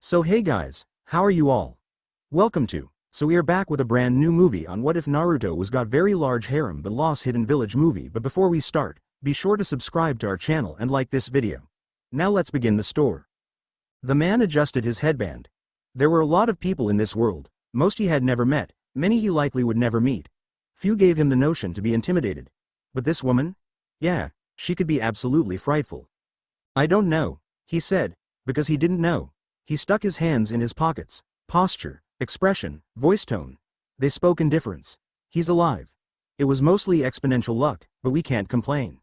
So hey guys, how are you all? Welcome to. So we are back with a brand new movie on what if Naruto was got very large harem but lost hidden village movie. But before we start, be sure to subscribe to our channel and like this video. Now let's begin the story. The man adjusted his headband. There were a lot of people in this world, most he had never met, many he likely would never meet. Few gave him the notion to be intimidated. But this woman? Yeah, she could be absolutely frightful. I don't know, he said, because he didn't know. He stuck his hands in his pockets. Posture, expression, voice tone. They spoke indifference. He's alive. It was mostly exponential luck, but we can't complain.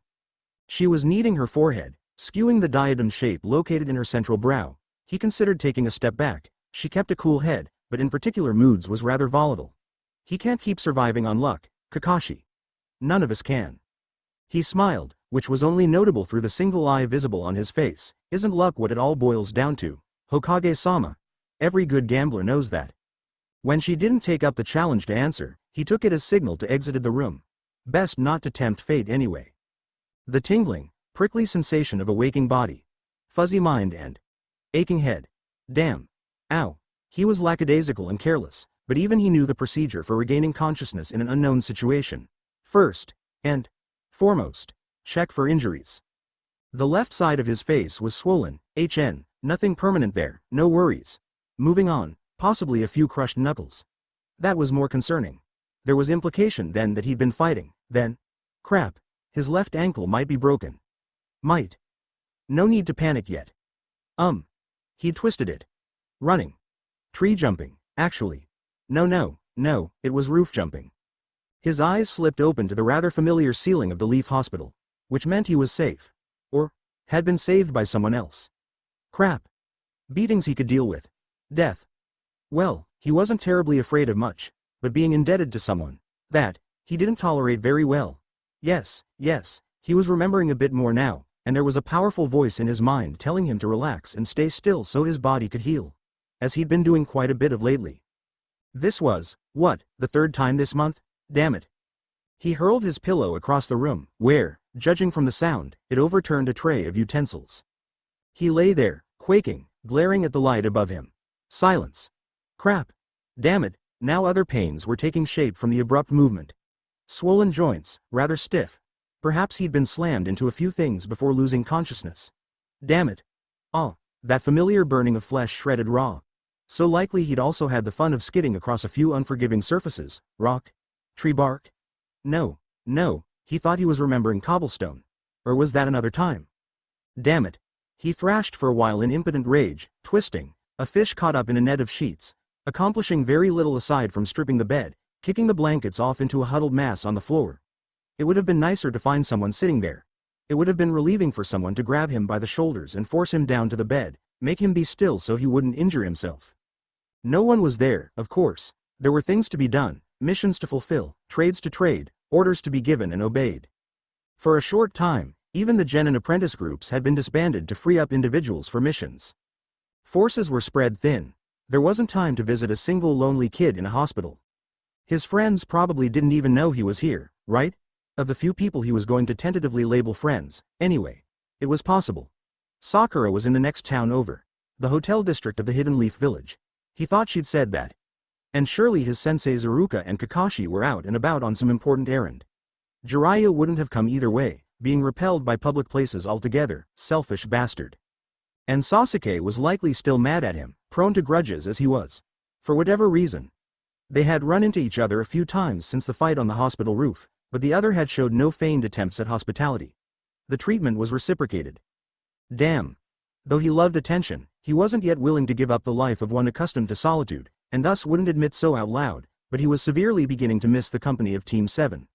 She was kneading her forehead, skewing the diadem shape located in her central brow. He considered taking a step back. She kept a cool head, but in particular moods was rather volatile. He can't keep surviving on luck, Kakashi. None of us can. He smiled, which was only notable through the single eye visible on his face. Isn't luck what it all boils down to? Hokage-sama. Every good gambler knows that. When she didn't take up the challenge to answer, he took it as signal to exit the room. Best not to tempt fate anyway. The tingling, prickly sensation of a waking body. Fuzzy mind and aching head. Damn. Ow. He was lackadaisical and careless, but even he knew the procedure for regaining consciousness in an unknown situation. First, and foremost, check for injuries. The left side of his face was swollen, nothing permanent there, no worries. Moving on, possibly a few crushed knuckles. That was more concerning. There was implication then that he'd been fighting, then, crap, his left ankle might be broken. Might. No need to panic yet. He'd twisted it. Running. Tree jumping, actually. No, it was roof jumping. His eyes slipped open to the rather familiar ceiling of the Leaf Hospital, which meant he was safe. Or, had been saved by someone else. Crap. Beatings he could deal with. Death. Well, he wasn't terribly afraid of much, but being indebted to someone, that, he didn't tolerate very well. Yes, he was remembering a bit more now, and there was a powerful voice in his mind telling him to relax and stay still so his body could heal. As he'd been doing quite a bit of lately. This was, what, the third time this month? Damn it. He hurled his pillow across the room, where, judging from the sound, it overturned a tray of utensils. He lay there, quaking, glaring at the light above him. Silence. Crap. Damn it, now other pains were taking shape from the abrupt movement. Swollen joints, rather stiff. Perhaps he'd been slammed into a few things before losing consciousness. Damn it. Oh, that familiar burning of flesh shredded raw. So likely he'd also had the fun of skidding across a few unforgiving surfaces, rock, tree bark. No, he thought he was remembering cobblestone. Or was that another time? Damn it. He thrashed for a while in impotent rage, twisting, a fish caught up in a net of sheets, accomplishing very little aside from stripping the bed, kicking the blankets off into a huddled mass on the floor. It would have been nicer to find someone sitting there. It would have been relieving for someone to grab him by the shoulders and force him down to the bed, make him be still so he wouldn't injure himself. No one was there, of course. There were things to be done, missions to fulfill, trades to trade, orders to be given and obeyed. For a short time, even the gen and apprentice groups had been disbanded to free up individuals for missions. Forces were spread thin. There wasn't time to visit a single lonely kid in a hospital. His friends probably didn't even know he was here, right? Of the few people he was going to tentatively label friends, anyway. It was possible. Sakura was in the next town over. The hotel district of the Hidden Leaf Village. He thought she'd said that. And surely his senseis Iruka and Kakashi were out and about on some important errand. Jiraiya wouldn't have come either way, being repelled by public places altogether, selfish bastard. And Sasuke was likely still mad at him, prone to grudges as he was. For whatever reason. They had run into each other a few times since the fight on the hospital roof, but the other had showed no feigned attempts at hospitality. The treatment was reciprocated. Damn. Though he loved attention, he wasn't yet willing to give up the life of one accustomed to solitude, and thus wouldn't admit so out loud, but he was severely beginning to miss the company of Team 7.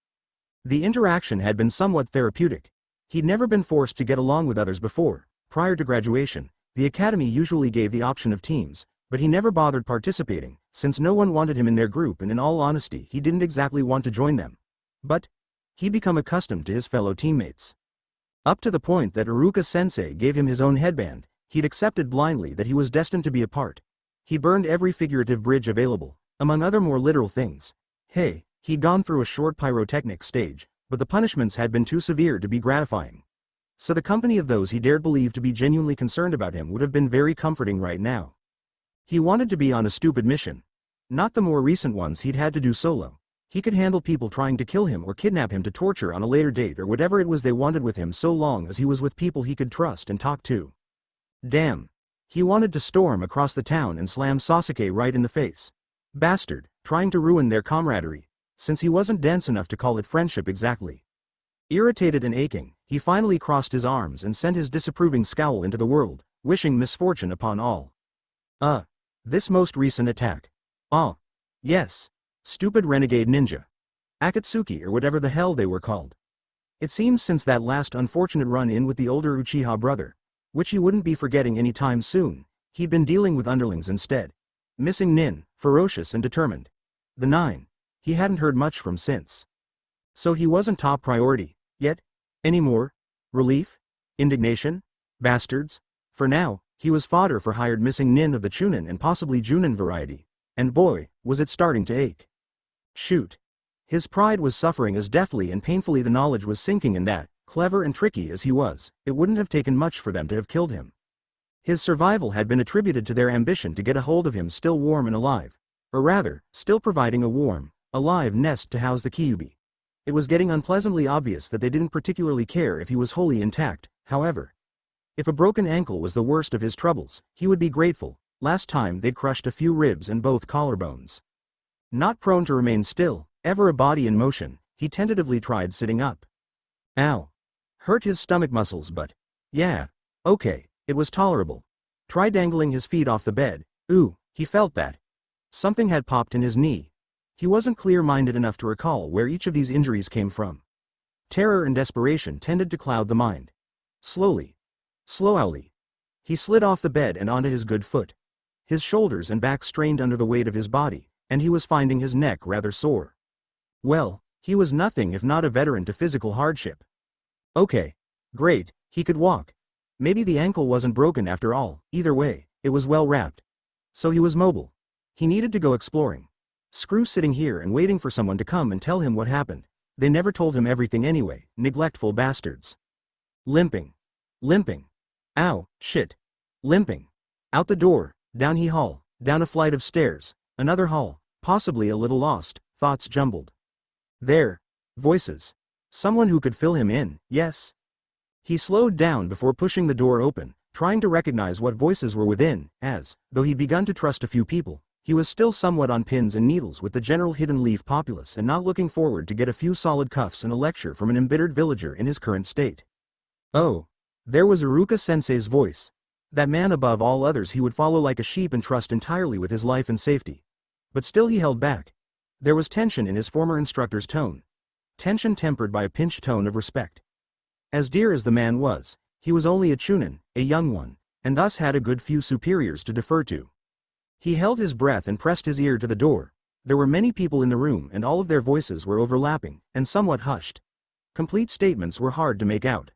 The interaction had been somewhat therapeutic. He'd never been forced to get along with others before. Prior to graduation, the academy usually gave the option of teams, but he never bothered participating, since no one wanted him in their group and in all honesty he didn't exactly want to join them. But he'd become accustomed to his fellow teammates. Up to the point that Iruka-sensei gave him his own headband, he'd accepted blindly that he was destined to be a part. He burned every figurative bridge available, among other more literal things. Hey, he'd gone through a short pyrotechnic stage, but the punishments had been too severe to be gratifying. So the company of those he dared believe to be genuinely concerned about him would have been very comforting right now. He wanted to be on a stupid mission. Not the more recent ones he'd had to do solo. He could handle people trying to kill him or kidnap him to torture on a later date or whatever it was they wanted with him so long as he was with people he could trust and talk to. Damn. He wanted to storm across the town and slam Sasuke right in the face. Bastard, trying to ruin their camaraderie, since he wasn't dense enough to call it friendship exactly. Irritated and aching, he finally crossed his arms and sent his disapproving scowl into the world, wishing misfortune upon all. This most recent attack. Yes. Stupid renegade ninja. Akatsuki or whatever the hell they were called. It seems since that last unfortunate run-in with the older Uchiha brother, which he wouldn't be forgetting any time soon, he'd been dealing with underlings instead. Missing Nin, ferocious and determined. The 9. He hadn't heard much from since. So he wasn't top priority, yet, anymore. Relief? Indignation? Bastards? For now, he was fodder for hired missing Nin of the Chunin and possibly Junin variety. And boy, was it starting to ache. Shoot. His pride was suffering as deftly and painfully the knowledge was sinking in that, clever and tricky as he was, it wouldn't have taken much for them to have killed him. His survival had been attributed to their ambition to get a hold of him still warm and alive. Or rather, still providing a warm, alive nest to house the Kyuubi. It was getting unpleasantly obvious that they didn't particularly care if he was wholly intact, however. If a broken ankle was the worst of his troubles, he would be grateful. Last time they'd crushed a few ribs and both collarbones. Not prone to remain still, ever a body in motion, he tentatively tried sitting up. Ow. Hurt his stomach muscles but, yeah, okay, it was tolerable. Tried dangling his feet off the bed, he felt that. Something had popped in his knee. He wasn't clear-minded enough to recall where each of these injuries came from. Terror and desperation tended to cloud the mind. Slowly. He slid off the bed and onto his good foot. His shoulders and back strained under the weight of his body, and he was finding his neck rather sore. Well, he was nothing if not a veteran to physical hardship. Okay. Great, he could walk. Maybe the ankle wasn't broken after all, either way, it was well wrapped. So he was mobile. He needed to go exploring. Screw sitting here and waiting for someone to come and tell him what happened. They never told him everything anyway, neglectful bastards. Limping. Ow, shit. Limping. Out the door, down he hall, down a flight of stairs, another hall, possibly a little lost, thoughts jumbled. There. Voices. Someone who could fill him in, yes. He slowed down before pushing the door open, trying to recognize what voices were within, as, though he'd begun to trust a few people, he was still somewhat on pins and needles with the general hidden leaf populace and not looking forward to get a few solid cuffs and a lecture from an embittered villager in his current state. Oh. There was Iruka-sensei's voice. That man above all others he would follow like a sheep and trust entirely with his life and safety. But still he held back. There was tension in his former instructor's tone. Tension tempered by a pinched tone of respect. As dear as the man was, he was only a Chunin, a young one, and thus had a good few superiors to defer to. He held his breath and pressed his ear to the door. There were many people in the room and all of their voices were overlapping, and somewhat hushed. Complete statements were hard to make out.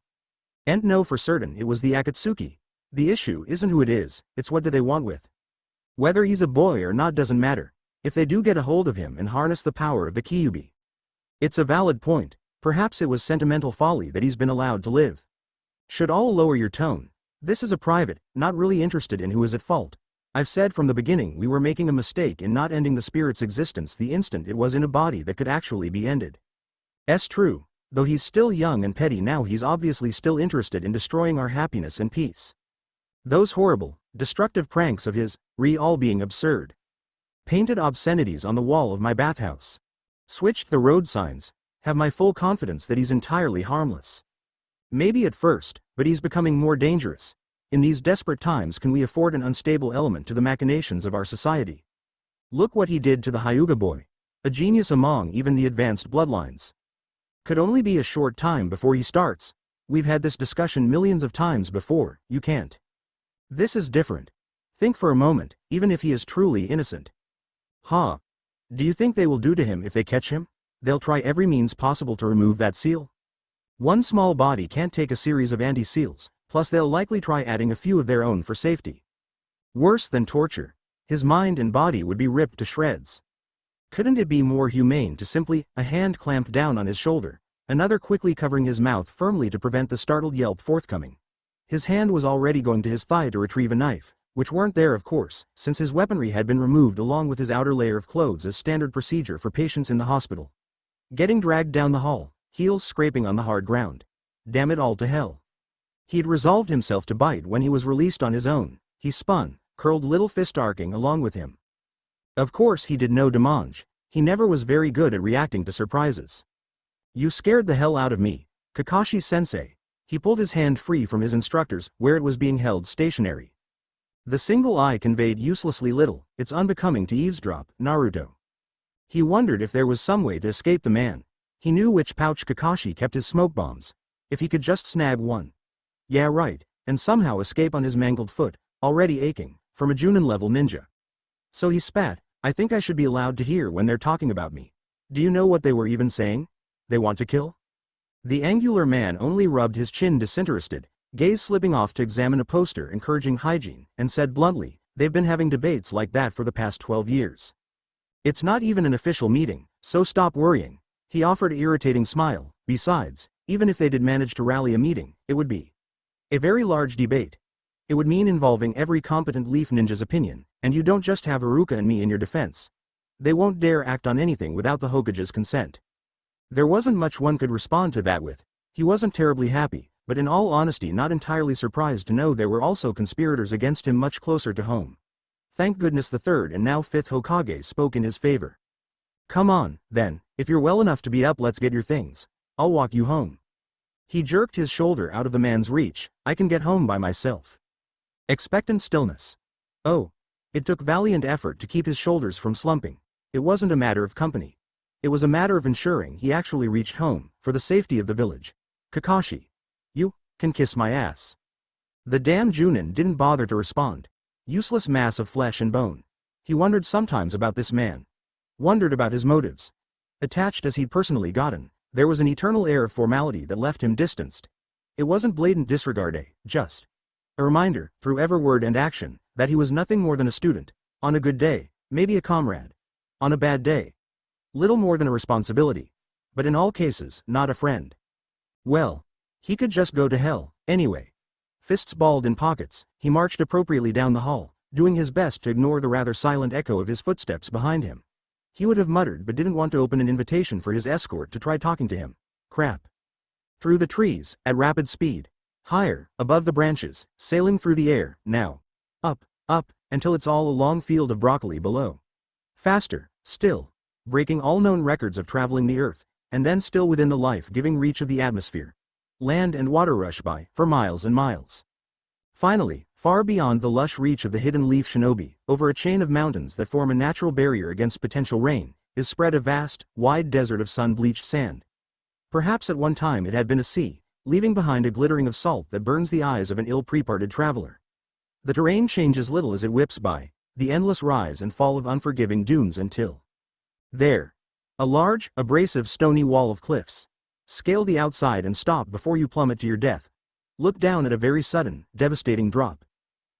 And know for certain it was the Akatsuki. The issue isn't who it is, it's what do they want with. Whether he's a boy or not doesn't matter, if they do get a hold of him and harness the power of the Kyuubi. It's a valid point, perhaps it was sentimental folly that he's been allowed to live. Should all lower your tone. This is a private, not really interested in who is at fault. I've said from the beginning we were making a mistake in not ending the spirit's existence the instant it was in a body that could actually be ended. True. Though he's still young and petty now he's obviously still interested in destroying our happiness and peace. Those horrible, destructive pranks of his, all being absurd. Painted obscenities on the wall of my bathhouse. Switched the road signs, have my full confidence that he's entirely harmless. Maybe at first, but he's becoming more dangerous. In these desperate times can we afford an unstable element to the machinations of our society? Look what he did to the Hyuga boy. A genius among even the advanced bloodlines. Could only be a short time before he starts. We've had this discussion millions of times before, you can't. This is different. Think for a moment, even if he is truly innocent. Do you think they will do to him if they catch him? They'll try every means possible to remove that seal. One small body can't take a series of anti-seals, plus they'll likely try adding a few of their own for safety. Worse than torture. His mind and body would be ripped to shreds. Couldn't it be more humane to simply, a hand clamped down on his shoulder, another quickly covering his mouth firmly to prevent the startled yelp forthcoming? His hand was already going to his thigh to retrieve a knife, which weren't there of course, since his weaponry had been removed along with his outer layer of clothes as standard procedure for patients in the hospital. Getting dragged down the hall, heels scraping on the hard ground. Damn it all to hell. He'd resolved himself to bite when he was released on his own. He spun, curled little fist arcing along with him. Of course he did no damage. He never was very good at reacting to surprises. You scared the hell out of me, Kakashi-sensei. He pulled his hand free from his instructor's, where it was being held stationary. The single eye conveyed uselessly little. It's unbecoming to eavesdrop, Naruto. He wondered if there was some way to escape the man. He knew which pouch Kakashi kept his smoke bombs. If he could just snag one. Yeah right, and somehow escape on his mangled foot, already aching, from a Junin-level ninja. So he spat, I think I should be allowed to hear when they're talking about me. Do you know what they were even saying? They want to kill? The angular man only rubbed his chin disinterested, gaze slipping off to examine a poster encouraging hygiene, and said bluntly, they've been having debates like that for the past 12 years. It's not even an official meeting, so stop worrying. He offered an irritating smile. Besides, even if they did manage to rally a meeting, it would be a very large debate. It would mean involving every competent Leaf Ninja's opinion, and you don't just have Iruka and me in your defense. They won't dare act on anything without the Hokage's consent. There wasn't much one could respond to that with. He wasn't terribly happy, but in all honesty not entirely surprised to know there were also conspirators against him much closer to home. Thank goodness the third and now fifth Hokage spoke in his favor. Come on, then, if you're well enough to be up, let's get your things. I'll walk you home. He jerked his shoulder out of the man's reach. I can get home by myself. Expectant stillness. Oh. It took valiant effort to keep his shoulders from slumping. It wasn't a matter of company. It was a matter of ensuring he actually reached home, for the safety of the village. Kakashi. You can kiss my ass. The damn Junin didn't bother to respond. Useless mass of flesh and bone. He wondered sometimes about this man. Wondered about his motives. Attached as he'd personally gotten, there was an eternal air of formality that left him distanced. It wasn't blatant disregard, just a reminder, through every word and action, that he was nothing more than a student. On a good day, maybe a comrade. On a bad day, little more than a responsibility. But in all cases, not a friend. Well, he could just go to hell, anyway. Fists balled in pockets, he marched appropriately down the hall, doing his best to ignore the rather silent echo of his footsteps behind him. He would have muttered but didn't want to open an invitation for his escort to try talking to him. Crap. Through the trees, at rapid speed. Higher, above the branches, sailing through the air, now. Up, up, until it's all a long field of broccoli below. Faster, still. Breaking all known records of traveling the earth, and then still within the life-giving reach of the atmosphere. Land and water rush by, for miles and miles. Finally, far beyond the lush reach of the hidden leaf shinobi, over a chain of mountains that form a natural barrier against potential rain, is spread a vast, wide desert of sun-bleached sand. Perhaps at one time it had been a sea, leaving behind a glittering of salt that burns the eyes of an ill-preparted traveler. The terrain changes little as it whips by, the endless rise and fall of unforgiving dunes until there. A large, abrasive stony wall of cliffs. Scale the outside and stop before you plummet to your death. Look down at a very sudden, devastating drop.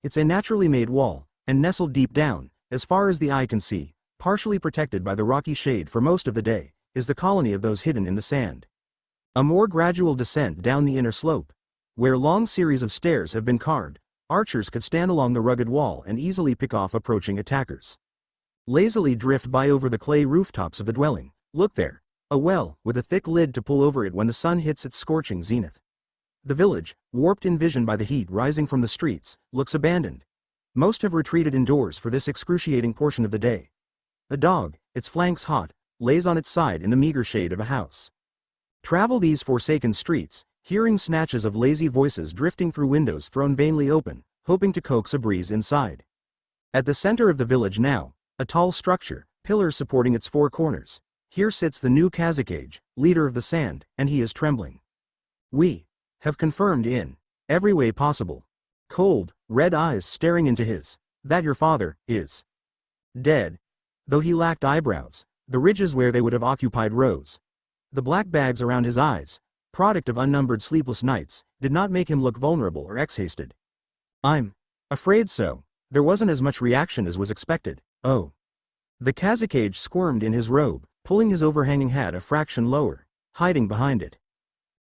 It's a naturally made wall, and nestled deep down, as far as the eye can see, partially protected by the rocky shade for most of the day, is the colony of those hidden in the sand. A more gradual descent down the inner slope, where long series of stairs have been carved, archers could stand along the rugged wall and easily pick off approaching attackers. Lazily drift by over the clay rooftops of the dwelling. Look there. A well, with a thick lid to pull over it when the sun hits its scorching zenith. The village, warped in vision by the heat rising from the streets, looks abandoned. Most have retreated indoors for this excruciating portion of the day. A dog, its flanks hot, lays on its side in the meager shade of a house. Travel these forsaken streets, hearing snatches of lazy voices drifting through windows thrown vainly open, hoping to coax a breeze inside. At the center of the village now, a tall structure, pillars supporting its four corners. Here sits the new Kazekage, leader of the sand, and he is trembling. We have confirmed in every way possible. Cold, red eyes staring into his, that your father is dead. Though he lacked eyebrows, the ridges where they would have occupied rose. The black bags around his eyes, product of unnumbered sleepless nights, did not make him look vulnerable or exhausted. I'm afraid so. There wasn't as much reaction as was expected. Oh. The Kazekage squirmed in his robe, pulling his overhanging hat a fraction lower, hiding behind it.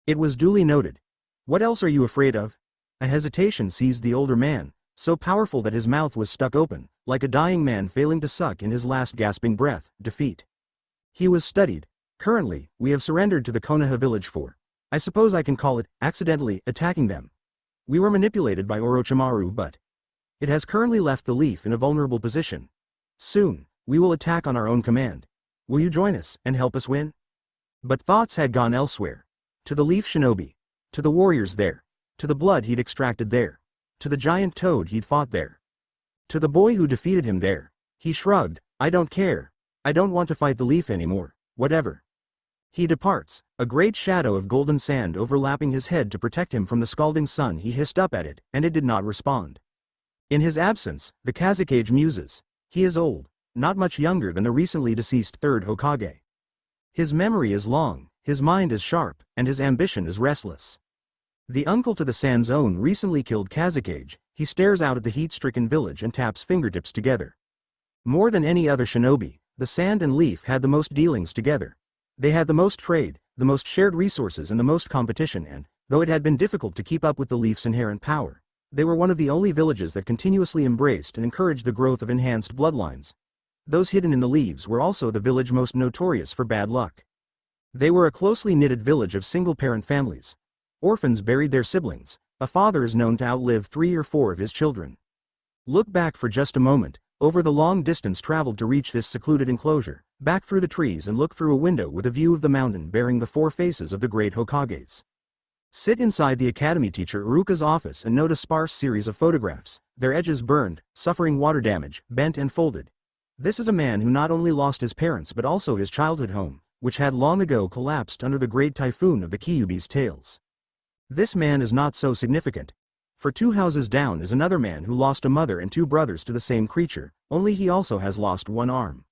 It was duly noted. What else are you afraid of? A hesitation seized the older man, so powerful that his mouth was stuck open, like a dying man failing to suck in his last gasping breath. Defeat. He was studied. Currently, we have surrendered to the Konoha village for, I suppose I can call it, accidentally attacking them. We were manipulated by Orochimaru, but it has currently left the Leaf in a vulnerable position. Soon, we will attack on our own command. Will you join us and help us win? But thoughts had gone elsewhere. To the Leaf Shinobi. To the warriors there. To the blood he'd extracted there. To the giant toad he'd fought there. To the boy who defeated him there. He shrugged. I don't care. I don't want to fight the Leaf anymore. Whatever. He departs, a great shadow of golden sand overlapping his head to protect him from the scalding sun. He hissed up at it, and it did not respond. In his absence, the Kazekage muses. He is old, not much younger than the recently deceased third Hokage. His memory is long, his mind is sharp, and his ambition is restless. The uncle to the Sand's own recently killed Kazekage. He stares out at the heat-stricken village and taps fingertips together. More than any other shinobi, the Sand and Leaf had the most dealings together. They had the most trade, the most shared resources and the most competition, and, though it had been difficult to keep up with the Leaf's inherent power, they were one of the only villages that continuously embraced and encouraged the growth of enhanced bloodlines. Those hidden in the leaves were also the village most notorious for bad luck. They were a closely knitted village of single-parent families. Orphans buried their siblings. A father is known to outlive 3 or 4 of his children. Look back for just a moment, over the long distance traveled to reach this secluded enclosure, back through the trees and look through a window with a view of the mountain bearing the 4 faces of the great Hokages. Sit inside the academy teacher Uruka's office and note a sparse series of photographs, their edges burned, suffering water damage, bent and folded. This is a man who not only lost his parents but also his childhood home, which had long ago collapsed under the great typhoon of the Kyuubi's tales. This man is not so significant. For 2 houses down is another man who lost a mother and 2 brothers to the same creature, only he also has lost 1 arm.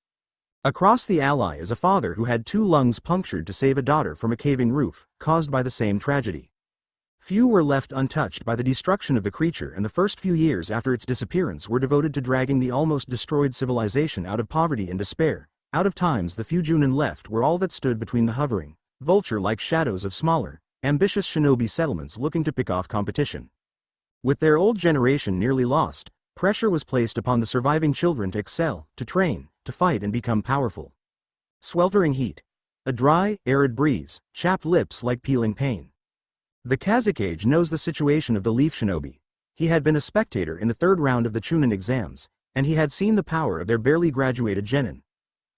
Across the alley is a father who had 2 lungs punctured to save a daughter from a caving roof, caused by the same tragedy. Few were left untouched by the destruction of the creature, and the first few years after its disappearance were devoted to dragging the almost destroyed civilization out of poverty and despair. Out of times the few Junin left were all that stood between the hovering, vulture-like shadows of smaller, ambitious shinobi settlements looking to pick off competition. With their old generation nearly lost, pressure was placed upon the surviving children to excel, to train, to fight and become powerful. Sweltering heat. A dry, arid breeze, chapped lips like peeling pain. The Kazekage knows the situation of the Leaf Shinobi. He had been a spectator in the 3rd round of the Chunin exams, and he had seen the power of their barely graduated genin.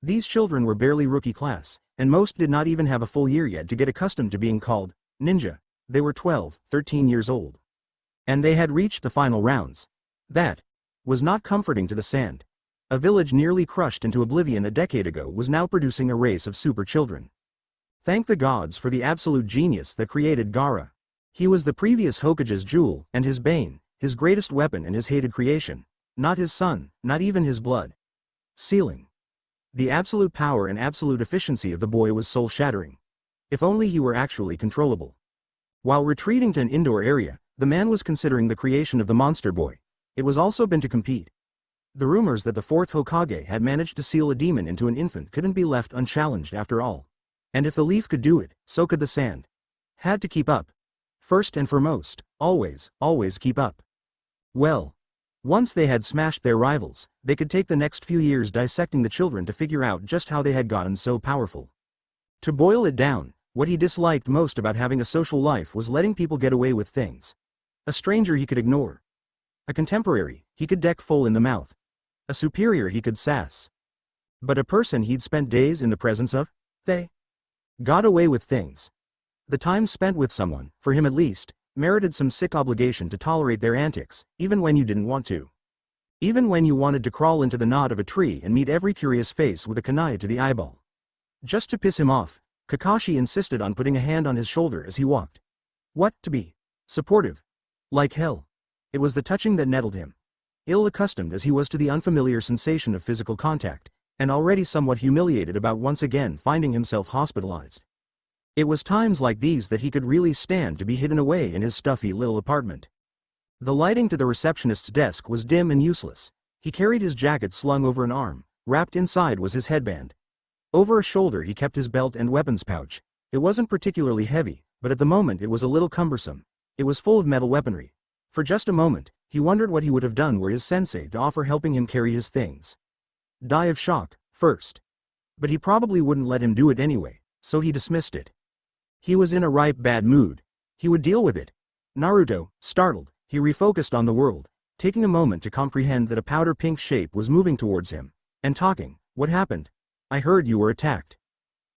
These children were barely rookie class, and most did not even have a full year yet to get accustomed to being called ninja. They were 12, 13 years old. And they had reached the final rounds. That was not comforting to the Sand. A village nearly crushed into oblivion a decade ago was now producing a race of super children. Thank the gods for the absolute genius that created Gaara. He was the previous Hokage's jewel and his bane, his greatest weapon and his hated creation. Not his son, not even his blood. Ceiling. The absolute power and absolute efficiency of the boy was soul-shattering. If only he were actually controllable. While retreating to an indoor area, the man was considering the creation of the monster boy. It was also been to compete. The rumors that the 4th Hokage had managed to seal a demon into an infant couldn't be left unchallenged after all. And if the Leaf could do it, so could the Sand. Had to keep up. First and foremost, always keep up. Well, once they had smashed their rivals, they could take the next few years dissecting the children to figure out just how they had gotten so powerful. To boil it down, what he disliked most about having a social life was letting people get away with things. A stranger he could ignore. A contemporary, he could deck full in the mouth. A superior he could sass. But a person he'd spent days in the presence of, they got away with things. The time spent with someone, for him at least, merited some sick obligation to tolerate their antics, even when you didn't want to. Even when you wanted to crawl into the knot of a tree and meet every curious face with a kunai to the eyeball. Just to piss him off, Kakashi insisted on putting a hand on his shoulder as he walked. What, to be supportive? Like hell. It was the touching that nettled him. Ill-accustomed as he was to the unfamiliar sensation of physical contact, and already somewhat humiliated about once again finding himself hospitalized. It was times like these that he could really stand to be hidden away in his stuffy little apartment. The lighting to the receptionist's desk was dim and useless. He carried his jacket slung over an arm. Wrapped inside was his headband. Over a shoulder he kept his belt and weapons pouch. It wasn't particularly heavy, but at the moment it was a little cumbersome. It was full of metal weaponry. For just a moment, He wondered what he would have done were his sensei to offer helping him carry his things. Die of shock, first. But he probably wouldn't let him do it anyway, so he dismissed it. He was in a ripe bad mood. He would deal with it. Naruto, startled, he refocused on the world, taking a moment to comprehend that a powder pink shape was moving towards him, and talking. What happened? I heard you were attacked.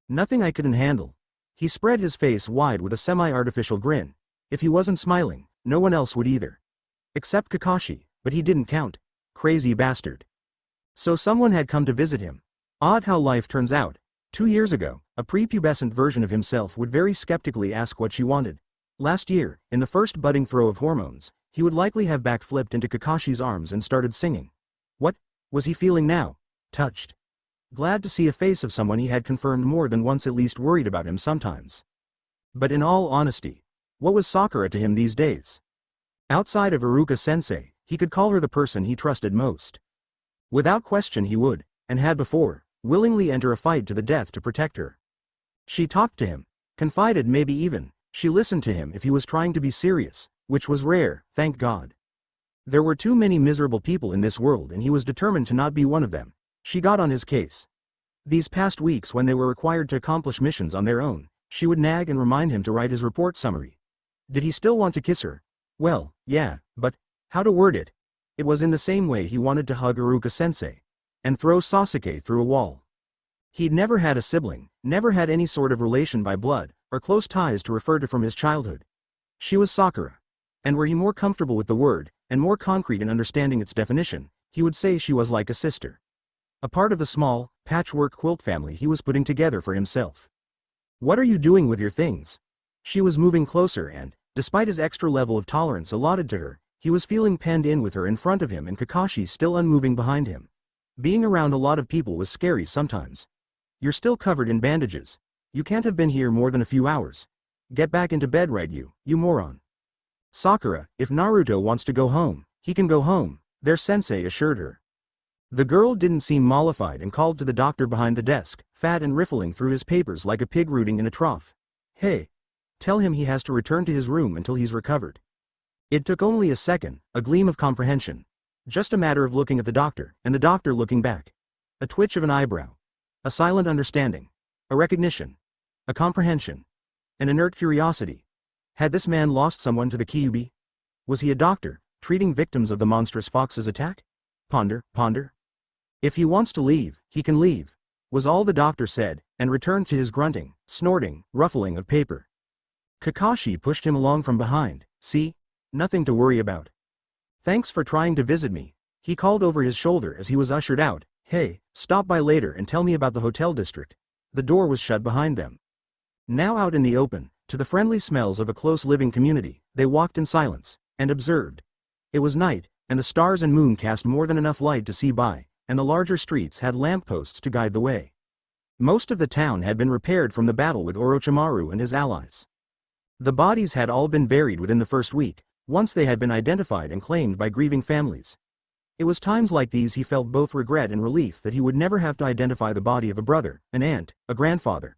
Nothing I couldn't handle. He spread his face wide with a semi-artificial grin. If he wasn't smiling, no one else would either. Except Kakashi, but he didn't count. Crazy bastard. So someone had come to visit him. Odd how life turns out. 2 years ago, a prepubescent version of himself would very skeptically ask what she wanted. Last year, in the first budding throw of hormones, he would likely have backflipped into Kakashi's arms and started singing. What was he feeling now? Touched. Glad to see a face of someone he had confirmed more than once, at least worried about him sometimes. But in all honesty, what was Sakura to him these days? Outside of Iruka-sensei, he could call her the person he trusted most. Without question he would, and had before, willingly enter a fight to the death to protect her. She talked to him, confided, maybe even, she listened to him if he was trying to be serious, which was rare, thank God. There were too many miserable people in this world and he was determined to not be one of them. She got on his case. These past weeks when they were required to accomplish missions on their own, she would nag and remind him to write his report summary. Did he still want to kiss her? Well, yeah, but how to word it? It was in the same way he wanted to hug Iruka-sensei and throw Sasuke through a wall. He'd never had a sibling, never had any sort of relation by blood, or close ties to refer to from his childhood. She was Sakura. And were he more comfortable with the word, and more concrete in understanding its definition, he would say she was like a sister. A part of the small, patchwork quilt family he was putting together for himself. What are you doing with your things? She was moving closer and, despite his extra level of tolerance allotted to her, he was feeling penned in with her in front of him and Kakashi still unmoving behind him. Being around a lot of people was scary sometimes. You're still covered in bandages. You can't have been here more than a few hours. Get back into bed right you moron. Sakura, if Naruto wants to go home, he can go home, their sensei assured her. The girl didn't seem mollified and called to the doctor behind the desk, fat and riffling through his papers like a pig rooting in a trough. Hey. Tell him he has to return to his room until he's recovered. It took only a second, a gleam of comprehension. Just a matter of looking at the doctor, and the doctor looking back. A twitch of an eyebrow. A silent understanding. A recognition. A comprehension. An inert curiosity. Had this man lost someone to the Kyuubi? Was he a doctor, treating victims of the monstrous fox's attack? Ponder, ponder. If he wants to leave, he can leave, was all the doctor said, and returned to his grunting, snorting, ruffling of paper. Kakashi pushed him along from behind. See? Nothing to worry about. Thanks for trying to visit me, he called over his shoulder as he was ushered out. Hey, stop by later and tell me about the hotel district. The door was shut behind them. Now out in the open, to the friendly smells of a close living community, they walked in silence, and observed. It was night, and the stars and moon cast more than enough light to see by, and the larger streets had lampposts to guide the way. Most of the town had been repaired from the battle with Orochimaru and his allies. The bodies had all been buried within the first week, once they had been identified and claimed by grieving families. It was times like these he felt both regret and relief that he would never have to identify the body of a brother, an aunt, a grandfather.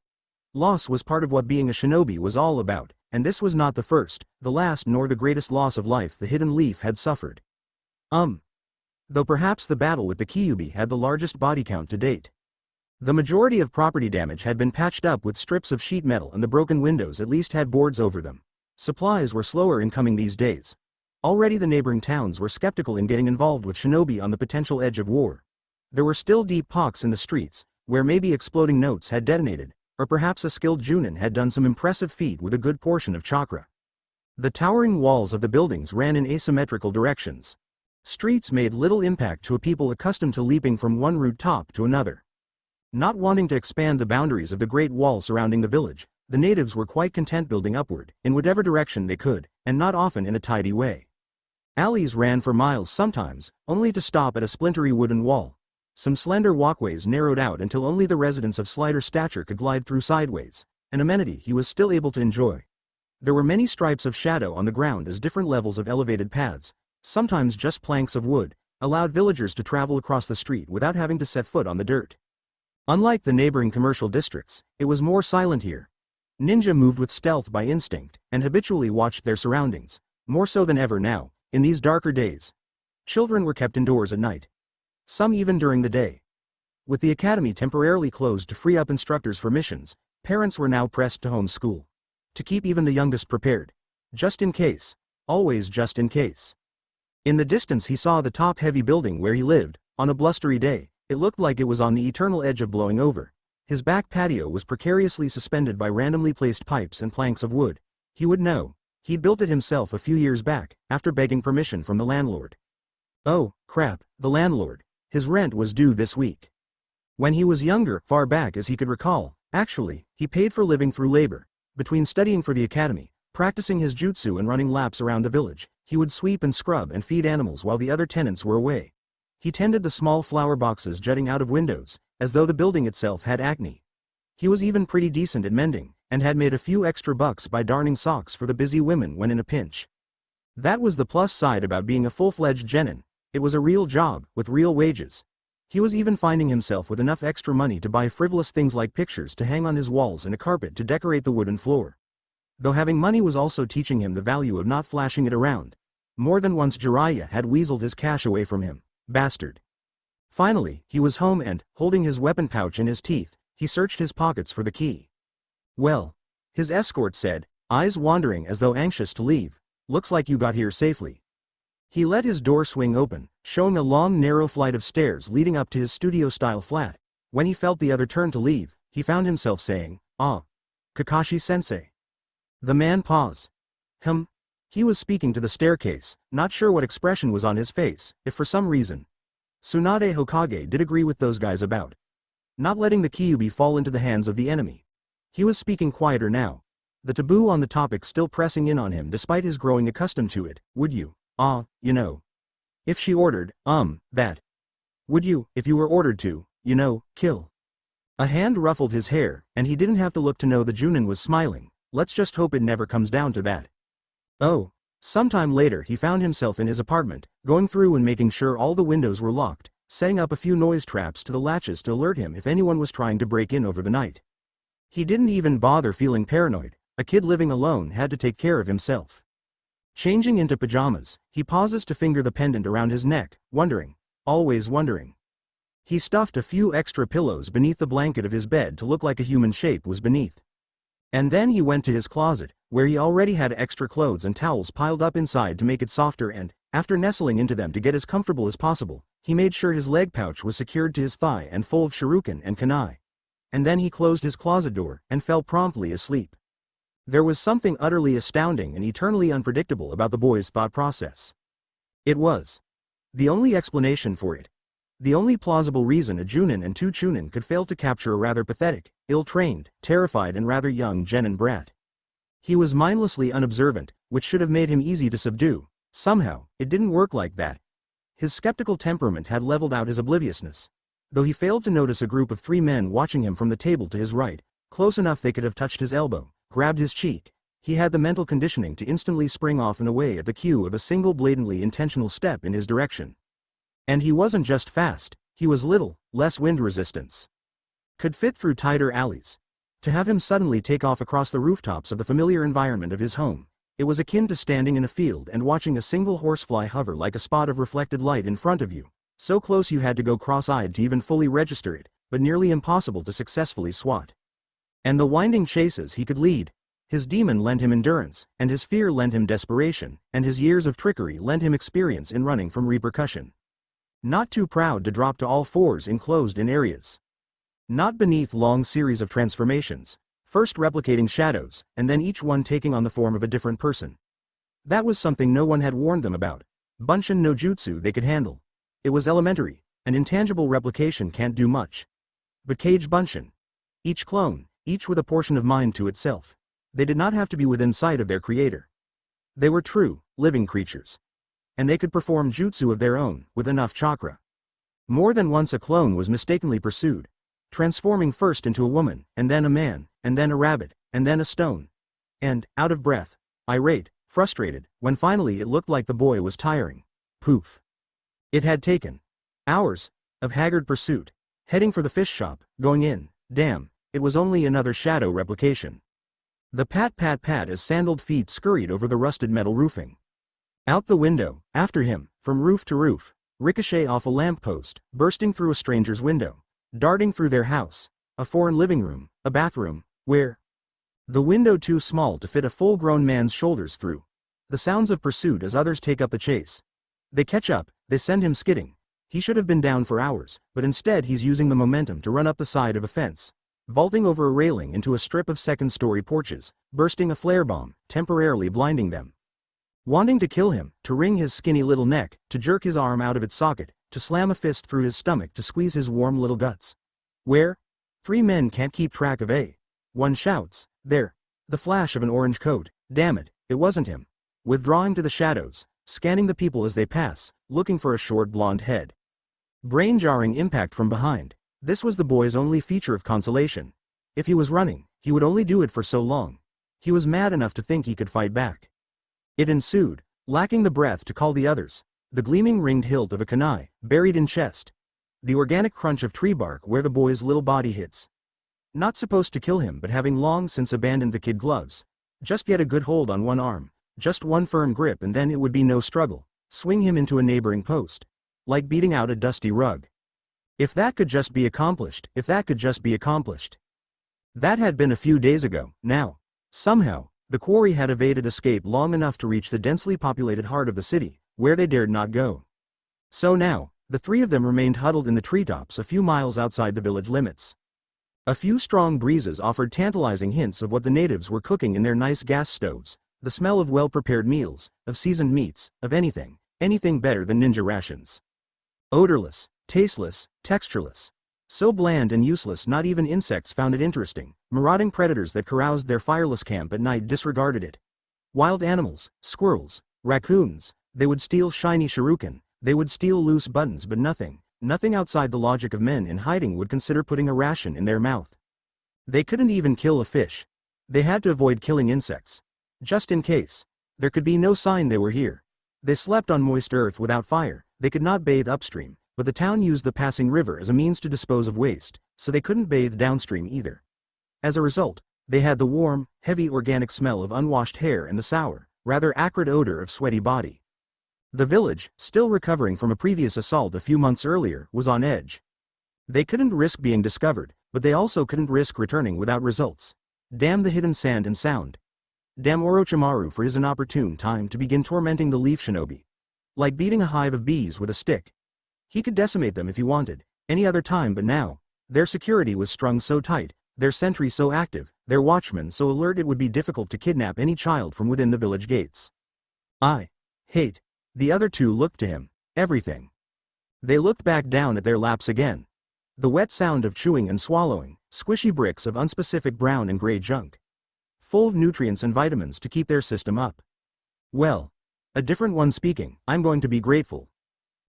Loss was part of what being a shinobi was all about, and this was not the first, the last nor the greatest loss of life the Hidden Leaf had suffered. Though perhaps the battle with the Kyuubi had the largest body count to date. The majority of property damage had been patched up with strips of sheet metal and the broken windows at least had boards over them. Supplies were slower in coming these days. Already the neighboring towns were skeptical in getting involved with shinobi on the potential edge of war. There were still deep pockets in the streets, where maybe exploding notes had detonated, or perhaps a skilled Junin had done some impressive feat with a good portion of chakra. The towering walls of the buildings ran in asymmetrical directions. Streets made little impact to a people accustomed to leaping from one rooftop to another. Not wanting to expand the boundaries of the Great Wall surrounding the village, the natives were quite content building upward, in whatever direction they could, and not often in a tidy way. Alleys ran for miles sometimes, only to stop at a splintery wooden wall. Some slender walkways narrowed out until only the residents of slighter stature could glide through sideways, an amenity he was still able to enjoy. There were many stripes of shadow on the ground as different levels of elevated paths, sometimes just planks of wood, allowed villagers to travel across the street without having to set foot on the dirt. Unlike the neighboring commercial districts, it was more silent here. Ninja moved with stealth by instinct, and habitually watched their surroundings, more so than ever now, In these darker days, children were kept indoors at night. Some even during the day. With the academy temporarily closed to free up instructors for missions, parents were now pressed to homeschool. To keep even the youngest prepared. Just in case. Always just in case. In the distance he saw the top-heavy building where he lived. On a blustery day, it looked like it was on the eternal edge of blowing over. His back patio was precariously suspended by randomly placed pipes and planks of wood. He would know. He'd built it himself a few years back, after begging permission from the landlord. Oh, crap, the landlord. His rent was due this week. When he was younger, far back as he could recall, actually, he paid for living through labor. Between studying for the academy, practicing his jutsu and running laps around the village, he would sweep and scrub and feed animals while the other tenants were away. He tended the small flower boxes jutting out of windows, as though the building itself had acne. He was even pretty decent at mending, and had made a few extra bucks by darning socks for the busy women when in a pinch. That was the plus side about being a full-fledged genin. It was a real job, with real wages. He was even finding himself with enough extra money to buy frivolous things like pictures to hang on his walls and a carpet to decorate the wooden floor. Though having money was also teaching him the value of not flashing it around. More than once Jiraiya had weaseled his cash away from him. Bastard. Finally, he was home and, holding his weapon pouch in his teeth, he searched his pockets for the key. Well, his escort said, eyes wandering as though anxious to leave, looks like you got here safely. He let his door swing open, showing a long narrow flight of stairs leading up to his studio-style flat. When he felt the other turn to leave, he found himself saying, "Ah, Kakashi-sensei." The man paused. He was speaking to the staircase, not sure what expression was on his face, if for some reason. Tsunade Hokage did agree with those guys about not letting the Kyuubi fall into the hands of the enemy. He was speaking quieter now, the taboo on the topic still pressing in on him despite his growing accustomed to it. Would you, you know. If she ordered, that. Would you, if you were ordered to, kill? A hand ruffled his hair, and he didn't have to look to know the Junin was smiling. Let's just hope it never comes down to that. Oh. Sometime later he found himself in his apartment, going through and making sure all the windows were locked, setting up a few noise traps to the latches to alert him if anyone was trying to break in over the night. He didn't even bother feeling paranoid. A kid living alone had to take care of himself. Changing into pajamas, he pauses to finger the pendant around his neck, wondering. Always wondering. He stuffed a few extra pillows beneath the blanket of his bed to look like a human shape was beneath. And then he went to his closet, where he already had extra clothes and towels piled up inside to make it softer and, after nestling into them to get as comfortable as possible, he made sure his leg pouch was secured to his thigh and full of shuriken and kunai. And then he closed his closet door and fell promptly asleep. There was something utterly astounding and eternally unpredictable about the boy's thought process. It was the only explanation for it. The only plausible reason a Junin and two Chunin could fail to capture a rather pathetic, ill-trained, terrified and rather young genin brat. He was mindlessly unobservant, which should have made him easy to subdue. Somehow, it didn't work like that. His skeptical temperament had leveled out his obliviousness. Though he failed to notice a group of 3 men watching him from the table to his right, close enough they could have touched his elbow, grabbed his cheek, he had the mental conditioning to instantly spring off and away at the cue of a single blatantly intentional step in his direction. And he wasn't just fast, he was little, less wind resistance. Could fit through tighter alleys. To have him suddenly take off across the rooftops of the familiar environment of his home, it was akin to standing in a field and watching a single horsefly hover like a spot of reflected light in front of you, so close you had to go cross-eyed to even fully register it, but nearly impossible to successfully swat. And the winding chases he could lead. His demon lent him endurance, and his fear lent him desperation, and his years of trickery lent him experience in running from repercussion. Not too proud to drop to all fours in closed-in areas. Not beneath long series of transformations, first replicating shadows, and then each one taking on the form of a different person. That was something no one had warned them about. Bunshin no jutsu they could handle. It was elementary, an intangible replication can't do much. But Cage Bunshin. Each clone, each with a portion of mind to itself. They did not have to be within sight of their creator. They were true, living creatures. And they could perform jutsu of their own, with enough chakra. More than once a clone was mistakenly pursued, transforming first into a woman, and then a man, and then a rabbit, and then a stone. And, out of breath, irate, frustrated, when finally it looked like the boy was tiring. Poof. It had taken hours of haggard pursuit, heading for the fish shop, going in, damn, it was only another shadow replication. The pat-pat-pat as sandaled feet scurried over the rusted metal roofing. Out the window, after him, from roof to roof, ricochet off a lamppost, bursting through a stranger's window, darting through their house, a foreign living room, a bathroom, where the window too small to fit a full-grown man's shoulders through. The sounds of pursuit as others take up the chase. They catch up, they send him skidding. He should have been down for hours, but instead he's using the momentum to run up the side of a fence, vaulting over a railing into a strip of second-story porches, bursting a flare bomb, temporarily blinding them. Wanting to kill him, to wring his skinny little neck, to jerk his arm out of its socket, to slam a fist through his stomach to squeeze his warm little guts. Where? Three men can't keep track of A. One shouts, "There!" The flash of an orange coat. Damn it, it wasn't him. Withdrawing to the shadows, scanning the people as they pass, looking for a short blonde head. Brain-jarring impact from behind. This was the boy's only feature of consolation. If he was running, he would only do it for so long. He was mad enough to think he could fight back. It ensued, lacking the breath to call the others. The gleaming ringed hilt of a kunai, buried in chest. The organic crunch of tree bark where the boy's little body hits. Not supposed to kill him, but having long since abandoned the kid gloves. Just get a good hold on one arm, just one firm grip, and then it would be no struggle. Swing him into a neighboring post. Like beating out a dusty rug. If that could just be accomplished, if that could just be accomplished. That had been a few days ago. Now, somehow, the quarry had evaded escape long enough to reach the densely populated heart of the city, where they dared not go. So now, the three of them remained huddled in the treetops a few miles outside the village limits. A few strong breezes offered tantalizing hints of what the natives were cooking in their nice gas stoves, the smell of well-prepared meals, of seasoned meats, of anything better than ninja rations. Odorless, tasteless, textureless. So bland and useless not even insects found it interesting. Marauding predators that caroused their fireless camp at night disregarded it. Wild animals, squirrels, raccoons, they would steal shiny shuriken, they would steal loose buttons, but nothing outside the logic of men in hiding would consider putting a ration in their mouth. They couldn't even kill a fish. They had to avoid killing insects. Just in case. There could be no sign they were here. They slept on moist earth without fire. They could not bathe upstream, but the town used the passing river as a means to dispose of waste, so they couldn't bathe downstream either. As a result, they had the warm, heavy organic smell of unwashed hair and the sour, rather acrid odor of sweaty body. The village, still recovering from a previous assault a few months earlier, was on edge. They couldn't risk being discovered, but they also couldn't risk returning without results. Damn the hidden sand and sound. Damn Orochimaru for his inopportune time to begin tormenting the leaf shinobi. Like beating a hive of bees with a stick. He could decimate them if he wanted, any other time, but now, their security was strung so tight, their sentry so active, their watchman so alert it would be difficult to kidnap any child from within the village gates. I hate. The other two looked to him. Everything. They looked back down at their laps again. The wet sound of chewing and swallowing, squishy bricks of unspecific brown and gray junk. Full of nutrients and vitamins to keep their system up. Well. A different one speaking, I'm going to be grateful.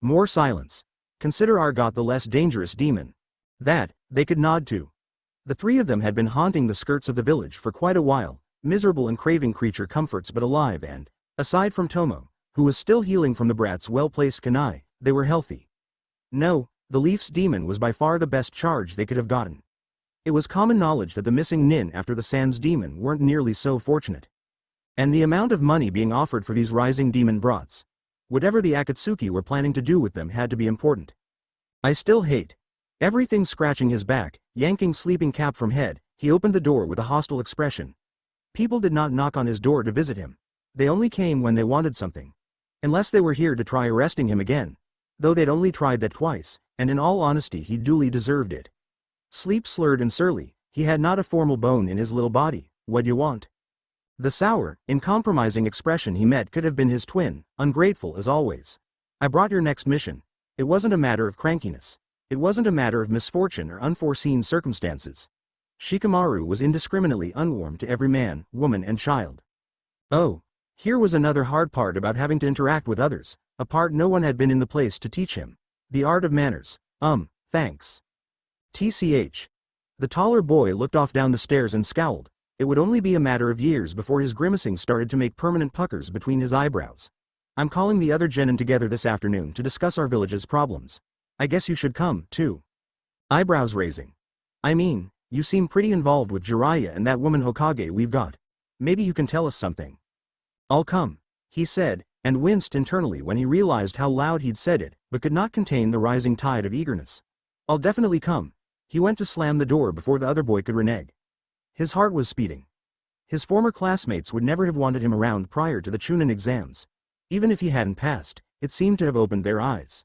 More silence. Consider Argot the less dangerous demon. That, they could nod to. The three of them had been haunting the skirts of the village for quite a while, miserable and craving creature comforts but alive and, aside from Tomo, who was still healing from the brat's well-placed kunai, they were healthy. No, the Leaf's demon was by far the best charge they could have gotten. It was common knowledge that the missing nin after the Sands demon weren't nearly so fortunate. And the amount of money being offered for these rising demon brats. Whatever the Akatsuki were planning to do with them had to be important. I still hate. Everything scratching his back, yanking sleeping cap from head, he opened the door with a hostile expression. People did not knock on his door to visit him. They only came when they wanted something. Unless they were here to try arresting him again. Though they'd only tried that twice, and in all honesty he duly deserved it. Sleep slurred and surly, he had not a formal bone in his little body. What you want? The sour, uncompromising expression he met could have been his twin, ungrateful as always. I brought your next mission. It wasn't a matter of crankiness. It wasn't a matter of misfortune or unforeseen circumstances. Shikamaru was indiscriminately unwarm to every man, woman and child. Oh, here was another hard part about having to interact with others, a part no one had been in the place to teach him. The art of manners. Thanks. TCH. The taller boy looked off down the stairs and scowled. It would only be a matter of years before his grimacing started to make permanent puckers between his eyebrows. I'm calling the other genin together this afternoon to discuss our village's problems. I guess you should come, too. Eyebrows raising. I mean, you seem pretty involved with Jiraiya and that woman Hokage we've got. Maybe you can tell us something. I'll come, he said, and winced internally when he realized how loud he'd said it, but could not contain the rising tide of eagerness. "I'll definitely come." He went to slam the door before the other boy could renege. His heart was speeding. His former classmates would never have wanted him around prior to the Chunin exams. Even if he hadn't passed, it seemed to have opened their eyes.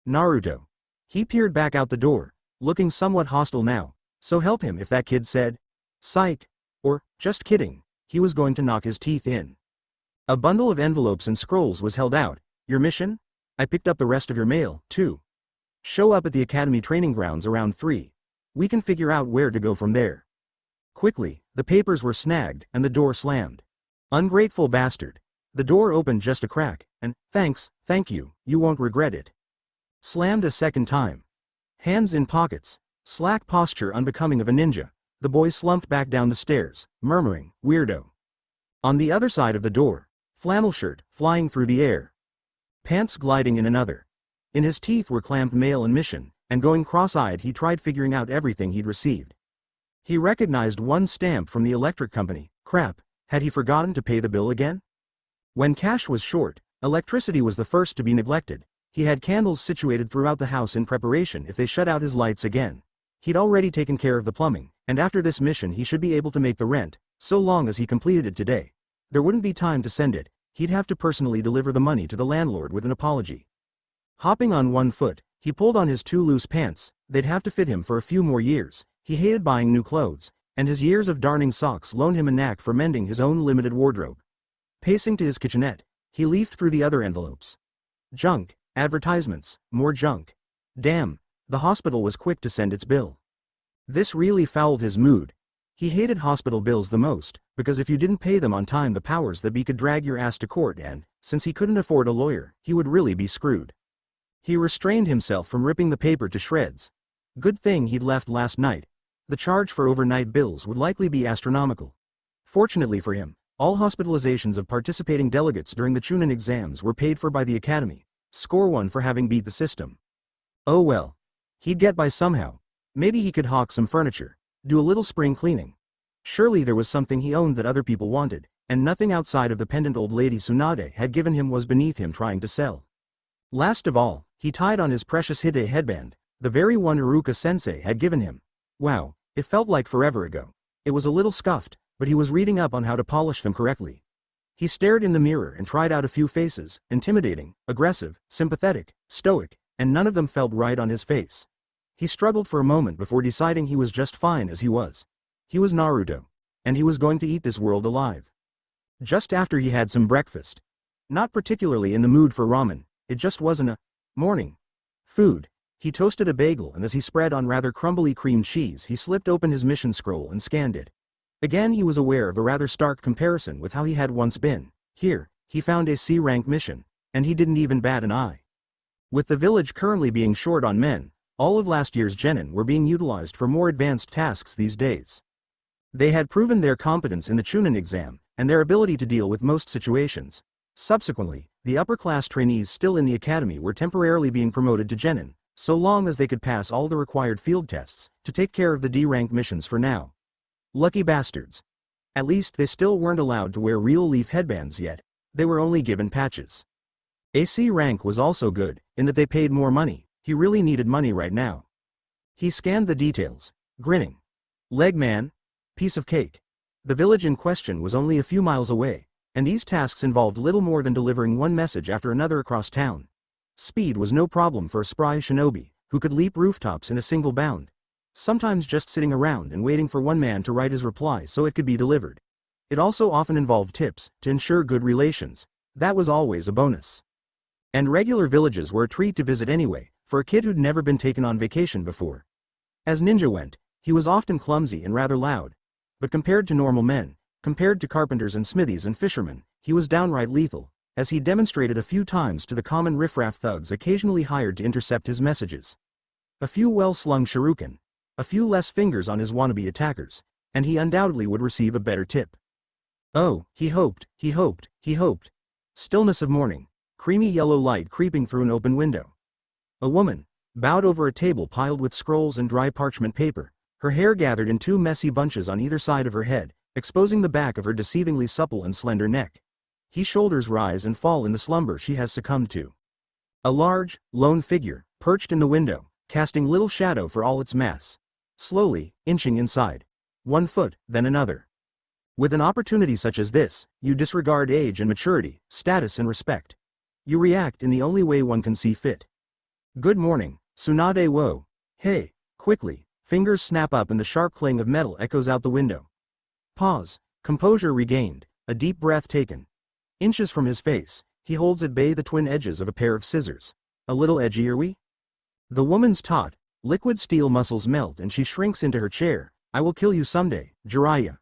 Naruto. He peered back out the door, looking somewhat hostile now. So help him if that kid said, "Psych," or, "Just kidding," he was going to knock his teeth in. A bundle of envelopes and scrolls was held out. "Your mission? I picked up the rest of your mail, too. Show up at the academy training grounds around 3. We can figure out where to go from there." Quickly, the papers were snagged and the door slammed. Ungrateful bastard. The door opened just a crack, and, "Thanks, thank you, you won't regret it." Slammed a second time. Hands in pockets, slack posture unbecoming of a ninja, the boy slumped back down the stairs, murmuring, "Weirdo." On the other side of the door, flannel shirt flying through the air. Pants gliding in another. In his teeth were clamped mail and mission, and going cross-eyed he tried figuring out everything he'd received. He recognized one stamp from the electric company. Crap, had he forgotten to pay the bill again? When cash was short, electricity was the first to be neglected. He had candles situated throughout the house in preparation if they shut out his lights again. He'd already taken care of the plumbing, and after this mission he should be able to make the rent, so long as he completed it today. There wouldn't be time to send it, he'd have to personally deliver the money to the landlord with an apology. Hopping on one foot, he pulled on his 2 loose pants. They'd have to fit him for a few more years. He hated buying new clothes, and his years of darning socks loaned him a knack for mending his own limited wardrobe. Pacing to his kitchenette, he leafed through the other envelopes. Junk, advertisements, more junk. Damn, the hospital was quick to send its bill. This really fouled his mood. He hated hospital bills the most, because if you didn't pay them on time the powers that be could drag your ass to court and, since he couldn't afford a lawyer, he would really be screwed. He restrained himself from ripping the paper to shreds. Good thing he'd left last night. The charge for overnight bills would likely be astronomical. Fortunately for him, all hospitalizations of participating delegates during the Chunin exams were paid for by the academy. Score 1 for having beat the system. Oh well. He'd get by somehow. Maybe he could hawk some furniture, do a little spring cleaning. Surely there was something he owned that other people wanted, and nothing outside of the pendant old lady Tsunade had given him was beneath him trying to sell. Last of all, he tied on his precious Hide headband, the very one Iruka-sensei had given him. Wow, it felt like forever ago. It was a little scuffed, but he was reading up on how to polish them correctly. He stared in the mirror and tried out a few faces, intimidating, aggressive, sympathetic, stoic, and none of them felt right on his face. He struggled for a moment before deciding he was just fine as he was. He was Naruto, and he was going to eat this world alive. Just after he had some breakfast. Not particularly in the mood for ramen, it just wasn't a morning food. He toasted a bagel and as he spread on rather crumbly cream cheese he slipped open his mission scroll and scanned it. Again he was aware of a rather stark comparison with how he had once been. Here, he found a C-rank mission, and he didn't even bat an eye. With the village currently being short on men, all of last year's genin were being utilized for more advanced tasks these days. They had proven their competence in the Chunin exam, and their ability to deal with most situations. Subsequently, the upper-class trainees still in the academy were temporarily being promoted to genin, so long as they could pass all the required field tests, to take care of the D-rank missions for now. Lucky bastards. At least they still weren't allowed to wear real leaf headbands yet, they were only given patches. A C rank was also good, in that they paid more money. He really needed money right now. He scanned the details, grinning. Leg man? Piece of cake. The village in question was only a few miles away, and these tasks involved little more than delivering one message after another across town. Speed was no problem for a spry shinobi, who could leap rooftops in a single bound. Sometimes just sitting around and waiting for one man to write his reply so it could be delivered. It also often involved tips, to ensure good relations. That was always a bonus. And regular villages were a treat to visit anyway, for a kid who'd never been taken on vacation before. As Ninja went, he was often clumsy and rather loud. But compared to normal men, compared to carpenters and smithies and fishermen, he was downright lethal, as he demonstrated a few times to the common riffraff thugs occasionally hired to intercept his messages. A few well-slung shuriken, a few less fingers on his wannabe attackers, and he undoubtedly would receive a better tip. Oh, he hoped. Stillness of morning, creamy yellow light creeping through an open window. A woman, bowed over a table piled with scrolls and dry parchment paper, her hair gathered in 2 messy bunches on either side of her head, exposing the back of her deceivingly supple and slender neck. His shoulders rise and fall in the slumber she has succumbed to. A large, lone figure, perched in the window, casting little shadow for all its mass. Slowly, inching inside. One foot, then another. With an opportunity such as this, you disregard age and maturity, status and respect. You react in the only way one can see fit. Good morning, Tsunade wo. Hey, quickly, fingers snap up and the sharp clang of metal echoes out the window. Pause, composure regained, a deep breath taken. Inches from his face, he holds at bay the twin edges of a pair of scissors. A little edgy, are we? The woman's taut, liquid steel muscles melt and she shrinks into her chair. I will kill you someday, Jiraiya.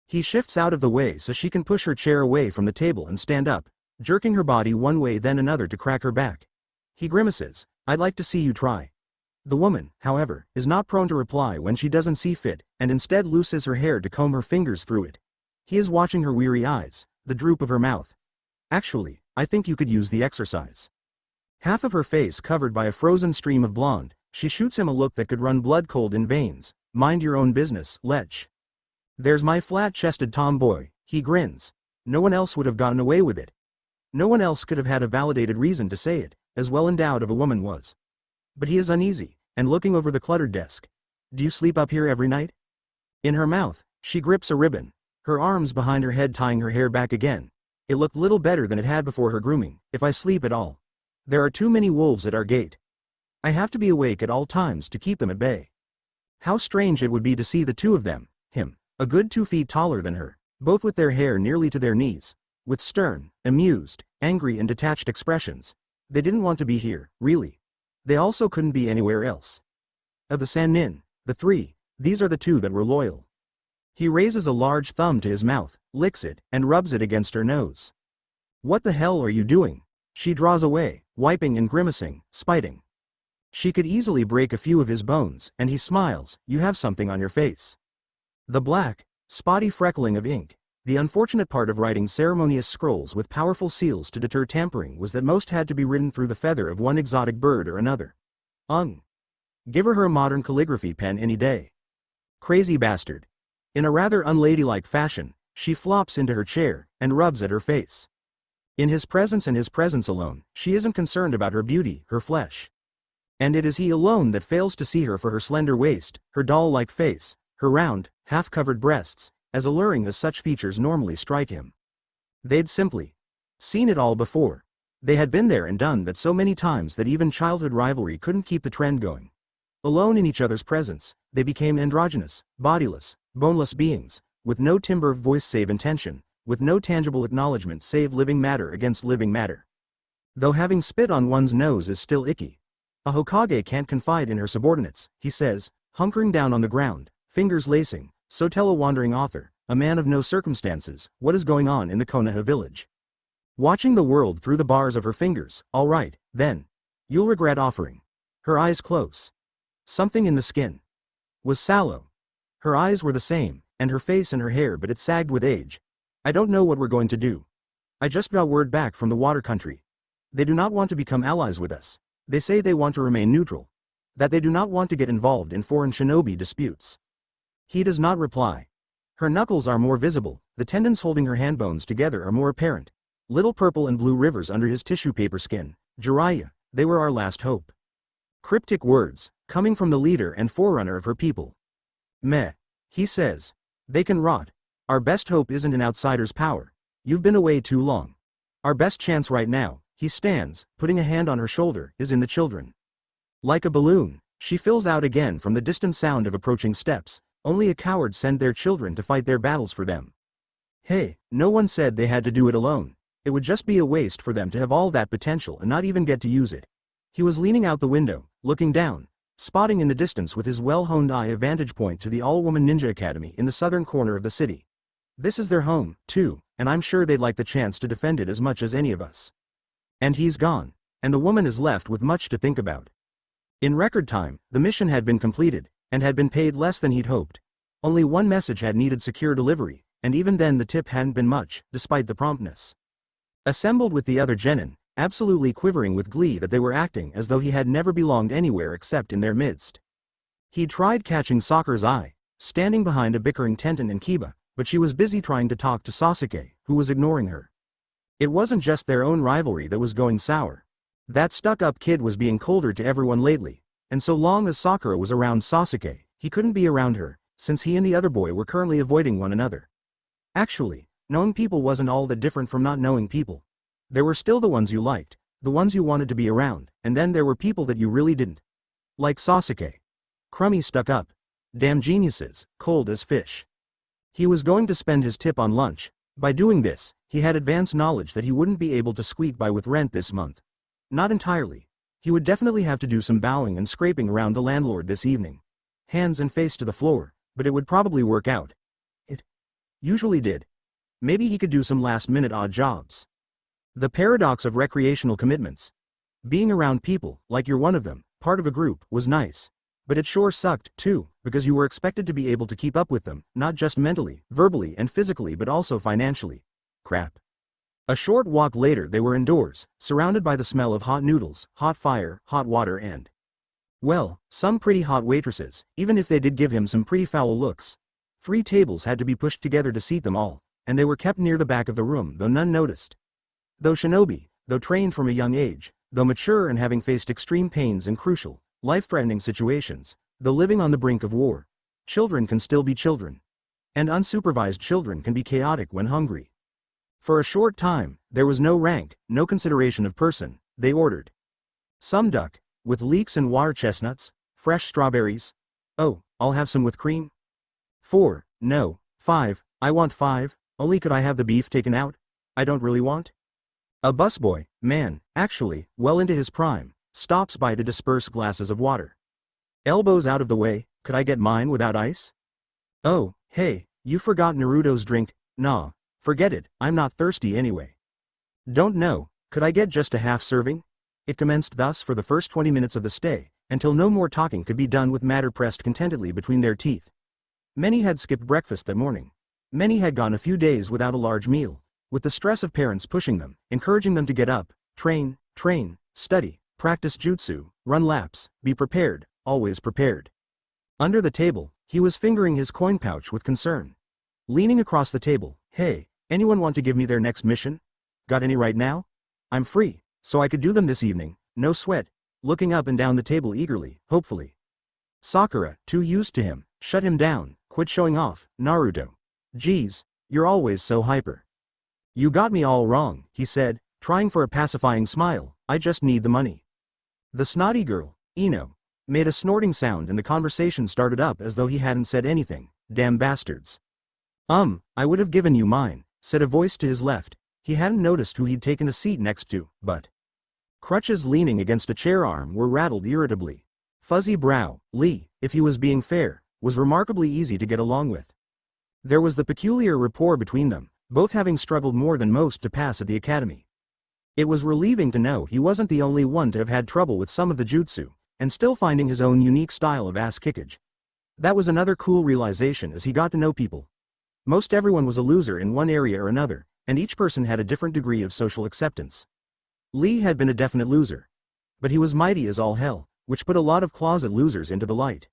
He shifts out of the way so she can push her chair away from the table and stand up, jerking her body one way then another to crack her back. He grimaces, I'd like to see you try. The woman, however, is not prone to reply when she doesn't see fit, and instead looses her hair to comb her fingers through it. He is watching her weary eyes, the droop of her mouth. Actually, I think you could use the exercise. Half of her face covered by a frozen stream of blonde, she shoots him a look that could run blood cold in veins. Mind your own business, lech. There's my flat-chested tomboy, he grins. No one else would have gotten away with it. No one else could have had a validated reason to say it, as well endowed of a woman was. But he is uneasy, and looking over the cluttered desk. Do you sleep up here every night? In her mouth, she grips a ribbon, her arms behind her head tying her hair back again. It looked little better than it had before her grooming, if I sleep at all. There are too many wolves at our gate. I have to be awake at all times to keep them at bay. How strange it would be to see the two of them, him, a good 2 feet taller than her, both with their hair nearly to their knees, with stern, amused, angry and detached expressions. They didn't want to be here, really. They also couldn't be anywhere else. Of the Sannin, the three, these are the two that were loyal. He raises a large thumb to his mouth, licks it, and rubs it against her nose. What the hell are you doing? She draws away, wiping and grimacing, spiting. She could easily break a few of his bones, and he smiles, you have something on your face. The black, spotty freckling of ink. The unfortunate part of writing ceremonious scrolls with powerful seals to deter tampering was that most had to be written through the feather of one exotic bird or another. Give her a modern calligraphy pen any day. Crazy bastard. In a rather unladylike fashion, she flops into her chair, and rubs at her face. In his presence and his presence alone, she isn't concerned about her beauty, her flesh. And it is he alone that fails to see her for her slender waist, her doll-like face, her round, half-covered breasts, as alluring as such features normally strike him. They'd simply seen it all before. They had been there and done that so many times that even childhood rivalry couldn't keep the trend going. Alone in each other's presence, they became androgynous, bodiless, boneless beings, with no timbre of voice save intention, with no tangible acknowledgement save living matter against living matter. Though having spit on one's nose is still icky. A Hokage can't confide in her subordinates, he says, hunkering down on the ground, fingers lacing. So tell a wandering author, a man of no circumstances, what is going on in the Konoha village. Watching the world through the bars of her fingers, all right, then. You'll regret offering. Her eyes close. Something in the skin was sallow. Her eyes were the same, and her face and her hair, but it sagged with age. I don't know what we're going to do. I just got word back from the water country. They do not want to become allies with us. They say they want to remain neutral. That they do not want to get involved in foreign shinobi disputes. He does not reply. Her knuckles are more visible, the tendons holding her hand bones together are more apparent. Little purple and blue rivers under his tissue paper skin. Jiraiya, they were our last hope. Cryptic words, coming from the leader and forerunner of her people. Meh. He says. They can rot. Our best hope isn't in outsiders' power. You've been away too long. Our best chance right now, he stands, putting a hand on her shoulder, is in the children. Like a balloon, she fills out again from the distant sound of approaching steps. Only a coward send their children to fight their battles for them. Hey, no one said they had to do it alone. It would just be a waste for them to have all that potential and not even get to use it. He was leaning out the window, looking down, spotting in the distance with his well-honed eye a vantage point to the all-woman ninja academy in the southern corner of the city. This is their home, too, and I'm sure they'd like the chance to defend it as much as any of us. And he's gone, and the woman is left with much to think about. In record time, the mission had been completed, and had been paid less than he'd hoped. Only one message had needed secure delivery, and even then the tip hadn't been much, despite the promptness. Assembled with the other genin, absolutely quivering with glee that they were acting as though he had never belonged anywhere except in their midst. He'd tried catching Sakura's eye, standing behind a bickering Tenten and Kiba, but she was busy trying to talk to Sasuke, who was ignoring her. It wasn't just their own rivalry that was going sour. That stuck-up kid was being colder to everyone lately, and so long as Sakura was around Sasuke, he couldn't be around her, since he and the other boy were currently avoiding one another. Actually, knowing people wasn't all that different from not knowing people. There were still the ones you liked, the ones you wanted to be around, and then there were people that you really didn't. Like Sasuke. Crummy stuck up. Damn geniuses, cold as fish. He was going to spend his tip on lunch. By doing this, he had advanced knowledge that he wouldn't be able to squeak by with rent this month. Not entirely. He would definitely have to do some bowing and scraping around the landlord this evening. Hands and face to the floor, but it would probably work out. It usually did. Maybe he could do some last-minute odd jobs. The paradox of recreational commitments. Being around people, like you're one of them, part of a group, was nice. But it sure sucked, too, because you were expected to be able to keep up with them, not just mentally, verbally and physically but also financially. Crap. A short walk later they were indoors, surrounded by the smell of hot noodles, hot fire, hot water and, well, some pretty hot waitresses, even if they did give him some pretty foul looks. 3 tables had to be pushed together to seat them all, and they were kept near the back of the room though none noticed. Though shinobi, though trained from a young age, though mature and having faced extreme pains and crucial, life-threatening situations, though living on the brink of war, children can still be children. And unsupervised children can be chaotic when hungry. For a short time, there was no rank, no consideration of person. They ordered some duck, with leeks and water chestnuts, fresh strawberries. Oh, I'll have some with cream. 4, no, 5, I want 5, only could I have the beef taken out? I don't really want. A busboy, man, actually, well into his prime, stops by to disperse glasses of water. Elbows out of the way, could I get mine without ice? Oh, hey, you forgot Naruto's drink. Nah, forget it, I'm not thirsty anyway. Don't know, could I get just a half serving? It commenced thus for the first 20 minutes of the stay, until no more talking could be done with matter pressed contentedly between their teeth. Many had skipped breakfast that morning. Many had gone a few days without a large meal, with the stress of parents pushing them, encouraging them to get up, train, study, practice jutsu, run laps, be prepared, always prepared. Under the table, he was fingering his coin pouch with concern. Leaning across the table, hey, anyone want to give me their next mission? Got any right now? I'm free, so I could do them this evening, no sweat, looking up and down the table eagerly, hopefully. Sakura, too used to him, shut him down, quit showing off, Naruto. Geez, you're always so hyper. You got me all wrong, he said, trying for a pacifying smile, I just need the money. The snotty girl, Ino, made a snorting sound and the conversation started up as though he hadn't said anything. Damn bastards. I would have given you mine, said a voice to his left. He hadn't noticed who he'd taken a seat next to, but crutches leaning against a chair arm were rattled irritably. Fuzzy brow, Lee, if he was being fair, was remarkably easy to get along with. There was the peculiar rapport between them, both having struggled more than most to pass at the academy. It was relieving to know he wasn't the only one to have had trouble with some of the jutsu, and still finding his own unique style of ass-kickage. That was another cool realization as he got to know people. Most everyone was a loser in one area or another, and each person had a different degree of social acceptance. Lee had been a definite loser. But he was mighty as all hell, which put a lot of closet losers into the light.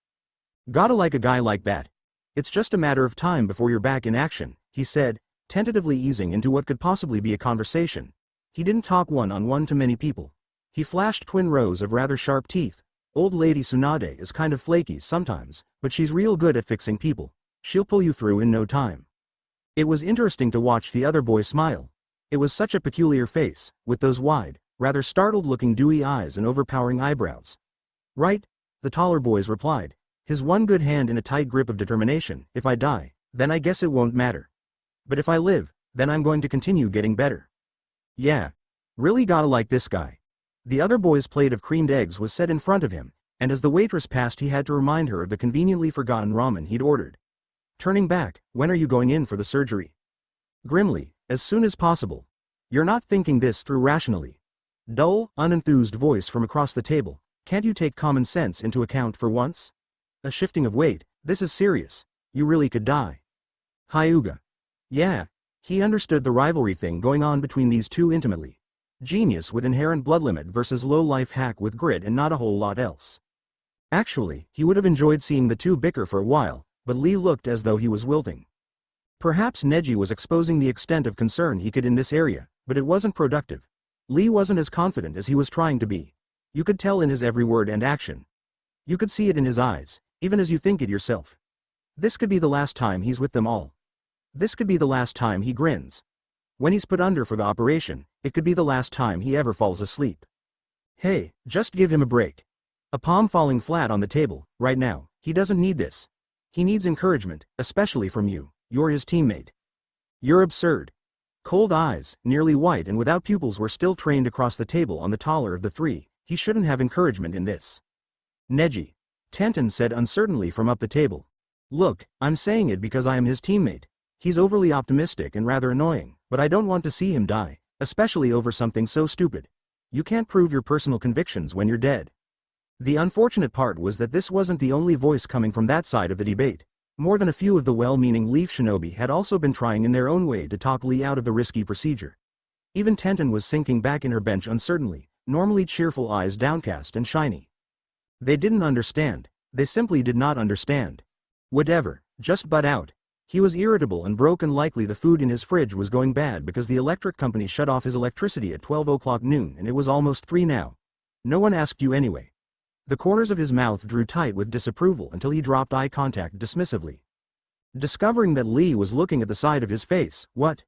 Gotta like a guy like that. It's just a matter of time before you're back in action, he said, tentatively easing into what could possibly be a conversation. He didn't talk one-on-one to many people. He flashed twin rows of rather sharp teeth. Old lady Tsunade is kind of flaky sometimes, but she's real good at fixing people. She'll pull you through in no time. It was interesting to watch the other boy smile. It was such a peculiar face, with those wide, rather startled-looking dewy eyes and overpowering eyebrows. Right, the taller boys replied, his one good hand in a tight grip of determination. If I die, then I guess it won't matter. But if I live, then I'm going to continue getting better. Yeah. Really gotta like this guy. The other boy's plate of creamed eggs was set in front of him, and as the waitress passed he had to remind her of the conveniently forgotten ramen he'd ordered. Turning back, when are you going in for the surgery? Grimly, as soon as possible. You're not thinking this through rationally. Dull, unenthused voice from across the table, can't you take common sense into account for once? A shifting of weight, this is serious. You really could die. Hyuga. Yeah. He understood the rivalry thing going on between these two intimately. Genius with inherent blood limit versus low-life hack with grit and not a whole lot else. Actually, he would have enjoyed seeing the two bicker for a while, but Lee looked as though he was wilting. Perhaps Neji was exposing the extent of concern he could in this area, but it wasn't productive. Lee wasn't as confident as he was trying to be. You could tell in his every word and action. You could see it in his eyes, even as you think it yourself. This could be the last time he's with them all. This could be the last time he grins. When he's put under for the operation, it could be the last time he ever falls asleep. Hey, just give him a break. A palm falling flat on the table, right now, he doesn't need this. He needs encouragement, especially from you. You're his teammate. You're absurd. Cold eyes, nearly white and without pupils, were still trained across the table on the taller of the three. He shouldn't have encouragement in this. Neji. Tenten said uncertainly from up the table. Look, I'm saying it because I am his teammate. He's overly optimistic and rather annoying, but I don't want to see him die, especially over something so stupid. You can't prove your personal convictions when you're dead. The unfortunate part was that this wasn't the only voice coming from that side of the debate. More than a few of the well-meaning Leaf Shinobi had also been trying in their own way to talk Lee out of the risky procedure. Even Tenten was sinking back in her bench uncertainly, normally cheerful eyes downcast and shiny. They didn't understand. They simply did not understand. Whatever, just butt out. He was irritable and broke, and likely the food in his fridge was going bad because the electric company shut off his electricity at 12 o'clock noon and it was almost 3 now. No one asked you anyway. The corners of his mouth drew tight with disapproval until he dropped eye contact dismissively. Discovering that Lee was looking at the side of his face, what?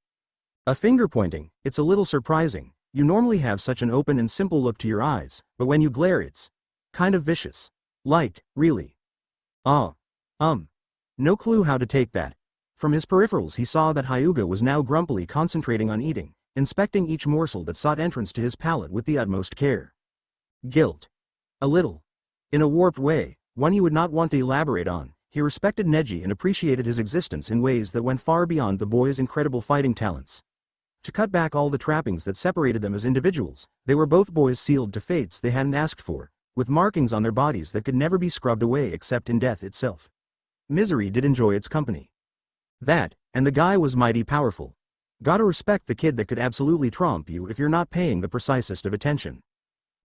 A finger pointing, it's a little surprising. You normally have such an open and simple look to your eyes, but when you glare it's kind of vicious. Like, really. No clue how to take that. From his peripherals he saw that Hyuga was now grumpily concentrating on eating, inspecting each morsel that sought entrance to his palate with the utmost care. Guilt. A little. In a warped way, one he would not want to elaborate on, he respected Neji and appreciated his existence in ways that went far beyond the boy's incredible fighting talents. To cut back all the trappings that separated them as individuals, they were both boys sealed to fates they hadn't asked for, with markings on their bodies that could never be scrubbed away except in death itself. Misery did enjoy its company. That, and the guy was mighty powerful. Gotta respect the kid that could absolutely tromp you if you're not paying the precisest of attention.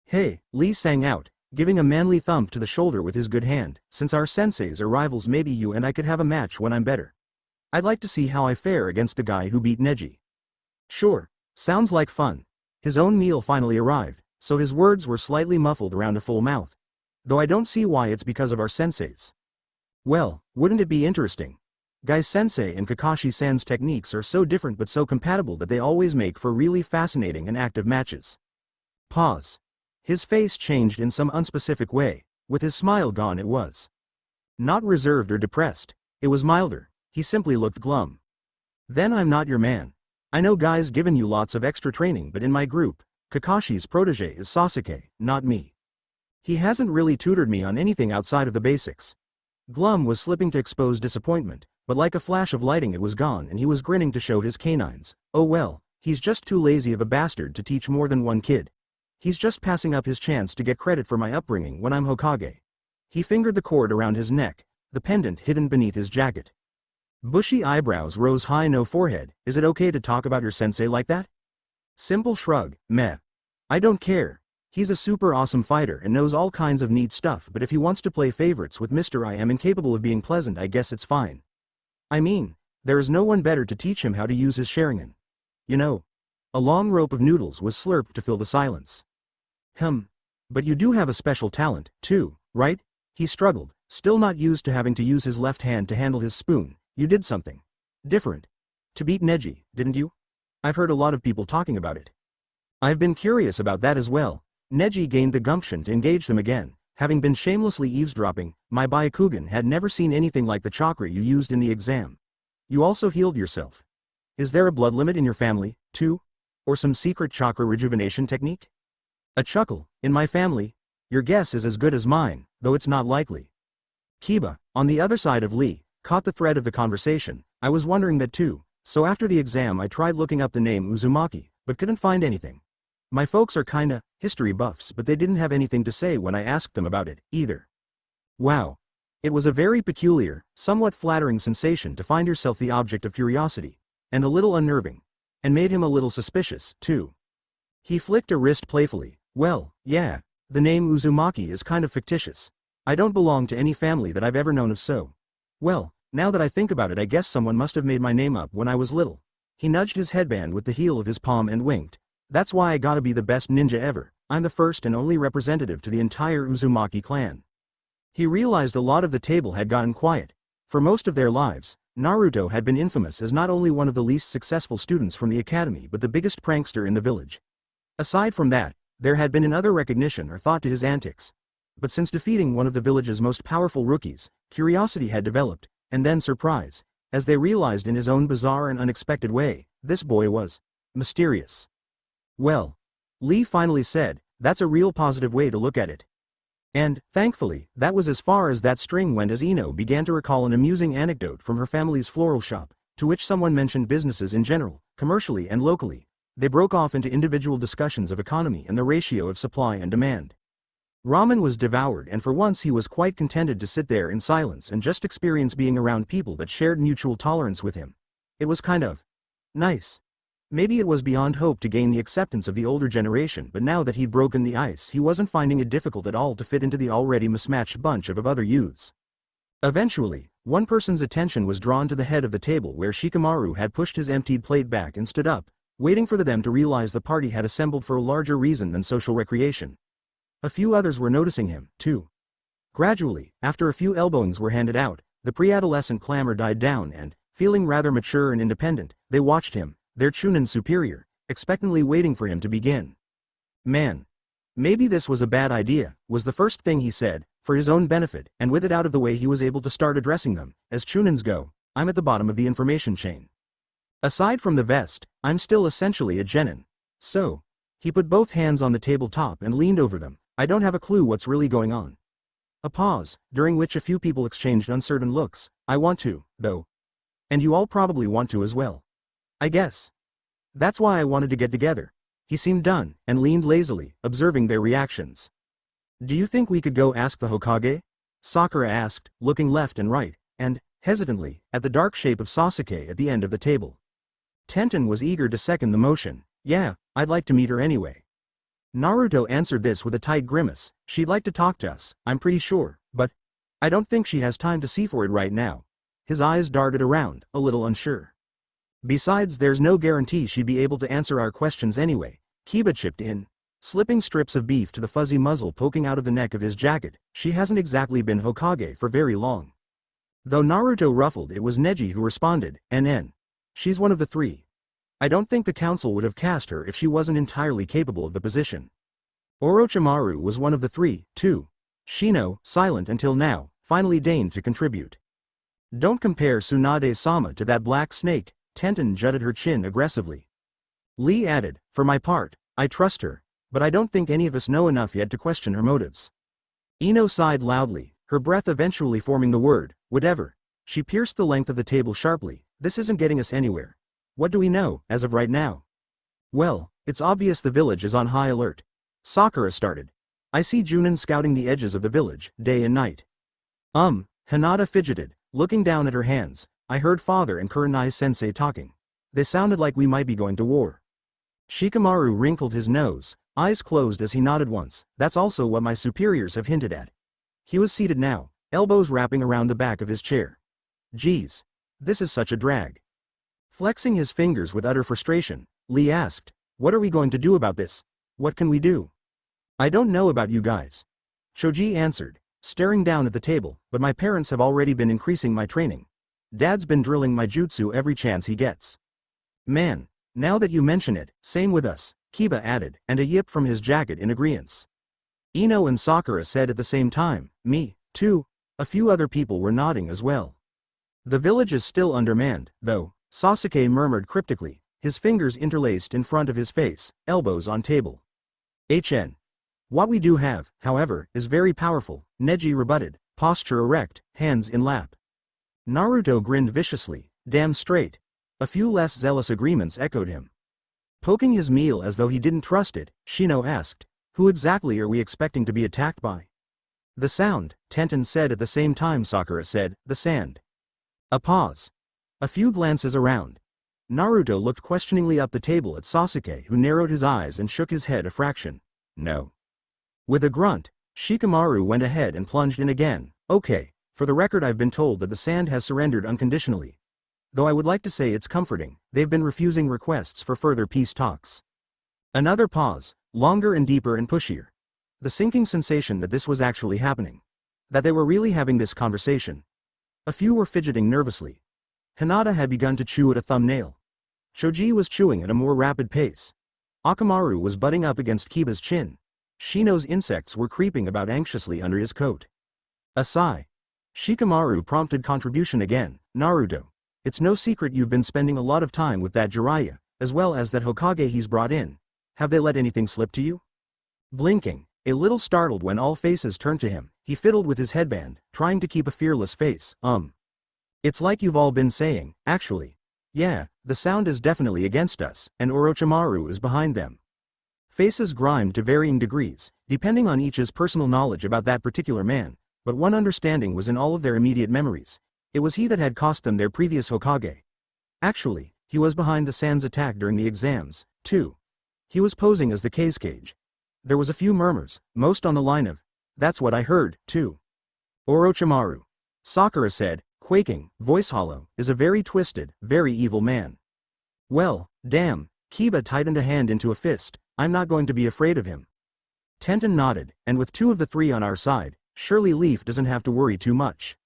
Hey, Lee sang out, giving a manly thump to the shoulder with his good hand, since our senseis are rivals, maybe you and I could have a match when I'm better. I'd like to see how I fare against the guy who beat Neji. Sure, sounds like fun. His own meal finally arrived, so his words were slightly muffled around a full mouth. Though I don't see why it's because of our senseis. Well, wouldn't it be interesting? Gai-sensei and Kakashi-san's techniques are so different but so compatible that they always make for really fascinating and active matches. Pause. His face changed in some unspecific way. With his smile gone, it was not reserved or depressed. It was milder. He simply looked glum. Then I'm not your man. I know Guy's given you lots of extra training, but in my group, Kakashi's protege is Sasuke, not me. He hasn't really tutored me on anything outside of the basics. Glum was slipping to expose disappointment, but like a flash of lightning it was gone and he was grinning to show his canines. Oh well, he's just too lazy of a bastard to teach more than one kid. He's just passing up his chance to get credit for my upbringing when I'm Hokage. He fingered the cord around his neck, the pendant hidden beneath his jacket. Bushy eyebrows rose high. No forehead. Is it okay to talk about your sensei like that? Simple shrug. Meh. I don't care. He's a super awesome fighter and knows all kinds of neat stuff, but if he wants to play favorites with Mr. I am incapable of being pleasant, I guess it's fine. I mean, there is no one better to teach him how to use his Sharingan. You know. A long rope of noodles was slurped to fill the silence. But you do have a special talent, too, right? He struggled, still not used to having to use his left hand to handle his spoon. You did something different to beat Neji, didn't you? I've heard a lot of people talking about it. I've been curious about that as well. Neji gained the gumption to engage them again. Having been shamelessly eavesdropping, my Byakugan had never seen anything like the chakra you used in the exam. You also healed yourself. Is there a blood limit in your family, too? Or some secret chakra rejuvenation technique? A chuckle. In my family? Your guess is as good as mine, though it's not likely. Kiba, on the other side of Lee, caught the thread of the conversation. I was wondering that too, so after the exam I tried looking up the name Uzumaki, but couldn't find anything. My folks are kinda history buffs, but they didn't have anything to say when I asked them about it, either. Wow. It was a very peculiar, somewhat flattering sensation to find yourself the object of curiosity, and a little unnerving, and made him a little suspicious, too. He flicked a wrist playfully. Well, yeah, the name Uzumaki is kind of fictitious. I don't belong to any family that I've ever known of, so. Well, now that I think about it, I guess someone must have made my name up when I was little. He nudged his headband with the heel of his palm and winked. That's why I gotta be the best ninja ever. I'm the first and only representative to the entire Uzumaki clan. He realized a lot of the table had gotten quiet. For most of their lives, Naruto had been infamous as not only one of the least successful students from the academy but the biggest prankster in the village. Aside from that, there had been another recognition or thought to his antics. But since defeating one of the village's most powerful rookies, curiosity had developed, and then surprise, as they realized in his own bizarre and unexpected way, this boy was mysterious. Well, Lee finally said, that's a real positive way to look at it. And, thankfully, that was as far as that string went as Ino began to recall an amusing anecdote from her family's floral shop, to which someone mentioned businesses in general, commercially and locally. They broke off into individual discussions of economy and the ratio of supply and demand. Ramen was devoured and for once he was quite contented to sit there in silence and just experience being around people that shared mutual tolerance with him. It was kind of nice. Maybe it was beyond hope to gain the acceptance of the older generation, but now that he'd broken the ice he wasn't finding it difficult at all to fit into the already mismatched bunch of other youths. Eventually, one person's attention was drawn to the head of the table where Shikamaru had pushed his emptied plate back and stood up, waiting for them to realize the party had assembled for a larger reason than social recreation. A few others were noticing him, too. Gradually, after a few elbowings were handed out, the pre-adolescent clamor died down and, feeling rather mature and independent, they watched him, their Chunin superior, expectantly waiting for him to begin. Man. Maybe this was a bad idea, was the first thing he said, for his own benefit, and with it out of the way he was able to start addressing them. As Chunins go, I'm at the bottom of the information chain. Aside from the vest, I'm still essentially a genin. So. He put both hands on the tabletop and leaned over them. I don't have a clue what's really going on. A pause, during which a few people exchanged uncertain looks. I want to, though. And you all probably want to as well. I guess. That's why I wanted to get together. He seemed done, and leaned lazily, observing their reactions. Do you think we could go ask the Hokage? Sakura asked, looking left and right, and, hesitantly, at the dark shape of Sasuke at the end of the table. Tenten was eager to second the motion. Yeah, I'd like to meet her anyway. Naruto answered this with a tight grimace. She'd like to talk to us, I'm pretty sure, but I don't think she has time to see for it right now. His eyes darted around, a little unsure. Besides, there's no guarantee she'd be able to answer our questions anyway, Kiba chipped in, slipping strips of beef to the fuzzy muzzle poking out of the neck of his jacket. She hasn't exactly been Hokage for very long. Though Naruto ruffled, it was Neji who responded, NN. She's one of the three. I don't think the council would have cast her if she wasn't entirely capable of the position. Orochimaru was one of the three, too. Shino, silent until now, finally deigned to contribute. Don't compare Tsunade-sama to that black snake, Tenten jutted her chin aggressively. Lee added, for my part, I trust her, but I don't think any of us know enough yet to question her motives. Ino sighed loudly, her breath eventually forming the word, whatever. She pierced the length of the table sharply. This isn't getting us anywhere. What do we know, as of right now? Well, it's obvious the village is on high alert. Sakura started. I see Junin scouting the edges of the village, day and night. Hinata fidgeted, looking down at her hands. I heard father and Kurenai-sensei talking. They sounded like we might be going to war. Shikamaru wrinkled his nose, eyes closed as he nodded once. That's also what my superiors have hinted at. He was seated now, elbows wrapping around the back of his chair. Geez. This is such a drag. Flexing his fingers with utter frustration, Lee asked, what are we going to do about this? What can we do? I don't know about you guys. Choji answered, staring down at the table, but my parents have already been increasing my training. Dad's been drilling my jutsu every chance he gets. Man, now that you mention it, same with us, Kiba added, and a yip from his jacket in agreeance. Ino and Sakura said at the same time, me, too. A few other people were nodding as well. The village is still undermanned, though, Sasuke murmured cryptically, his fingers interlaced in front of his face, elbows on table. What we do have, however, is very powerful, Neji rebutted, posture erect, hands in lap. Naruto grinned viciously, damn straight. A few less zealous agreements echoed him. Poking his meal as though he didn't trust it, Shino asked, who exactly are we expecting to be attacked by? The sound, Tenten said at the same time Sakura said, the sand. A pause. A few glances around. Naruto looked questioningly up the table at Sasuke, who narrowed his eyes and shook his head a fraction. No. With a grunt, Shikamaru went ahead and plunged in again. Okay, for the record I've been told that the sand has surrendered unconditionally. Though I would like to say it's comforting, they've been refusing requests for further peace talks. Another pause, longer and deeper and pushier. The sinking sensation that this was actually happening. That they were really having this conversation. A few were fidgeting nervously. Hinata had begun to chew at a thumbnail. Shoji was chewing at a more rapid pace. Akamaru was butting up against Kiba's chin. Shino's insects were creeping about anxiously under his coat. A sigh. Shikamaru prompted contribution again. Naruto. It's no secret you've been spending a lot of time with that Jiraiya, as well as that Hokage he's brought in. Have they let anything slip to you? Blinking, a little startled when all faces turned to him, he fiddled with his headband, trying to keep a fearless face. It's like you've all been saying, actually. Yeah, the sound is definitely against us, and Orochimaru is behind them. Faces grimed to varying degrees, depending on each's personal knowledge about that particular man, but one understanding was in all of their immediate memories. It was he that had cost them their previous Hokage. Actually, he was behind the Sans attack during the exams, too. He was posing as the Cage. There was a few murmurs, most on the line of, "That's what I heard, too." Orochimaru, Sakura said, quaking, voice hollow, is a very twisted, very evil man. Well, damn, Kiba tightened a hand into a fist. I'm not going to be afraid of him. Tenten nodded, and with two of the three on our side, surely Leaf doesn't have to worry too much.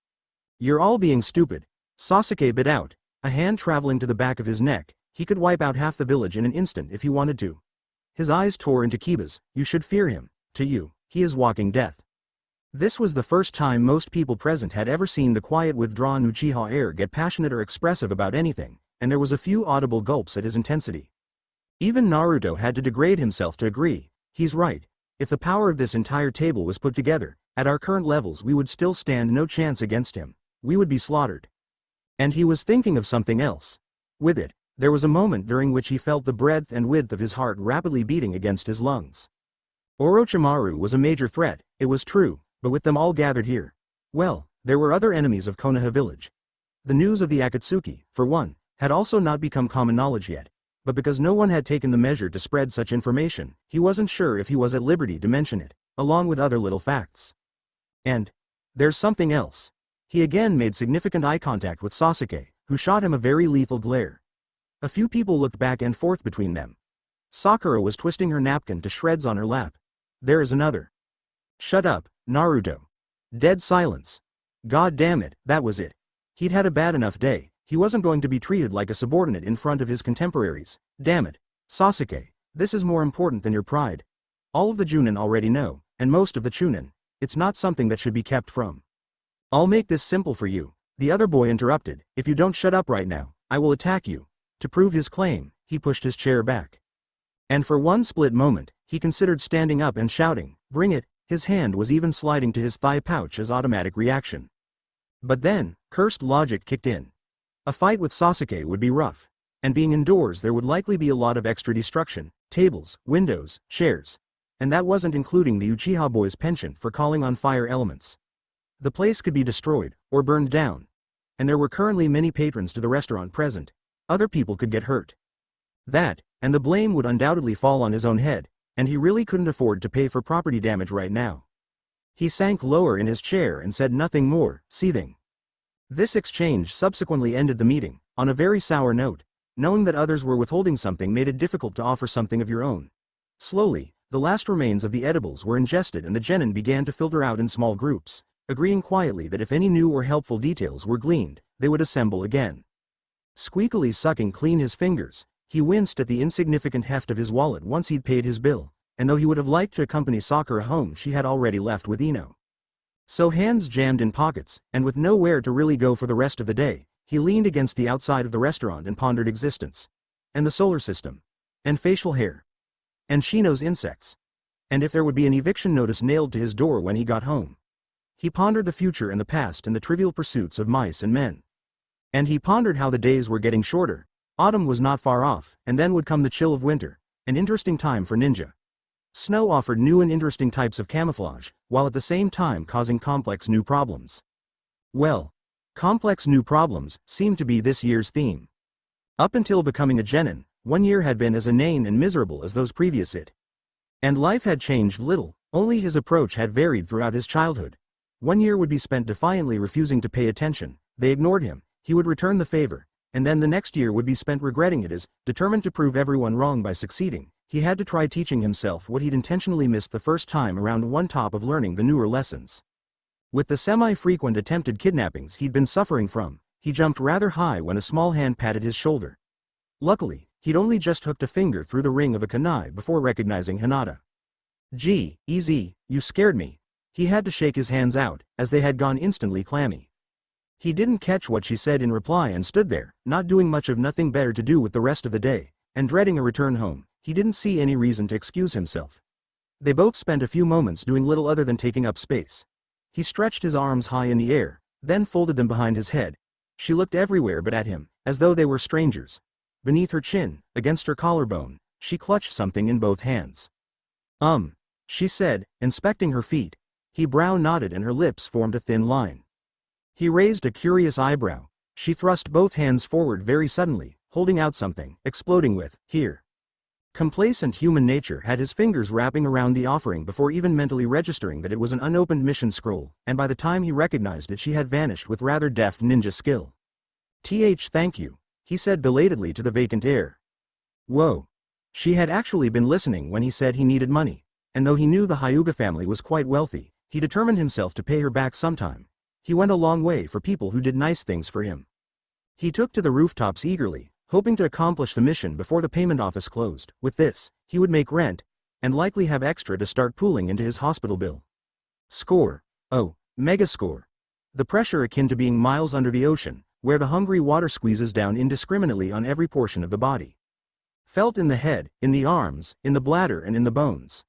You're all being stupid. Sasuke bit out, a hand traveling to the back of his neck. He could wipe out half the village in an instant if he wanted to. His eyes tore into Kiba's. You should fear him. To you, he is walking death. This was the first time most people present had ever seen the quiet withdrawn Uchiha air get passionate or expressive about anything, and there was a few audible gulps at his intensity. Even Naruto had to degrade himself to agree. He's right. If the power of this entire table was put together, at our current levels we would still stand no chance against him. We would be slaughtered. And he was thinking of something else. With it, there was a moment during which he felt the breadth and width of his heart rapidly beating against his lungs. Orochimaru was a major threat, it was true, but with them all gathered here, well, there were other enemies of Konoha village. The news of the Akatsuki, for one, had also not become common knowledge yet, but because no one had taken the measure to spread such information, he wasn't sure if he was at liberty to mention it, along with other little facts. And there's something else. He again made significant eye contact with Sasuke, who shot him a very lethal glare. A few people looked back and forth between them. Sakura was twisting her napkin to shreds on her lap. There is another. Shut up, Naruto. Dead silence. God damn it, that was it. He'd had a bad enough day. He wasn't going to be treated like a subordinate in front of his contemporaries. Damn it. Sasuke, this is more important than your pride. All of the Junin already know, and most of the Chunin. It's not something that should be kept from. I'll make this simple for you, the other boy interrupted. If you don't shut up right now, I will attack you. To prove his claim, he pushed his chair back. And for one split moment, he considered standing up and shouting, "Bring it!" His hand was even sliding to his thigh pouch as automatic reaction. But then, cursed logic kicked in. A fight with Sasuke would be rough. And being indoors there would likely be a lot of extra destruction, tables, windows, chairs. And that wasn't including the Uchiha boy's penchant for calling on fire elements. The place could be destroyed, or burned down. And there were currently many patrons to the restaurant present. Other people could get hurt. That, and the blame would undoubtedly fall on his own head, and he really couldn't afford to pay for property damage right now. He sank lower in his chair and said nothing more, seething. This exchange subsequently ended the meeting, on a very sour note. Knowing that others were withholding something made it difficult to offer something of your own. Slowly, the last remains of the edibles were ingested and the genin began to filter out in small groups, agreeing quietly that if any new or helpful details were gleaned, they would assemble again. Squeakily sucking clean his fingers, he winced at the insignificant heft of his wallet once he'd paid his bill, and though he would have liked to accompany Sakura home, she had already left with Ino. So hands jammed in pockets, and with nowhere to really go for the rest of the day, he leaned against the outside of the restaurant and pondered existence. And the solar system. And facial hair. And Shino's insects. And if there would be an eviction notice nailed to his door when he got home. He pondered the future and the past and the trivial pursuits of mice and men. And he pondered how the days were getting shorter. Autumn was not far off, and then would come the chill of winter, an interesting time for ninja. Snow offered new and interesting types of camouflage, while at the same time causing complex new problems. Well, complex new problems seemed to be this year's theme. Up until becoming a genin, 1 year had been as inane and miserable as those previous it. And life had changed little, only his approach had varied throughout his childhood. 1 year would be spent defiantly refusing to pay attention, they ignored him, he would return the favor, and then the next year would be spent regretting it as, determined to prove everyone wrong by succeeding, he had to try teaching himself what he'd intentionally missed the first time around on top of learning the newer lessons. With the semi-frequent attempted kidnappings he'd been suffering from, he jumped rather high when a small hand patted his shoulder. Luckily, he'd only just hooked a finger through the ring of a kunai before recognizing Hinata. "Gee, easy, you scared me." He had to shake his hands out, as they had gone instantly clammy. He didn't catch what she said in reply and stood there, not doing much of nothing better to do with the rest of the day, and dreading a return home. He didn't see any reason to excuse himself. They both spent a few moments doing little other than taking up space. He stretched his arms high in the air, then folded them behind his head. She looked everywhere but at him, as though they were strangers. Beneath her chin, against her collarbone, she clutched something in both hands. She said, inspecting her feet. He brow nodded and her lips formed a thin line. He raised a curious eyebrow. She thrust both hands forward very suddenly, holding out something, exploding with, "Here." Complacent human nature had his fingers wrapping around the offering before even mentally registering that it was an unopened mission scroll, and by the time he recognized it she had vanished with rather deft ninja skill. Thank you," he said belatedly to the vacant air. Whoa. She had actually been listening when he said he needed money, and though he knew the Hyuga family was quite wealthy, he determined himself to pay her back sometime. He went a long way for people who did nice things for him. He took to the rooftops eagerly, hoping to accomplish the mission before the payment office closed. With this, he would make rent, and likely have extra to start pooling into his hospital bill. Score. Oh, mega score. The pressure akin to being miles under the ocean, where the hungry water squeezes down indiscriminately on every portion of the body. Felt in the head, in the arms, in the bladder and in the bones.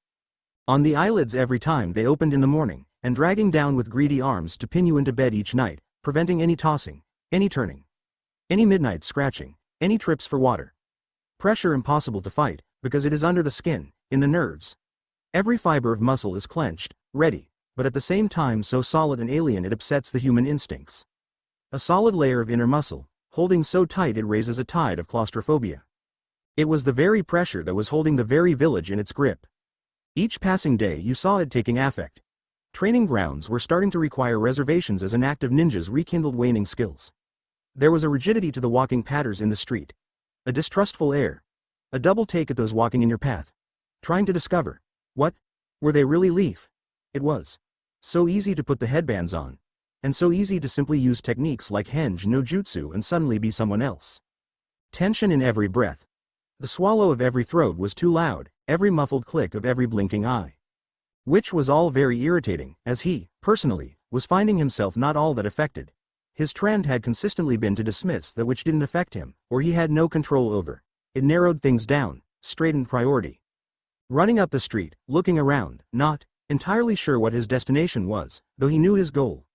On the eyelids every time they opened in the morning, and dragging down with greedy arms to pin you into bed each night, preventing any tossing, any turning, any midnight scratching, any trips for water. Pressure impossible to fight, because it is under the skin, in the nerves. Every fiber of muscle is clenched, ready, but at the same time so solid and alien it upsets the human instincts. A solid layer of inner muscle, holding so tight it raises a tide of claustrophobia. It was the very pressure that was holding the very village in its grip. Each passing day you saw it taking affect. Training grounds were starting to require reservations as an active ninjas rekindled waning skills. There was a rigidity to the walking patterns in the street. A distrustful air. A double take at those walking in your path. Trying to discover. What? Were they really Leaf? It was. So easy to put the headbands on. And so easy to simply use techniques like henge no jutsu and suddenly be someone else. Tension in every breath. The swallow of every throat was too loud, every muffled click of every blinking eye. Which was all very irritating, as he, personally, was finding himself not all that affected. His trend had consistently been to dismiss that which didn't affect him, or he had no control over. It narrowed things down, straightened priority. Running up the street, looking around, not entirely sure what his destination was, though he knew his goal.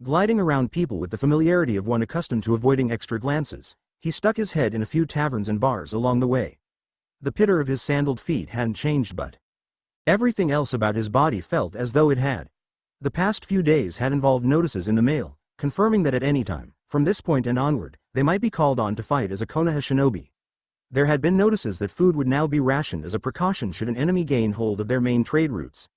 Gliding around people with the familiarity of one accustomed to avoiding extra glances, he stuck his head in a few taverns and bars along the way. The pitter of his sandaled feet hadn't changed, but everything else about his body felt as though it had. The past few days had involved notices in the mail, confirming that at any time, from this point and onward, they might be called on to fight as a Konoha shinobi. There had been notices that food would now be rationed as a precaution should an enemy gain hold of their main trade routes.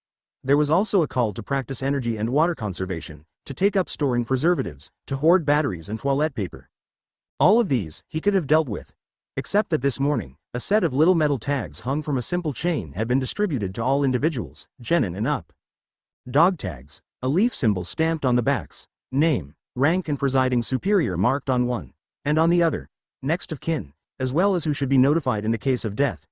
There was also a call to practice energy and water conservation, to take up storing preservatives, to hoard batteries and toilet paper. All of these, he could have dealt with. Except that this morning, a set of little metal tags hung from a simple chain had been distributed to all individuals, genin and up. Dog tags, a leaf symbol stamped on the backs, name, rank and presiding superior marked on one, and on the other, next of kin, as well as who should be notified in the case of death.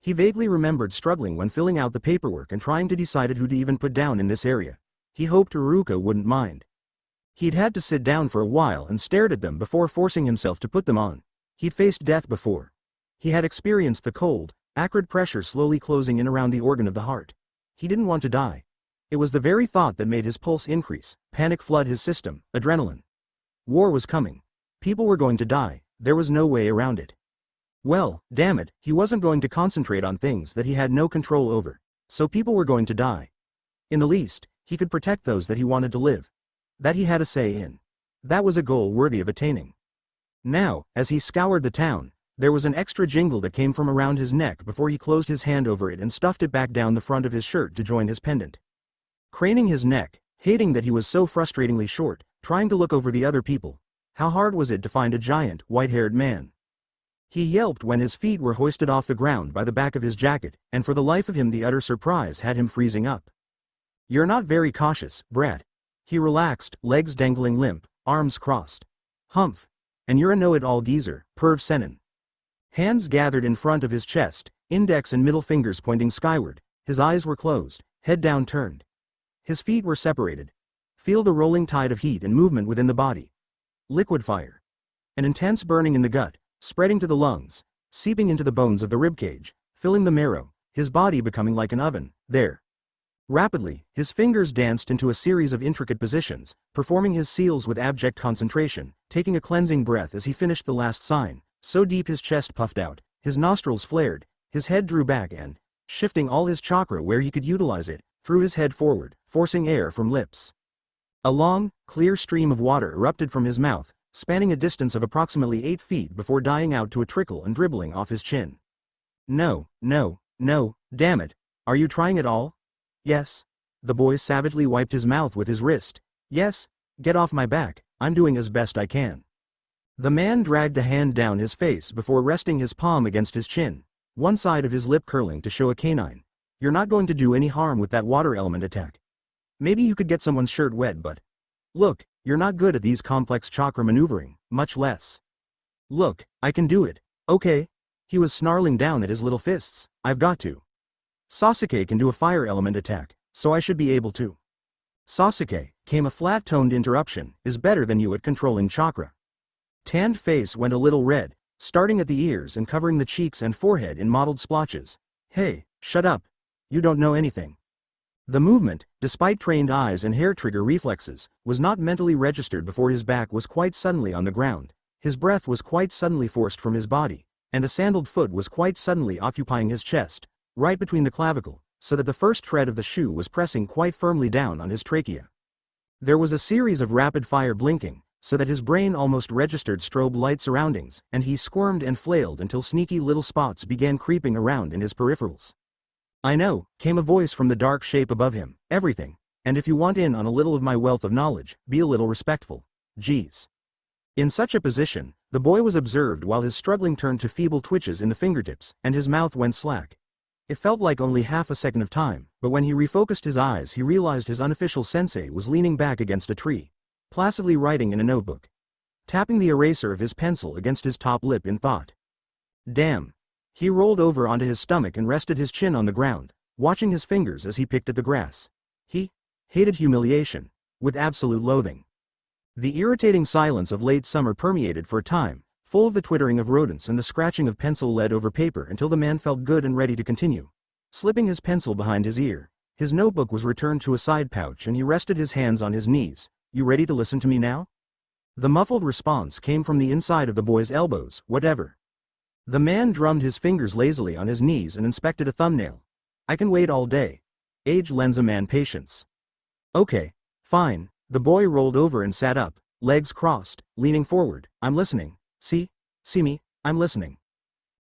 He vaguely remembered struggling when filling out the paperwork and trying to decide who to even put down in this area. He hoped Haruka wouldn't mind. He'd had to sit down for a while and stared at them before forcing himself to put them on. He'd faced death before. He had experienced the cold, acrid pressure slowly closing in around the organ of the heart. He didn't want to die. It was the very thought that made his pulse increase, panic flood his system, adrenaline. War was coming. People were going to die, there was no way around it. Well, damn it, he wasn't going to concentrate on things that he had no control over. So people were going to die. In the least, he could protect those that he wanted to live. That he had a say in. That was a goal worthy of attaining. Now, as he scoured the town, there was an extra jingle that came from around his neck before he closed his hand over it and stuffed it back down the front of his shirt to join his pendant. Craning his neck, hating that he was so frustratingly short, trying to look over the other people. How hard was it to find a giant, white-haired man? He yelped when his feet were hoisted off the ground by the back of his jacket, and for the life of him the utter surprise had him freezing up. You're not very cautious, brat. He relaxed, legs dangling limp, arms crossed. Humph. And you're a know-it-all geezer, perv Senin. Hands gathered in front of his chest, index and middle fingers pointing skyward, his eyes were closed, head down turned. His feet were separated. Feel the rolling tide of heat and movement within the body. Liquid fire. An intense burning in the gut, spreading to the lungs, seeping into the bones of the ribcage, filling the marrow, his body becoming like an oven, there. Rapidly, his fingers danced into a series of intricate positions, performing his seals with abject concentration, taking a cleansing breath as he finished the last sign, so deep his chest puffed out, his nostrils flared, his head drew back and, shifting all his chakra where he could utilize it, threw his head forward, forcing air from lips. A long, clear stream of water erupted from his mouth, spanning a distance of approximately 8 feet before dying out to a trickle and dribbling off his chin. No, no, no, damn it. Are you trying at all? Yes. The boy savagely wiped his mouth with his wrist. Yes, get off my back, I'm doing as best I can. The man dragged a hand down his face before resting his palm against his chin, one side of his lip curling to show a canine. You're not going to do any harm with that water element attack. Maybe you could get someone's shirt wet, but look, you're not good at these complex chakra maneuvering, much less. Look, I can do it, okay? He was snarling down at his little fists. I've got to. Sasuke can do a fire element attack, so I should be able to. Sasuke, came a flat-toned interruption, is better than you at controlling chakra. Tanned face went a little red, starting at the ears and covering the cheeks and forehead in mottled splotches. Hey, shut up. You don't know anything. The movement, despite trained eyes and hair trigger reflexes, was not mentally registered before his back was quite suddenly on the ground, his breath was quite suddenly forced from his body, and a sandaled foot was quite suddenly occupying his chest, right between the clavicle, so that the first tread of the shoe was pressing quite firmly down on his trachea. There was a series of rapid-fire blinking, so that his brain almost registered strobe light surroundings, and he squirmed and flailed until sneaky little spots began creeping around in his peripherals. I know, came a voice from the dark shape above him, everything, and if you want in on a little of my wealth of knowledge, be a little respectful. Geez. In such a position, the boy was observed while his struggling turned to feeble twitches in the fingertips, and his mouth went slack. It felt like only half a second of time, but when he refocused his eyes he realized his unofficial sensei was leaning back against a tree, placidly writing in a notebook, tapping the eraser of his pencil against his top lip in thought. Damn. He rolled over onto his stomach and rested his chin on the ground, watching his fingers as he picked at the grass. He hated humiliation, with absolute loathing. The irritating silence of late summer permeated for a time, full of the twittering of rodents and the scratching of pencil lead over paper until the man felt good and ready to continue. Slipping his pencil behind his ear, his notebook was returned to a side pouch and he rested his hands on his knees. You ready to listen to me now? The muffled response came from the inside of the boy's elbows, whatever. The man drummed his fingers lazily on his knees and inspected a thumbnail. I can wait all day. Age lends a man patience. Okay, fine. The boy rolled over and sat up, legs crossed, leaning forward. I'm listening. See me, I'm listening.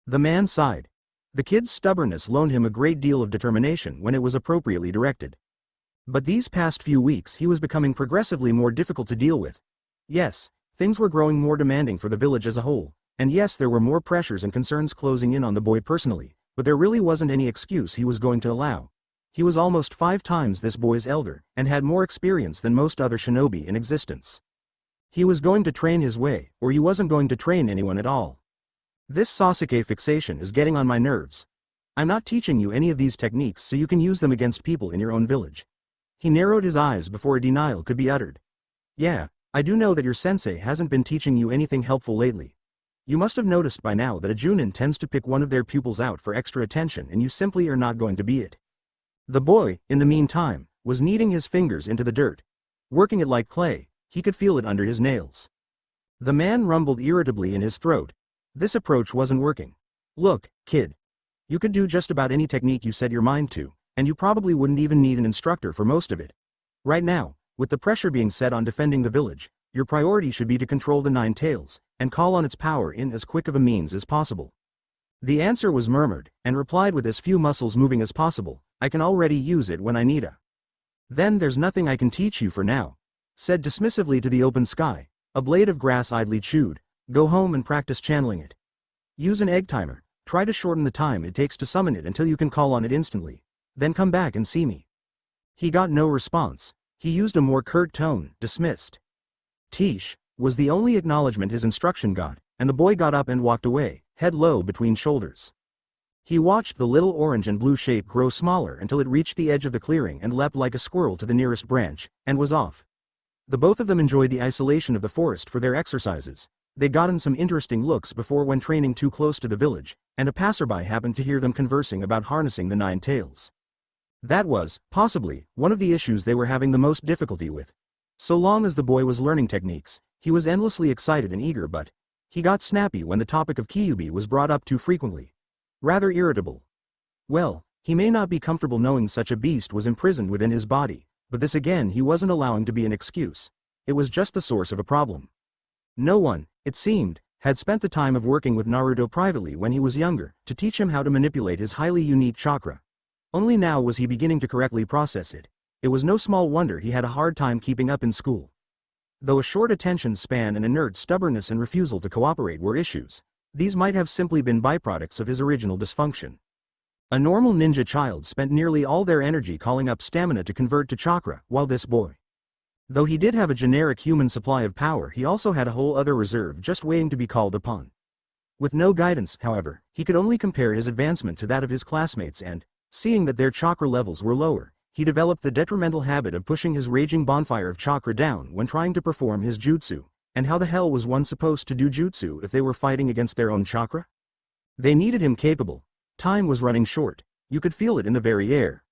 The man sighed. The kid's stubbornness loaned him a great deal of determination when it was appropriately directed. But these past few weeks he was becoming progressively more difficult to deal with. Yes, things were growing more demanding for the village as a whole, and yes, there were more pressures and concerns closing in on the boy personally, but there really wasn't any excuse he was going to allow. He was almost 5 times this boy's elder, and had more experience than most other shinobi in existence. He was going to train his way, or he wasn't going to train anyone at all. This Sasuke fixation is getting on my nerves. I'm not teaching you any of these techniques so you can use them against people in your own village. He narrowed his eyes before a denial could be uttered. Yeah, I do know that your sensei hasn't been teaching you anything helpful lately. You must have noticed by now that a Junin tends to pick one of their pupils out for extra attention and you simply are not going to be it. The boy, in the meantime, was kneading his fingers into the dirt. Working it like clay, he could feel it under his nails. The man rumbled irritably in his throat. This approach wasn't working. Look, kid. You could do just about any technique you set your mind to, and you probably wouldn't even need an instructor for most of it. Right now, with the pressure being set on defending the village, your priority should be to control the Nine Tails, and call on its power in as quick of a means as possible. The answer was murmured, and replied with as few muscles moving as possible. I can already use it when I need a. Then there's nothing I can teach you for now. Said dismissively to the open sky. A blade of grass idly chewed. Go home and practice channeling it. Use an egg timer. Try to shorten the time it takes to summon it until you can call on it instantly. Then come back and see me. He got no response. He used a more curt tone, dismissed. Tish, was the only acknowledgement his instruction got, and the boy got up and walked away, head low between shoulders. He watched the little orange and blue shape grow smaller until it reached the edge of the clearing and leapt like a squirrel to the nearest branch, and was off. The both of them enjoyed the isolation of the forest for their exercises. They'd gotten some interesting looks before when training too close to the village, and a passerby happened to hear them conversing about harnessing the 9 tails. That was, possibly, one of the issues they were having the most difficulty with. So long as the boy was learning techniques, he was endlessly excited and eager, but he got snappy when the topic of Kyuubi was brought up too frequently. Rather irritable. Well, he may not be comfortable knowing such a beast was imprisoned within his body, but this again he wasn't allowing to be an excuse. It was just the source of a problem. No one, it seemed, had spent the time of working with Naruto privately when he was younger, to teach him how to manipulate his highly unique chakra. Only now was he beginning to correctly process it. It was no small wonder he had a hard time keeping up in school. Though a short attention span and inert stubbornness and refusal to cooperate were issues, these might have simply been byproducts of his original dysfunction. A normal ninja child spent nearly all their energy calling up stamina to convert to chakra, while this boy, though he did have a generic human supply of power, he also had a whole other reserve just waiting to be called upon. With no guidance, however, he could only compare his advancement to that of his classmates and, seeing that their chakra levels were lower, he developed the detrimental habit of pushing his raging bonfire of chakra down when trying to perform his jutsu. And how the hell was one supposed to do jutsu if they were fighting against their own chakra? They needed him capable. Time was running short. You could feel it in the very air.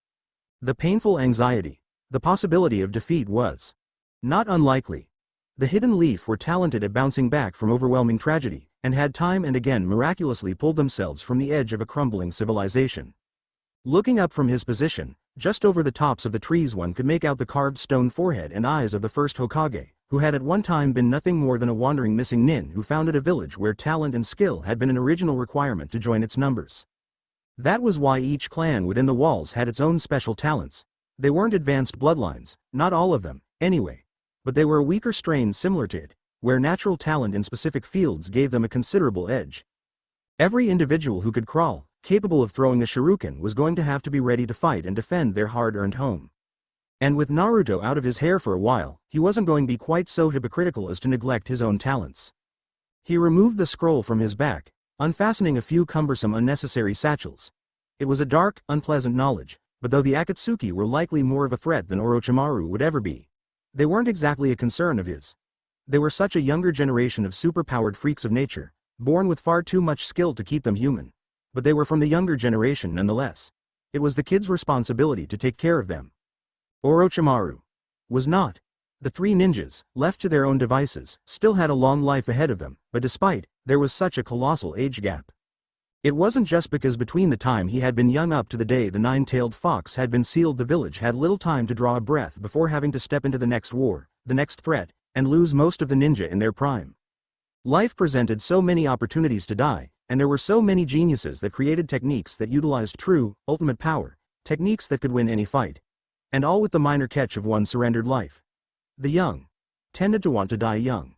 The painful anxiety, the possibility of defeat was not unlikely. The Hidden Leaf were talented at bouncing back from overwhelming tragedy, and had time and again miraculously pulled themselves from the edge of a crumbling civilization. Looking up from his position, just over the tops of the trees one could make out the carved stone forehead and eyes of the first Hokage, who had at one time been nothing more than a wandering missing nin who founded a village where talent and skill had been an original requirement to join its numbers. That was why each clan within the walls had its own special talents. They weren't advanced bloodlines, not all of them, anyway. But they were a weaker strain similar to it, where natural talent in specific fields gave them a considerable edge. Every individual who could crawl, capable of throwing a shuriken, was going to have to be ready to fight and defend their hard-earned home. And with Naruto out of his hair for a while, he wasn't going to be quite so hypocritical as to neglect his own talents. He removed the scroll from his back, unfastening a few cumbersome unnecessary satchels. It was a dark, unpleasant knowledge, but though the Akatsuki were likely more of a threat than Orochimaru would ever be, they weren't exactly a concern of his. They were such a younger generation of superpowered freaks of nature, born with far too much skill to keep them human. But they were from the younger generation nonetheless. It was the kids' responsibility to take care of them. Orochimaru was not. The 3 ninjas, left to their own devices, still had a long life ahead of them, but despite, there was such a colossal age gap. It wasn't just because between the time he had been young up to the day the 9-tailed fox had been sealed, the village had little time to draw a breath before having to step into the next war, the next threat, and lose most of the ninja in their prime. Life presented so many opportunities to die, and there were so many geniuses that created techniques that utilized true, ultimate power, techniques that could win any fight. And all with the minor catch of one surrendered life. The young tended to want to die young.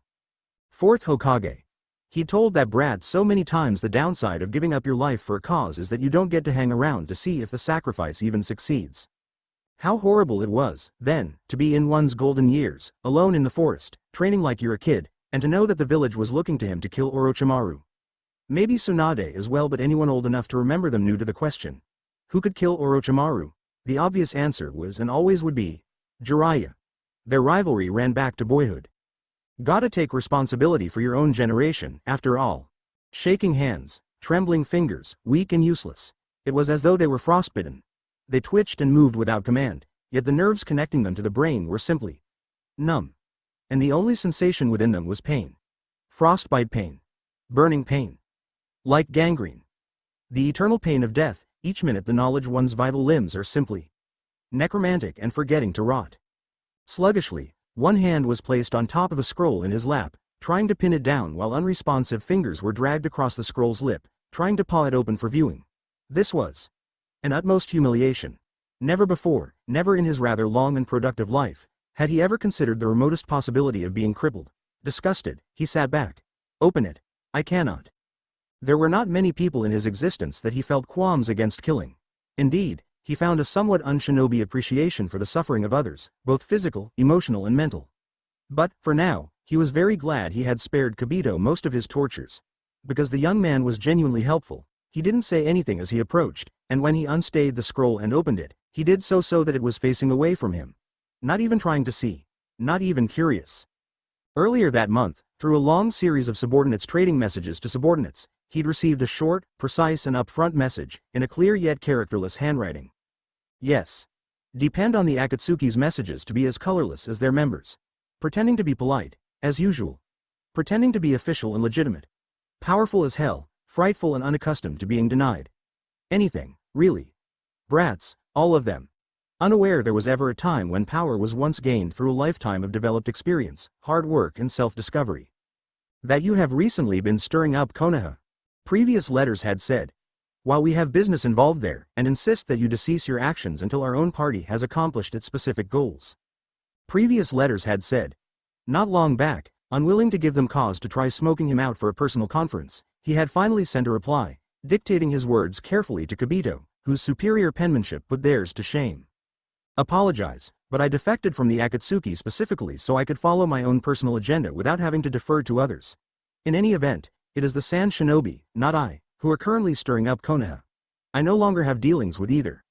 4th Hokage. He told that brat so many times the downside of giving up your life for a cause is that you don't get to hang around to see if the sacrifice even succeeds. How horrible it was, then, to be in one's golden years, alone in the forest, training like you're a kid, and to know that the village was looking to him to kill Orochimaru. Maybe Tsunade as well, but anyone old enough to remember them knew to the question. Who could kill Orochimaru? The obvious answer was and always would be Jiraiya. Their rivalry ran back to boyhood. Gotta take responsibility for your own generation, after all. Shaking hands, trembling fingers, weak and useless. It was as though they were frostbitten. They twitched and moved without command, yet the nerves connecting them to the brain were simply numb. And the only sensation within them was pain. Frostbite pain. Burning pain. Like gangrene. The eternal pain of death, each minute the knowledge one's vital limbs are simply necromantic and forgetting to rot. Sluggishly, one hand was placed on top of a scroll in his lap, trying to pin it down while unresponsive fingers were dragged across the scroll's lip, trying to paw it open for viewing. This was an utmost humiliation. Never before, never in his rather long and productive life, had he ever considered the remotest possibility of being crippled. Disgusted, he sat back. Open it. I cannot. There were not many people in his existence that he felt qualms against killing. Indeed, he found a somewhat un-shinobi appreciation for the suffering of others, both physical, emotional and mental. But, for now, he was very glad he had spared Kibito most of his tortures. Because the young man was genuinely helpful, he didn't say anything as he approached, and when he unstayed the scroll and opened it, he did so that it was facing away from him. Not even trying to see. Not even curious. Earlier that month, through a long series of subordinates trading messages to subordinates, he'd received a short, precise and upfront message, in a clear yet characterless handwriting. Yes. Depend on the Akatsuki's messages to be as colorless as their members. Pretending to be polite, as usual. Pretending to be official and legitimate. Powerful as hell, frightful and unaccustomed to being denied. Anything, really. Brats, all of them. Unaware there was ever a time when power was once gained through a lifetime of developed experience, hard work and self-discovery. That you have recently been stirring up Konoha. Previous letters had said. While we have business involved there, and insist that you decease your actions until our own party has accomplished its specific goals. Previous letters had said. Not long back, unwilling to give them cause to try smoking him out for a personal conference, he had finally sent a reply, dictating his words carefully to Kibito, whose superior penmanship put theirs to shame. Apologize, but I defected from the Akatsuki specifically so I could follow my own personal agenda without having to defer to others. In any event, it is the Sand Shinobi, not I, who are currently stirring up Konoha. I no longer have dealings with either.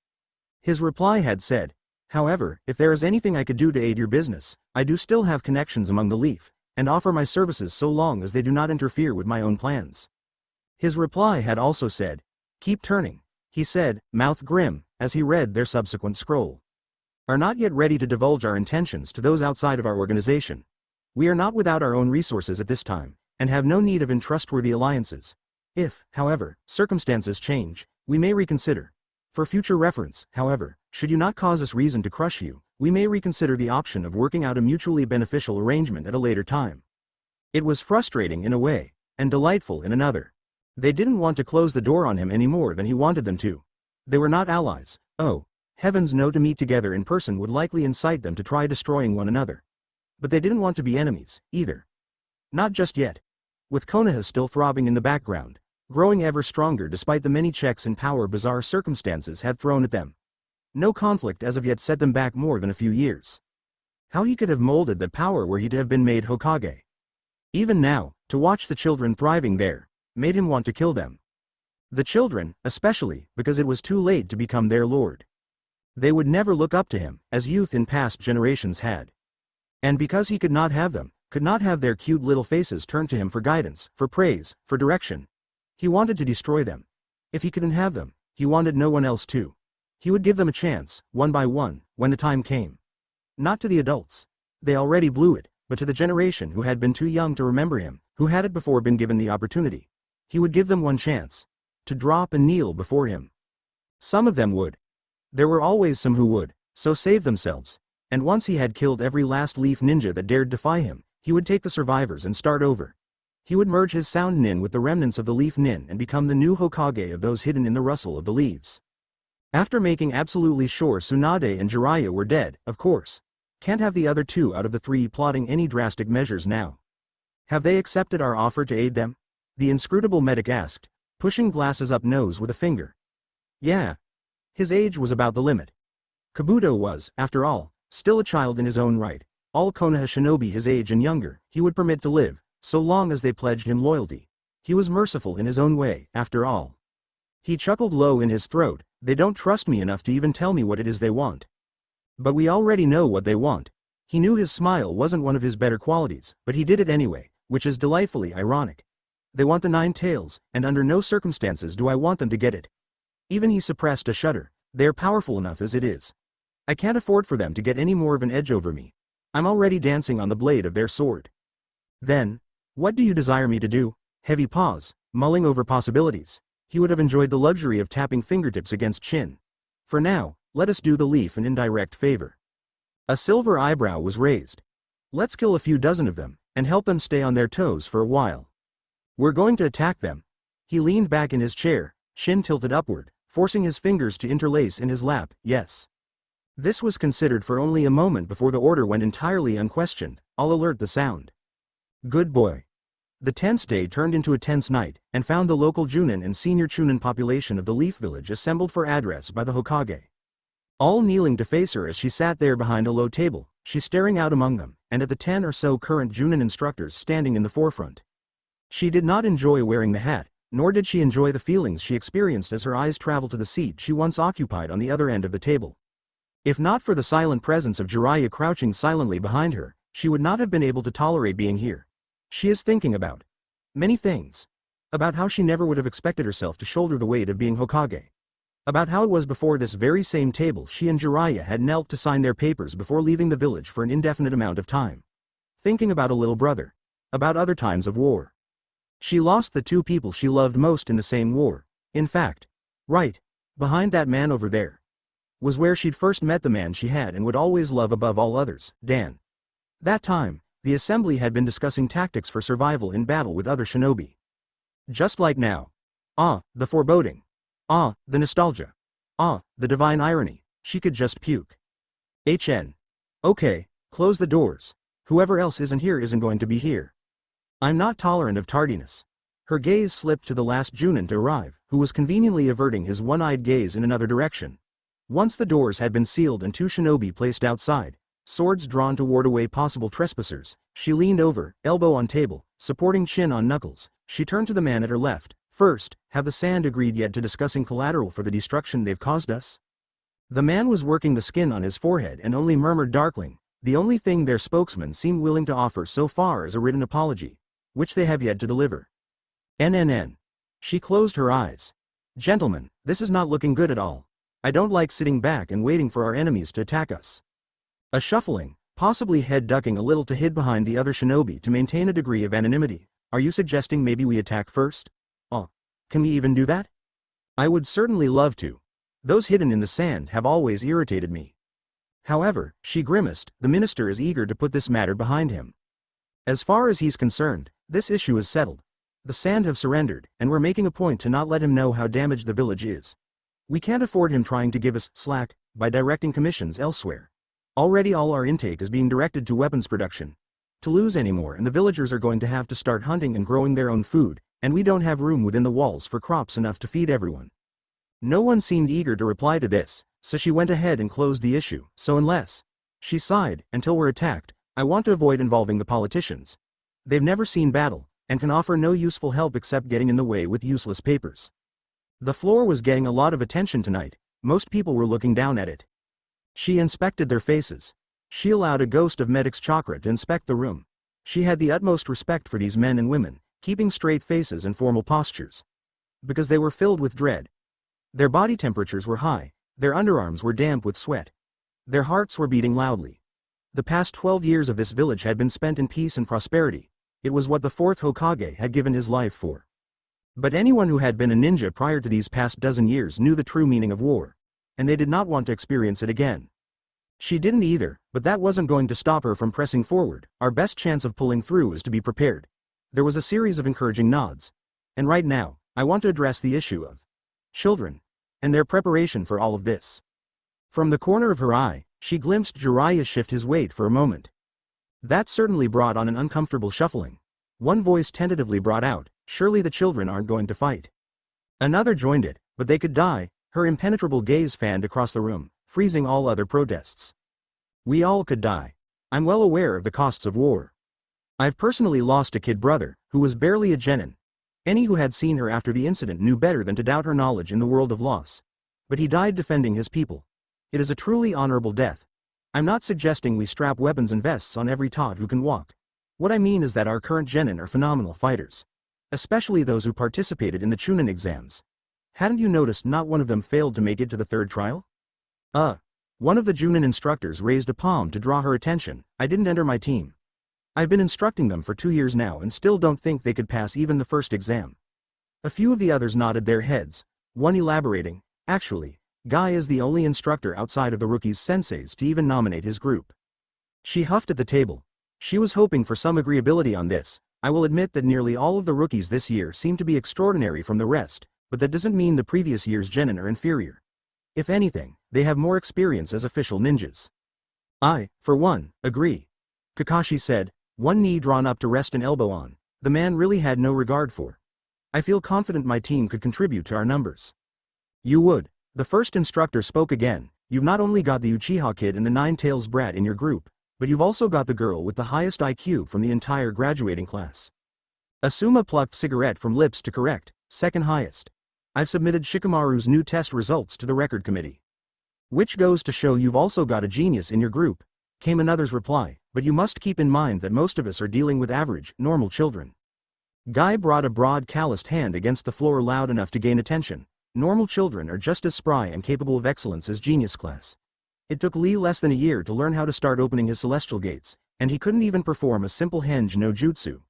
His reply had said, however, if there is anything I could do to aid your business, I do still have connections among the Leaf, and offer my services so long as they do not interfere with my own plans. His reply had also said, keep turning, he said, mouth grim, as he read their subsequent scroll. Are not yet ready to divulge our intentions to those outside of our organization. We are not without our own resources at this time, and have no need of untrustworthy alliances. If, however, circumstances change, we may reconsider. For future reference, however, should you not cause us reason to crush you, we may reconsider the option of working out a mutually beneficial arrangement at a later time. It was frustrating in a way, and delightful in another. They didn't want to close the door on him any more than he wanted them to. They were not allies. Oh, heavens no, to meet together in person would likely incite them to try destroying one another. But they didn't want to be enemies, either. Not just yet. With Konoha still throbbing in the background, growing ever stronger despite the many checks and power bizarre circumstances had thrown at them. No conflict as of yet set them back more than a few years. How he could have molded that power were he to have been made Hokage. Even now, to watch the children thriving there, made him want to kill them. The children, especially, because it was too late to become their lord. They would never look up to him, as youth in past generations had. And because he could not have them, could not have their cute little faces turned to him for guidance, for praise, for direction. He wanted to destroy them. If he couldn't have them, he wanted no one else to. He would give them a chance, one by one, when the time came. Not to the adults. They already blew it, but to the generation who had been too young to remember him, who had it before been given the opportunity. He would give them one chance. To drop and kneel before him. Some of them would. There were always some who would, so save themselves. And once he had killed every last leaf ninja that dared defy him, he would take the survivors and start over. He would merge his sound nin with the remnants of the leaf nin and become the new Hokage of those hidden in the rustle of the leaves. After making absolutely sure Tsunade and Jiraiya were dead, of course. Can't have the other two out of the three plotting any drastic measures now. Have they accepted our offer to aid them? The inscrutable medic asked, pushing glasses up nose with a finger. Yeah. His age was about the limit. Kabuto was, after all, still a child in his own right. All Konoha shinobi his age and younger, he would permit to live, so long as they pledged him loyalty. He was merciful in his own way, after all. He chuckled low in his throat, they don't trust me enough to even tell me what it is they want. But we already know what they want. He knew his smile wasn't one of his better qualities, but he did it anyway, which is delightfully ironic. They want the 9 tails, and under no circumstances do I want them to get it. Even he suppressed a shudder. They're powerful enough as it is. I can't afford for them to get any more of an edge over me. I'm already dancing on the blade of their sword. Then, what do you desire me to do? Heavy pause, mulling over possibilities. He would have enjoyed the luxury of tapping fingertips against chin. For now, let us do the leaf an indirect favor. A silver eyebrow was raised. Let's kill a few dozen of them, and help them stay on their toes for a while. We're going to attack them. He leaned back in his chair, chin tilted upward, forcing his fingers to interlace in his lap, yes. This was considered for only a moment before the order went entirely unquestioned, I'll alert the sound. Good boy. The tense day turned into a tense night, and found the local Junin and senior Chunin population of the Leaf Village assembled for address by the Hokage. All kneeling to face her as she sat there behind a low table, she staring out among them, and at the 10 or so current Junin instructors standing in the forefront. She did not enjoy wearing the hat, nor did she enjoy the feelings she experienced as her eyes traveled to the seat she once occupied on the other end of the table. If not for the silent presence of Jiraiya crouching silently behind her, she would not have been able to tolerate being here. She is thinking about many things. About how she never would have expected herself to shoulder the weight of being Hokage. About how it was before this very same table she and Jiraiya had knelt to sign their papers before leaving the village for an indefinite amount of time. Thinking about a little brother. About other times of war. She lost the two people she loved most in the same war. In fact, right behind that man over there was where she'd first met the man she had and would always love above all others, Dan. That time, the assembly had been discussing tactics for survival in battle with other shinobi. Just like now. Ah, the foreboding. Ah, the nostalgia. Ah, the divine irony. She could just puke. Okay, close the doors. Whoever else isn't here isn't going to be here. I'm not tolerant of tardiness. Her gaze slipped to the last Junin to arrive, who was conveniently averting his one-eyed gaze in another direction. Once the doors had been sealed and two shinobi placed outside, swords drawn to ward away possible trespassers, she leaned over, elbow on table, supporting chin on knuckles. She turned to the man at her left. First, have the Sand agreed yet to discussing collateral for the destruction they've caused us? The man was working the skin on his forehead and only murmured darkling, the only thing their spokesman seemed willing to offer so far is a written apology, which they have yet to deliver. NNN. She closed her eyes. Gentlemen, this is not looking good at all. I don't like sitting back and waiting for our enemies to attack us. A shuffling, possibly head ducking a little to hide behind the other shinobi to maintain a degree of anonymity. Are you suggesting maybe we attack first? Oh, can we even do that? I would certainly love to. Those hidden in the sand have always irritated me. However, she grimaced, the minister is eager to put this matter behind him. As far as he's concerned, this issue is settled. The Sand have surrendered, and we're making a point to not let him know how damaged the village is. We can't afford him trying to give us slack by directing commissions elsewhere. Already all our intake is being directed to weapons production. To lose anymore and the villagers are going to have to start hunting and growing their own food, and we don't have room within the walls for crops enough to feed everyone. No one seemed eager to reply to this, so she went ahead and closed the issue. So unless, she sighed, until we're attacked, I want to avoid involving the politicians. They've never seen battle, and can offer no useful help except getting in the way with useless papers. The floor was getting a lot of attention tonight. Most people were looking down at it. She inspected their faces. She allowed a ghost of Medic's chakra to inspect the room. She had the utmost respect for these men and women, keeping straight faces and formal postures. Because they were filled with dread. Their body temperatures were high, their underarms were damp with sweat. Their hearts were beating loudly. The past 12 years of this village had been spent in peace and prosperity. It was what the fourth Hokage had given his life for. But anyone who had been a ninja prior to these past dozen years knew the true meaning of war. And they did not want to experience it again. She didn't either, but that wasn't going to stop her from pressing forward. Our best chance of pulling through is to be prepared. There was a series of encouraging nods. And right now, I want to address the issue of children and their preparation for all of this. From the corner of her eye, she glimpsed Jiraiya shift his weight for a moment. That certainly brought on an uncomfortable shuffling. One voice tentatively brought out, surely the children aren't going to fight. Another joined it, but they could die. Her impenetrable gaze fanned across the room, freezing all other protests. We all could die. I'm well aware of the costs of war. I've personally lost a kid brother, who was barely a genin. Any who had seen her after the incident knew better than to doubt her knowledge in the world of loss. But he died defending his people. It is a truly honorable death. I'm not suggesting we strap weapons and vests on every tot who can walk. What I mean is that our current genin are phenomenal fighters. Especially those who participated in the Chunin exams. Hadn't you noticed not one of them failed to make it to the third trial? One of the Junin instructors raised a palm to draw her attention. I didn't enter my team. I've been instructing them for 2 years now and still don't think they could pass even the first exam. A few of the others nodded their heads, one elaborating, actually, Guy is the only instructor outside of the rookies' senseis to even nominate his group. She huffed at the table. She was hoping for some agreeability on this. I will admit that nearly all of the rookies this year seem to be extraordinary from the rest, but that doesn't mean the previous year's genin are inferior. If anything, they have more experience as official ninjas. I, for one, agree. Kakashi said, one knee drawn up to rest an elbow on. The man really had no regard for. I feel confident my team could contribute to our numbers. You would. The first instructor spoke again. You've not only got the Uchiha kid and the Nine-Tails brat in your group, but you've also got the girl with the highest IQ from the entire graduating class. Asuma plucked cigarette from lips to correct, second highest. I've submitted Shikamaru's new test results to the record committee. Which goes to show you've also got a genius in your group, came another's reply, but you must keep in mind that most of us are dealing with average, normal children. Guy brought a broad calloused hand against the floor loud enough to gain attention. Normal children are just as spry and capable of excellence as genius class. It took Lee less than a year to learn how to start opening his celestial gates, and he couldn't even perform a simple henge no jutsu.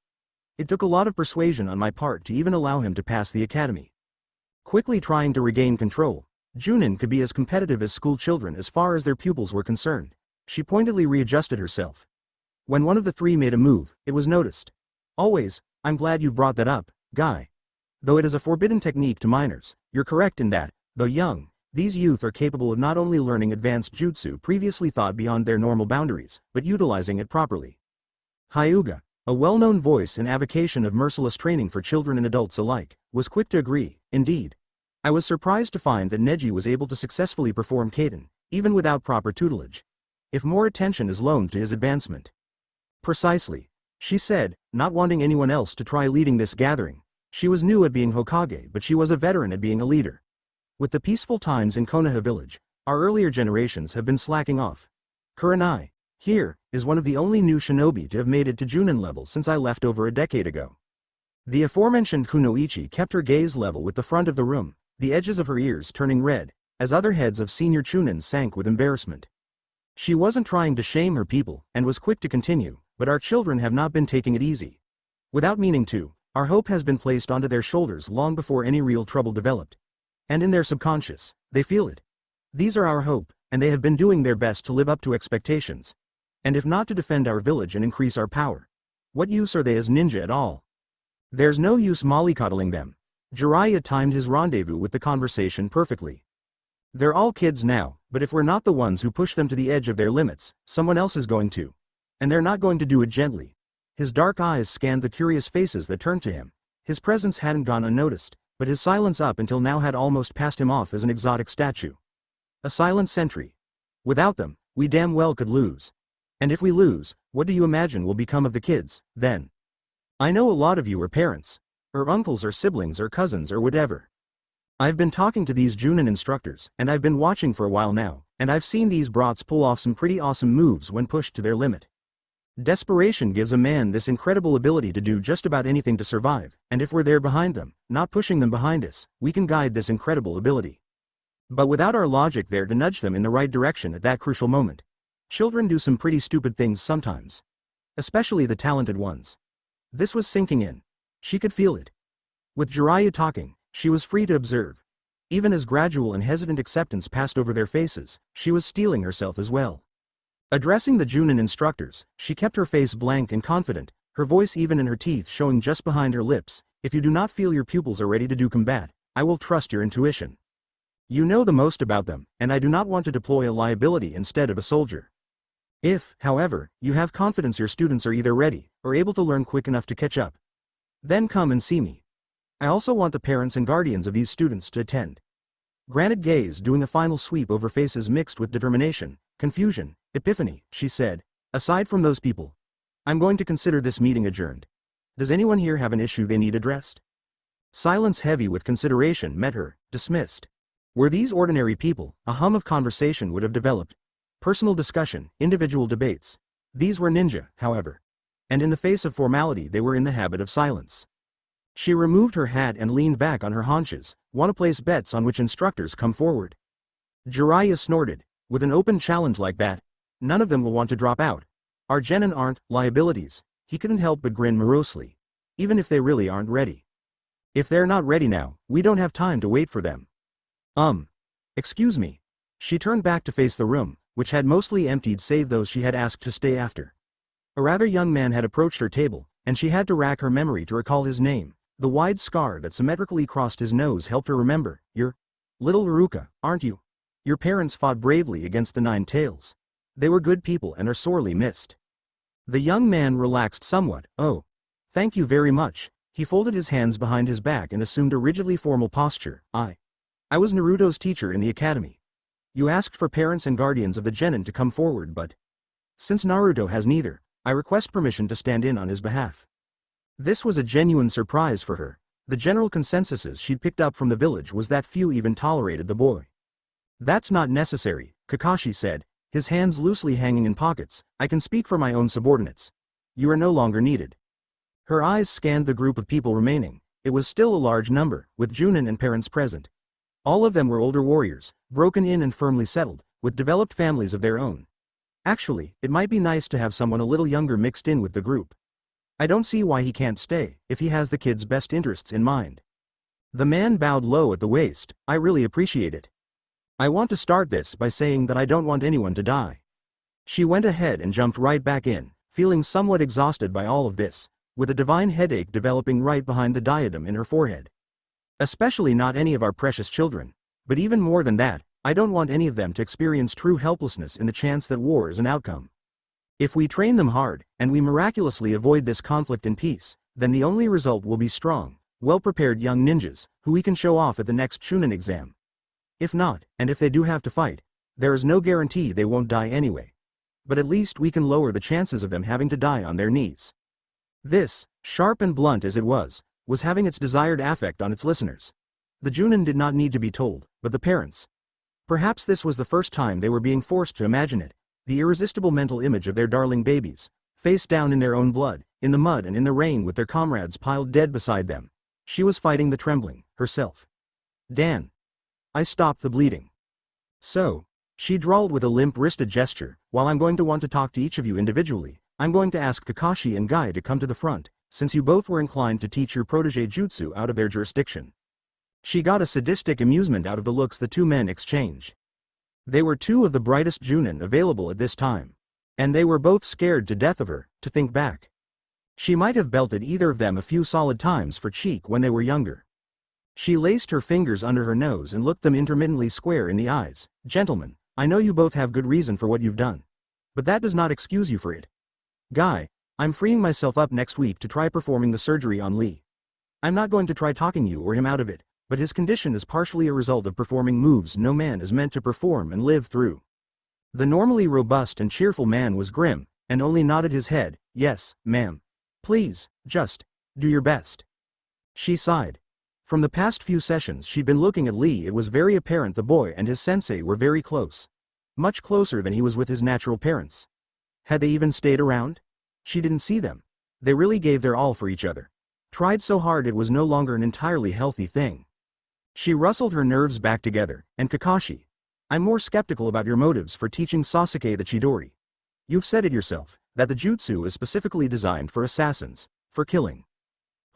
It took a lot of persuasion on my part to even allow him to pass the academy. Quickly trying to regain control, Junin could be as competitive as school children as far as their pupils were concerned. She pointedly readjusted herself. When one of the three made a move, it was noticed. Always, I'm glad you brought that up, Guy. Though it is a forbidden technique to minors, you're correct in that, though young, these youth are capable of not only learning advanced jutsu previously thought beyond their normal boundaries, but utilizing it properly. Hyuga, a well-known voice and avocation of merciless training for children and adults alike, was quick to agree. Indeed. I was surprised to find that Neji was able to successfully perform Kaden, even without proper tutelage. If more attention is loaned to his advancement. Precisely. She said, not wanting anyone else to try leading this gathering. She was new at being Hokage, but she was a veteran at being a leader. With the peaceful times in Konoha village, our earlier generations have been slacking off. Kurenai, here, is one of the only new shinobi to have made it to Junin level since I left over a decade ago. The aforementioned Kunoichi kept her gaze level with the front of the room, the edges of her ears turning red, as other heads of senior Chunin sank with embarrassment. She wasn't trying to shame her people, and was quick to continue, but our children have not been taking it easy. Without meaning to, our hope has been placed onto their shoulders long before any real trouble developed. And in their subconscious, they feel it. These are our hope, and they have been doing their best to live up to expectations. And if not to defend our village and increase our power, what use are they as ninja at all? There's no use mollycoddling them. Jiraiya timed his rendezvous with the conversation perfectly. They're all kids now, but if we're not the ones who push them to the edge of their limits, someone else is going to. And they're not going to do it gently. His dark eyes scanned the curious faces that turned to him. His presence hadn't gone unnoticed, but his silence up until now had almost passed him off as an exotic statue. A silent sentry. Without them, we damn well could lose. And if we lose, what do you imagine will become of the kids, then? I know a lot of you are parents, or uncles or siblings or cousins or whatever. I've been talking to these Junin instructors, and I've been watching for a while now, and I've seen these brats pull off some pretty awesome moves when pushed to their limit. Desperation gives a man this incredible ability to do just about anything to survive, and if we're there behind them, not pushing them behind us, we can guide this incredible ability. But without our logic there to nudge them in the right direction at that crucial moment. Children do some pretty stupid things sometimes. Especially the talented ones. This was sinking in. She could feel it. With Jiraiya talking, she was free to observe. Even as gradual and hesitant acceptance passed over their faces, she was steeling herself as well. Addressing the Junin instructors, she kept her face blank and confident, her voice even and her teeth showing just behind her lips. If you do not feel your pupils are ready to do combat, I will trust your intuition. You know the most about them, and I do not want to deploy a liability instead of a soldier. If, however, you have confidence your students are either ready, or able to learn quick enough to catch up, then come and see me. I also want the parents and guardians of these students to attend. Granted gaze doing a final sweep over faces mixed with determination, confusion, epiphany, she said, aside from those people, I'm going to consider this meeting adjourned. Does anyone here have an issue they need addressed? Silence heavy with consideration met her, dismissed. Were these ordinary people, a hum of conversation would have developed. Personal discussion, individual debates. These were ninja, however. And in the face of formality they were in the habit of silence. She removed her hat and leaned back on her haunches. Want to place bets on which instructors come forward? Jiraiya snorted. With an open challenge like that, none of them will want to drop out. Our genin aren't liabilities. He couldn't help but grin morosely. Even if they really aren't ready. If they're not ready now, we don't have time to wait for them. Excuse me. She turned back to face the room, which had mostly emptied save those she had asked to stay after. A rather young man had approached her table, and she had to rack her memory to recall his name. The wide scar that symmetrically crossed his nose helped her remember. You're little Ruka, aren't you? Your parents fought bravely against the Nine-Tails. They were good people and are sorely missed. The young man relaxed somewhat. Oh. Thank you very much. He folded his hands behind his back and assumed a rigidly formal posture. I was Naruto's teacher in the academy. You asked for parents and guardians of the genin to come forward, but since Naruto has neither, I request permission to stand in on his behalf. This was a genuine surprise for her. The general consensus she'd picked up from the village was that few even tolerated the boy. That's not necessary, Kakashi said, his hands loosely hanging in pockets. I can speak for my own subordinates. You are no longer needed. Her eyes scanned the group of people remaining. It was still a large number, with Junin and parents present. All of them were older warriors, broken in and firmly settled, with developed families of their own. Actually, it might be nice to have someone a little younger mixed in with the group. I don't see why he can't stay, if he has the kid's best interests in mind. The man bowed low at the waist. I really appreciate it. I want to start this by saying that I don't want anyone to die. She went ahead and jumped right back in, feeling somewhat exhausted by all of this, with a divine headache developing right behind the diadem in her forehead. Especially not any of our precious children. But even more than that, I don't want any of them to experience true helplessness in the chance that war is an outcome. If we train them hard, and we miraculously avoid this conflict in peace, then the only result will be strong, well-prepared young ninjas, who we can show off at the next Chunin exam. If not, and if they do have to fight, there is no guarantee they won't die anyway. But at least we can lower the chances of them having to die on their knees. This, sharp and blunt as it was having its desired effect on its listeners. The Junin did not need to be told, but the parents. Perhaps this was the first time they were being forced to imagine it, the irresistible mental image of their darling babies, face down in their own blood, in the mud and in the rain with their comrades piled dead beside them. She was fighting the trembling, herself. Dan. I stopped the bleeding. So, she drawled with a limp-wristed gesture, while I'm going to want to talk to each of you individually, I'm going to ask Kakashi and Guy to come to the front, since you both were inclined to teach your protege jutsu out of their jurisdiction. She got a sadistic amusement out of the looks the two men exchanged. They were two of the brightest Junin available at this time. And they were both scared to death of her, to think back. She might have belted either of them a few solid times for cheek when they were younger. She laced her fingers under her nose and looked them intermittently square in the eyes. Gentlemen, I know you both have good reason for what you've done. But that does not excuse you for it. Guy, I'm freeing myself up next week to try performing the surgery on Lee. I'm not going to try talking you or him out of it, but his condition is partially a result of performing moves no man is meant to perform and live through. The normally robust and cheerful man was grim, and only nodded his head. Yes, ma'am. Please, just do your best. She sighed. From the past few sessions she'd been looking at Lee, it was very apparent the boy and his sensei were very close. Much closer than he was with his natural parents. Had they even stayed around? She didn't see them. They really gave their all for each other. Tried so hard it was no longer an entirely healthy thing. She rustled her nerves back together, and Kakashi. I'm more skeptical about your motives for teaching Sasuke the Chidori. You've said it yourself, that the jutsu is specifically designed for assassins, for killing.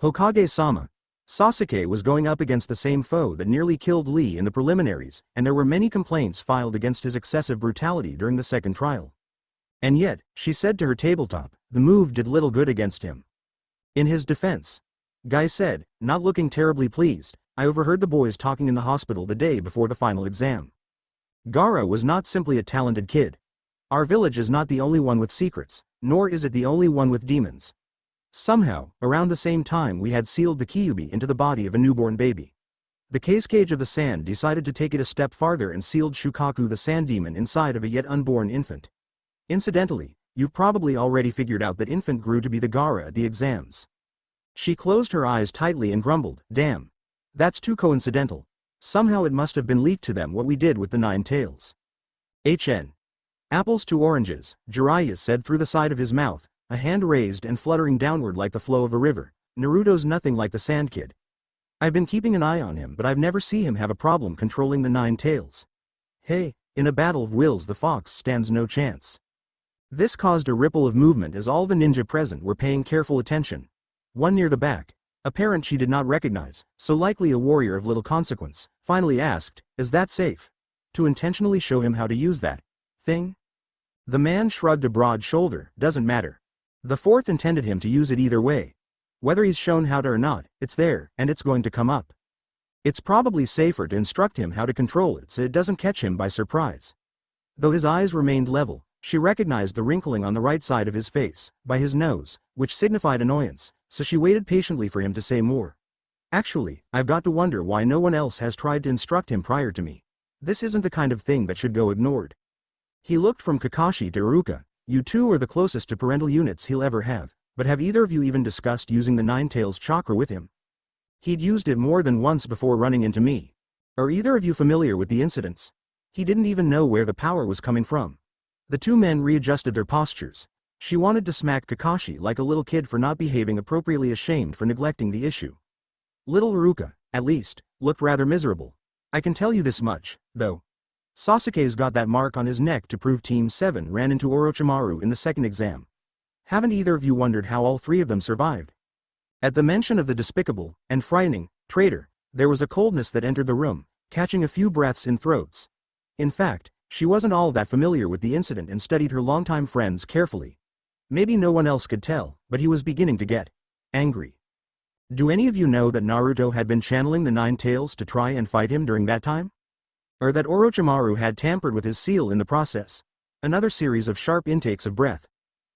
Hokage-sama, Sasuke was going up against the same foe that nearly killed Lee in the preliminaries, and there were many complaints filed against his excessive brutality during the second trial. And yet, she said to her tabletop, the move did little good against him. In his defense, Guy said, not looking terribly pleased, I overheard the boys talking in the hospital the day before the final exam. Gaara was not simply a talented kid. Our village is not the only one with secrets, nor is it the only one with demons. Somehow, around the same time we had sealed the Kyuubi into the body of a newborn baby. The cage of the sand decided to take it a step farther and sealed Shukaku the sand demon inside of a yet unborn infant. Incidentally, you've probably already figured out that infant grew to be the Gaara at the exams. She closed her eyes tightly and grumbled, damn. That's too coincidental. Somehow it must have been leaked to them what we did with the 9 tails. HN. Apples to oranges, Jiraiya said through the side of his mouth, a hand raised and fluttering downward like the flow of a river. Naruto's nothing like the Sand Kid. I've been keeping an eye on him, but I've never seen him have a problem controlling the 9 tails. Hey, in a battle of wills the fox stands no chance. This caused a ripple of movement as all the ninja present were paying careful attention. One near the back, a parent she did not recognize, so likely a warrior of little consequence, finally asked, is that safe? To intentionally show him how to use that thing? The man shrugged a broad shoulder, doesn't matter. The fourth intended him to use it either way. Whether he's shown how to or not, it's there, and it's going to come up. It's probably safer to instruct him how to control it so it doesn't catch him by surprise. Though his eyes remained level, She recognized the wrinkling on the right side of his face, by his nose, which signified annoyance, so she waited patiently for him to say more. Actually, I've got to wonder why no one else has tried to instruct him prior to me. This isn't the kind of thing that should go ignored. He looked from Kakashi to Iruka. You two are the closest to parental units he'll ever have, but have either of you even discussed using the Nine Tails chakra with him? He'd used it more than once before running into me. Are either of you familiar with the incidents? He didn't even know where the power was coming from. The two men readjusted their postures. She wanted to smack Kakashi like a little kid for not behaving appropriately, ashamed for neglecting the issue. Little Iruka, at least, looked rather miserable. I can tell you this much, though. Sasuke's got that mark on his neck to prove Team 7 ran into Orochimaru in the second exam. Haven't either of you wondered how all three of them survived? At the mention of the despicable and frightening traitor, there was a coldness that entered the room, catching a few breaths in throats. In fact, she wasn't all that familiar with the incident and studied her longtime friends carefully. Maybe no one else could tell, but he was beginning to get angry. Do any of you know that Naruto had been channeling the Nine Tails to try and fight him during that time? Or that Orochimaru had tampered with his seal in the process? Another series of sharp intakes of breath.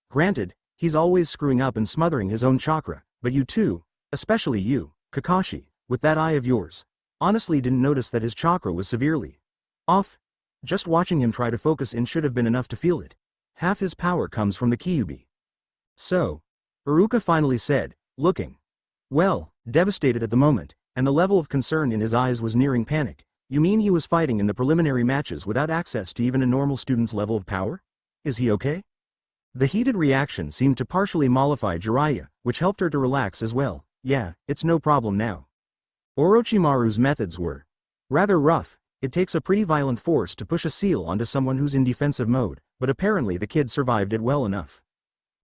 Granted, he's always screwing up and smothering his own chakra, but you too, especially you, Kakashi, with that eye of yours, honestly didn't notice that his chakra was severely off. Just watching him try to focus in should have been enough to feel it. Half his power comes from the Kyuubi. So, Iruka finally said, looking, well, devastated at the moment, and the level of concern in his eyes was nearing panic. You mean he was fighting in the preliminary matches without access to even a normal student's level of power? Is he okay? The heated reaction seemed to partially mollify Jiraiya, which helped her to relax as well. Yeah, it's no problem now. Orochimaru's methods were rather rough. It takes a pretty violent force to push a seal onto someone who's in defensive mode, but apparently the kid survived it well enough.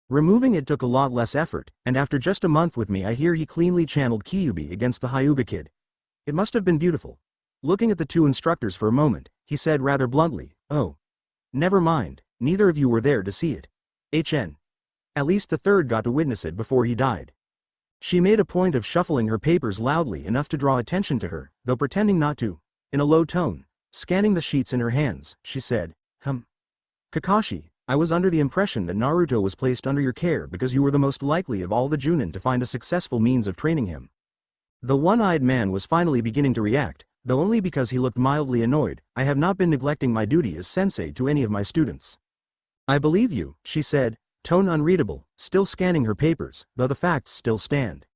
Removing it took a lot less effort, and after just a month with me I hear he cleanly channeled Kyuubi against the Hyuga kid. It must have been beautiful. Looking at the two instructors for a moment, he said rather bluntly, oh. Never mind, neither of you were there to see it. At least the third got to witness it before he died. She made a point of shuffling her papers loudly enough to draw attention to her, though pretending not to. In a low tone, scanning the sheets in her hands, she said, Kakashi, I was under the impression that Naruto was placed under your care because you were the most likely of all the Junin to find a successful means of training him. The one-eyed man was finally beginning to react, though only because he looked mildly annoyed. I have not been neglecting my duty as sensei to any of my students. I believe you, she said, tone unreadable, still scanning her papers, though the facts still stand.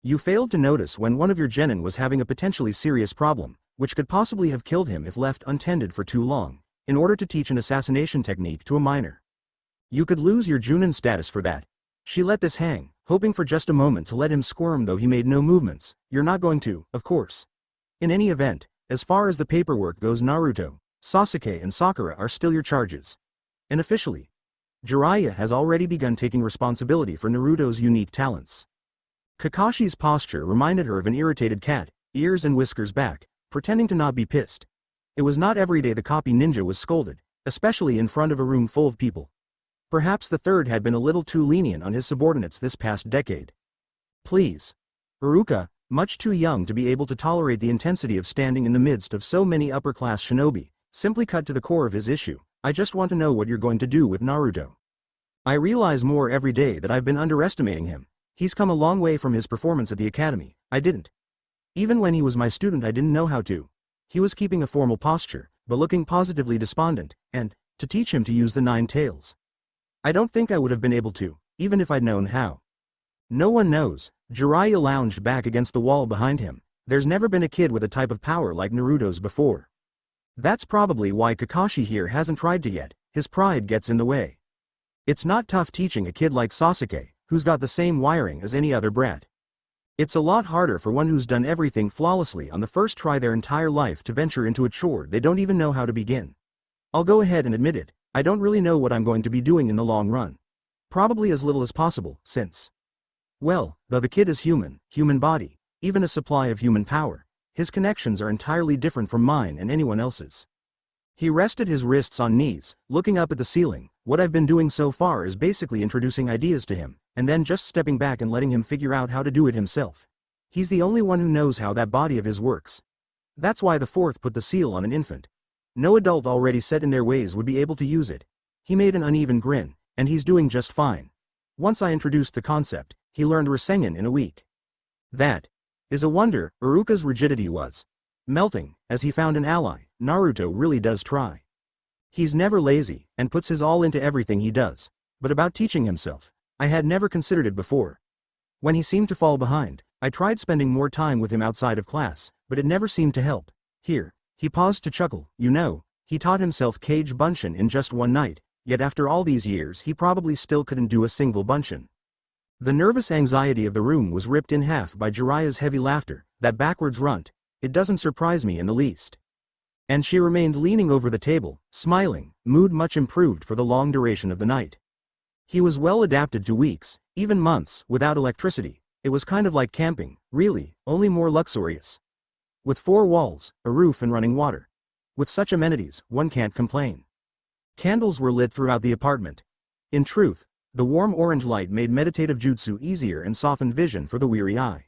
You failed to notice when one of your genin was having a potentially serious problem, which could possibly have killed him if left untended for too long, in order to teach an assassination technique to a minor. You could lose your Junin status for that. She let this hang, hoping for just a moment to let him squirm, though he made no movements. You're not going to, of course. In any event, as far as the paperwork goes, Naruto, Sasuke and Sakura are still your charges. And officially, Jiraiya has already begun taking responsibility for Naruto's unique talents. Kakashi's posture reminded her of an irritated cat, ears and whiskers back, pretending to not be pissed. It was not every day the copy ninja was scolded, especially in front of a room full of people. Perhaps the third had been a little too lenient on his subordinates this past decade. Please. Iruka, much too young to be able to tolerate the intensity of standing in the midst of so many upper-class shinobi, simply cut to the core of his issue. I just want to know what you're going to do with Naruto. I realize more every day that I've been underestimating him. He's come a long way from his performance at the academy. I didn't. Even when he was my student, I didn't know how to. He was keeping a formal posture, but looking positively despondent, and, to teach him to use the Nine Tails. I don't think I would have been able to, even if I'd known how. No one knows. Jiraiya lounged back against the wall behind him. There's never been a kid with a type of power like Naruto's before. That's probably why Kakashi here hasn't tried to yet. His pride gets in the way. It's not tough teaching a kid like Sasuke, who's got the same wiring as any other brat. It's a lot harder for one who's done everything flawlessly on the first try their entire life to venture into a chore they don't even know how to begin. I'll go ahead and admit it, I don't really know what I'm going to be doing in the long run. Probably as little as possible, since, well, though the kid is human body, even a supply of human power, his connections are entirely different from mine and anyone else's. He rested his wrists on knees, looking up at the ceiling. What I've been doing so far is basically introducing ideas to him, and then just stepping back and letting him figure out how to do it himself. He's the only one who knows how that body of his works. That's why the fourth put the seal on an infant. No adult already set in their ways would be able to use it. He made an uneven grin, and he's doing just fine. Once I introduced the concept, he learned Rasengan in a week. That is a wonder. Iruka's rigidity was melting, as he found an ally. Naruto really does try. He's never lazy, and puts his all into everything he does. But about teaching himself, I had never considered it before. When he seemed to fall behind, I tried spending more time with him outside of class, but it never seemed to help. Here, he paused to chuckle. You know, he taught himself Kage Bunshin in just one night, yet after all these years he probably still couldn't do a single Bunshin. The nervous anxiety of the room was ripped in half by Jiraiya's heavy laughter, that backwards runt. It doesn't surprise me in the least. And she remained leaning over the table, smiling, mood much improved for the long duration of the night. He was well adapted to weeks, even months, without electricity. It was kind of like camping, really, only more luxurious. With 4 walls, a roof and running water. With such amenities, one can't complain. Candles were lit throughout the apartment. In truth, the warm orange light made meditative jutsu easier and softened vision for the weary eye.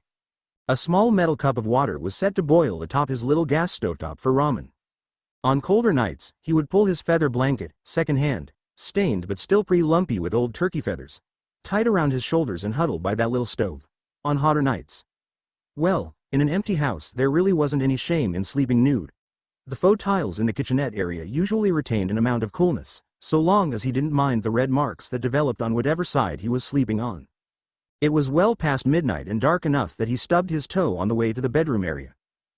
A small metal cup of water was set to boil atop his little gas stovetop for ramen. On colder nights, he would pull his feather blanket, second-hand, stained but still pretty lumpy with old turkey feathers, tied around his shoulders and huddle by that little stove. On hotter nights, well, in an empty house there really wasn't any shame in sleeping nude. The faux tiles in the kitchenette area usually retained an amount of coolness, so long as he didn't mind the red marks that developed on whatever side he was sleeping on. It was well past midnight and dark enough that he stubbed his toe on the way to the bedroom area.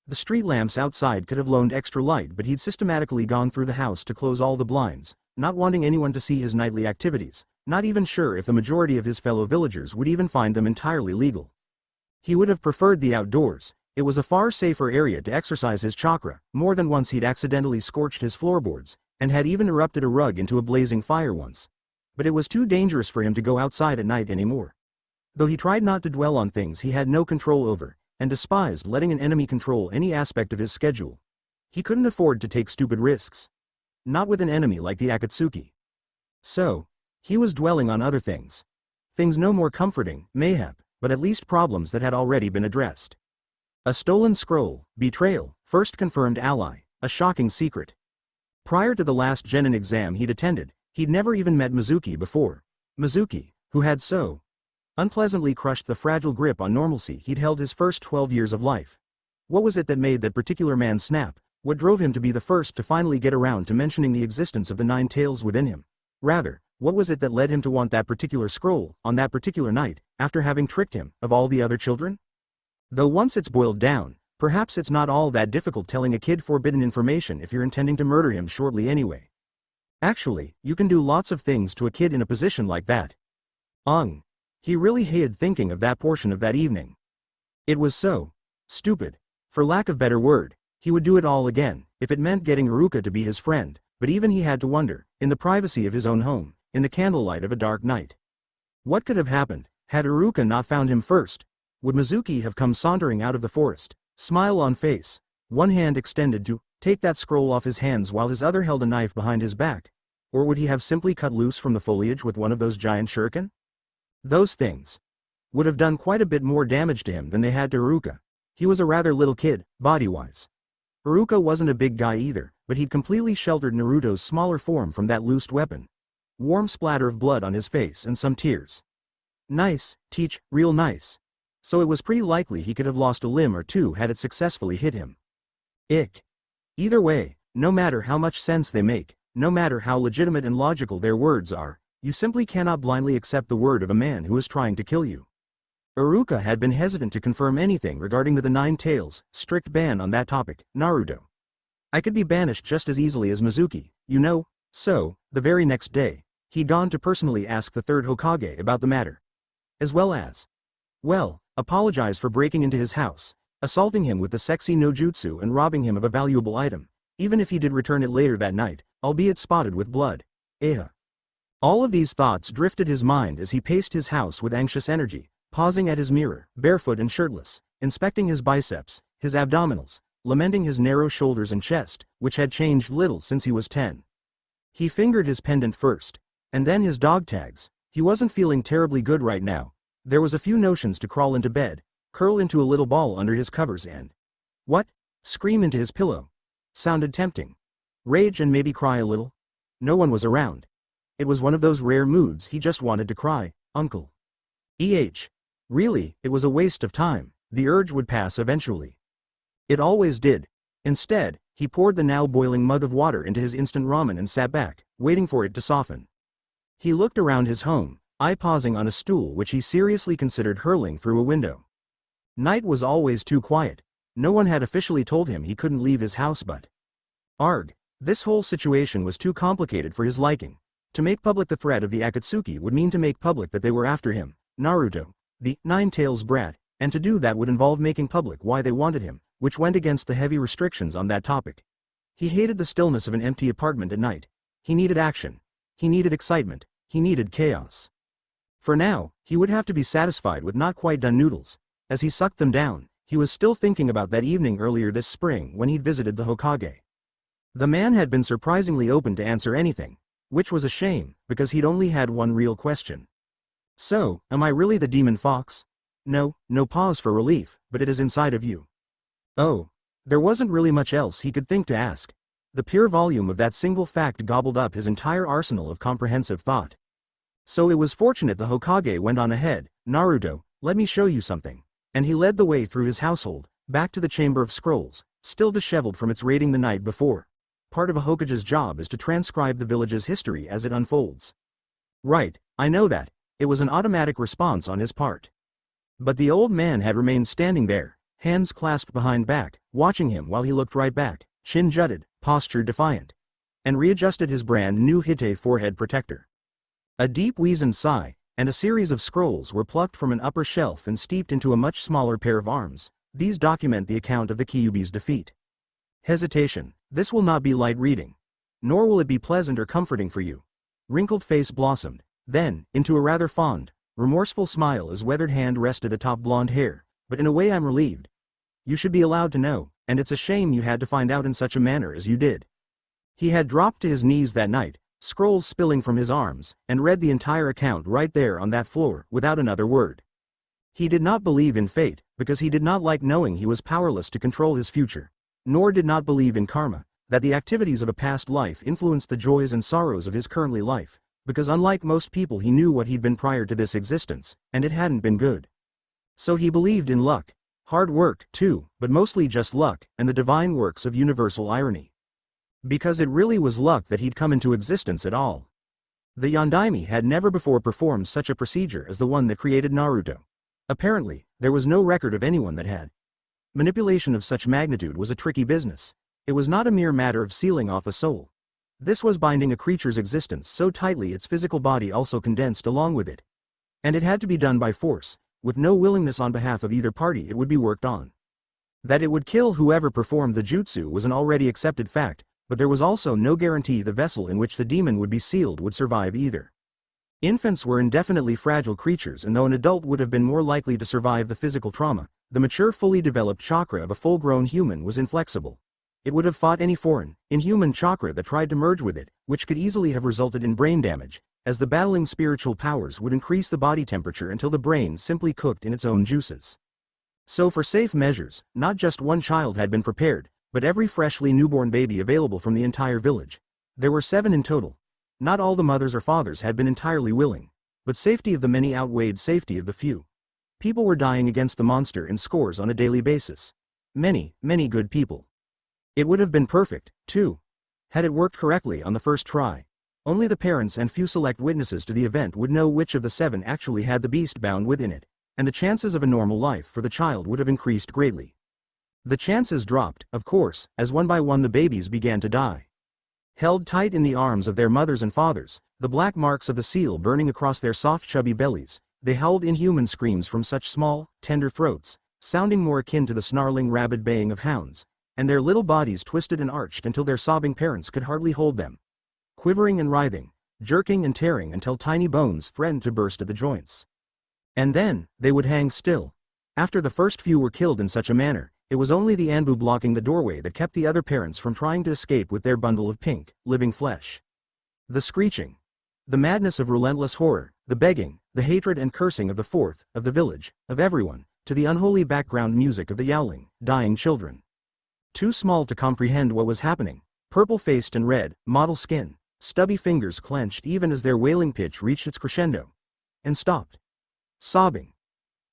The street lamps outside could have loaned extra light, but he'd systematically gone through the house to close all the blinds, not wanting anyone to see his nightly activities, not even sure if the majority of his fellow villagers would even find them entirely legal. He would have preferred the outdoors. It was a far safer area to exercise his chakra. More than once he'd accidentally scorched his floorboards, and had even erupted a rug into a blazing fire once. But it was too dangerous for him to go outside at night anymore. Though he tried not to dwell on things he had no control over, and despised letting an enemy control any aspect of his schedule. He couldn't afford to take stupid risks. Not with an enemy like the Akatsuki. So, he was dwelling on other things. Things no more comforting, mayhap, but at least problems that had already been addressed. A stolen scroll, betrayal, first confirmed ally, a shocking secret. Prior to the last genin exam he'd attended, he'd never even met Mizuki before. Mizuki, who had so unpleasantly crushed the fragile grip on normalcy he'd held his first 12 years of life. What was it that made that particular man snap? What drove him to be the first to finally get around to mentioning the existence of the 9 tails within him? Rather, what was it that led him to want that particular scroll, on that particular night, after having tricked him, of all the other children? Though once it's boiled down, perhaps it's not all that difficult telling a kid forbidden information if you're intending to murder him shortly anyway. Actually, you can do lots of things to a kid in a position like that. He really hated thinking of that portion of that evening. It was so stupid. For lack of better word, he would do it all again, if it meant getting Iruka to be his friend, but even he had to wonder, in the privacy of his own home, in the candlelight of a dark night. What could have happened, had Iruka not found him first? Would Mizuki have come sauntering out of the forest, smile on face, one hand extended to take that scroll off his hands while his other held a knife behind his back? Or would he have simply cut loose from the foliage with one of those giant shuriken? Those things would have done quite a bit more damage to him than they had to Iruka. He was a rather little kid, body-wise. Iruka wasn't a big guy either, but he'd completely sheltered Naruto's smaller form from that loosed weapon. Warm splatter of blood on his face and some tears. Nice, Teach, real nice. So it was pretty likely he could have lost a limb or two had it successfully hit him. Ick. Either way, no matter how much sense they make, no matter how legitimate and logical their words are, you simply cannot blindly accept the word of a man who is trying to kill you. Iruka had been hesitant to confirm anything regarding the 9 tails, strict ban on that topic. Naruto. I could be banished just as easily as Mizuki, you know. So, the very next day, he'd gone to personally ask the 3rd Hokage about the matter. As well as, well, apologize for breaking into his house, assaulting him with the sexy no jutsu and robbing him of a valuable item, even if he did return it later that night, albeit spotted with blood. All of these thoughts drifted his mind as he paced his house with anxious energy, pausing at his mirror, barefoot and shirtless, inspecting his biceps, his abdominals, lamenting his narrow shoulders and chest, which had changed little since he was 10. He fingered his pendant first, and then his dog tags. He wasn't feeling terribly good right now. There was a few notions to crawl into bed, curl into a little ball under his covers and scream into his pillow. Sounded tempting. Rage and maybe cry a little. No one was around. It was one of those rare moods he just wanted to cry, "Uncle." Really, it was a waste of time. The urge would pass eventually. It always did. Instead, he poured the now boiling mug of water into his instant ramen and sat back, waiting for it to soften. He looked around his home, pausing on a stool which he seriously considered hurling through a window. Night was always too quiet. No one had officially told him he couldn't leave his house, but arg, this whole situation was too complicated for his liking. To make public the threat of the Akatsuki would mean to make public that they were after him, Naruto, the Nine-Tails brat, and to do that would involve making public why they wanted him, which went against the heavy restrictions on that topic. He hated the stillness of an empty apartment at night. He needed action. He needed excitement. He needed chaos. For now, he would have to be satisfied with not quite done noodles. As he sucked them down, he was still thinking about that evening earlier this spring when he'd visited the Hokage. The man had been surprisingly open to answer anything, which was a shame, because he'd only had one real question. "So, am I really the demon fox?" No pause for relief, but it is inside of you. Oh. There wasn't really much else he could think to ask. The pure volume of that single fact gobbled up his entire arsenal of comprehensive thought. So it was fortunate the Hokage went on ahead, "Naruto, let me show you something." And he led the way through his household, back to the Chamber of Scrolls, still disheveled from its raiding the night before. Part of a Hokage's job is to transcribe the village's history as it unfolds. Right, I know that. It was an automatic response on his part. But the old man had remained standing there, hands clasped behind back, watching him while he looked right back, chin jutted, posture defiant, and readjusted his brand new Hite forehead protector. A deep weazened sigh, and a series of scrolls were plucked from an upper shelf and steeped into a much smaller pair of arms. These document the account of the Kyuubi's defeat. Hesitation. This will not be light reading. Nor will it be pleasant or comforting for you. Wrinkled face blossomed, then, into a rather fond, remorseful smile as weathered hand rested atop blonde hair. "But in a way I'm relieved. You should be allowed to know, and it's a shame you had to find out in such a manner as you did." He had dropped to his knees that night, scrolls spilling from his arms, and read the entire account right there on that floor, without another word. He did not believe in fate, because he did not like knowing he was powerless to control his future. Nor did not believe in karma, that the activities of a past life influenced the joys and sorrows of his currently life, because unlike most people he knew what he'd been prior to this existence, and it hadn't been good. So he believed in luck. Hard work, too, but mostly just luck, and the divine works of universal irony. Because it really was luck that he'd come into existence at all. The Yondaime had never before performed such a procedure as the one that created Naruto. Apparently, there was no record of anyone that had. Manipulation of such magnitude was a tricky business. It was not a mere matter of sealing off a soul. This was binding a creature's existence so tightly its physical body also condensed along with it. And it had to be done by force, with no willingness on behalf of either party it would be worked on. That it would kill whoever performed the jutsu was an already accepted fact, but there was also no guarantee the vessel in which the demon would be sealed would survive either. Infants were indefinitely fragile creatures, and though an adult would have been more likely to survive the physical trauma, the mature fully developed chakra of a full-grown human was inflexible. It would have fought any foreign, inhuman chakra that tried to merge with it, which could easily have resulted in brain damage, as the battling spiritual powers would increase the body temperature until the brain simply cooked in its own juices. So for safe measures, not just one child had been prepared, but every freshly newborn baby available from the entire village. There were 7 in total. Not all the mothers or fathers had been entirely willing, but safety of the many outweighed safety of the few. People were dying against the monster in scores on a daily basis. Many good people. It would have been perfect, too, had it worked correctly on the first try. Only the parents and few select witnesses to the event would know which of the 7 actually had the beast bound within it, and the chances of a normal life for the child would have increased greatly. The chances dropped, of course, as one by one the babies began to die. Held tight in the arms of their mothers and fathers, the black marks of the seal burning across their soft chubby bellies, they howled inhuman screams from such small, tender throats, sounding more akin to the snarling rabid baying of hounds, and their little bodies twisted and arched until their sobbing parents could hardly hold them. Quivering and writhing, jerking and tearing until tiny bones threatened to burst at the joints. And then, they would hang still. After the first few were killed in such a manner, it was only the Anbu blocking the doorway that kept the other parents from trying to escape with their bundle of pink, living flesh. The screeching. The madness of relentless horror, the begging, the hatred and cursing of the fourth, of the village, of everyone, to the unholy background music of the yowling, dying children. Too small to comprehend what was happening, purple-faced and red, mottled skin, stubby fingers clenched even as their wailing pitch reached its crescendo. And stopped. Sobbing.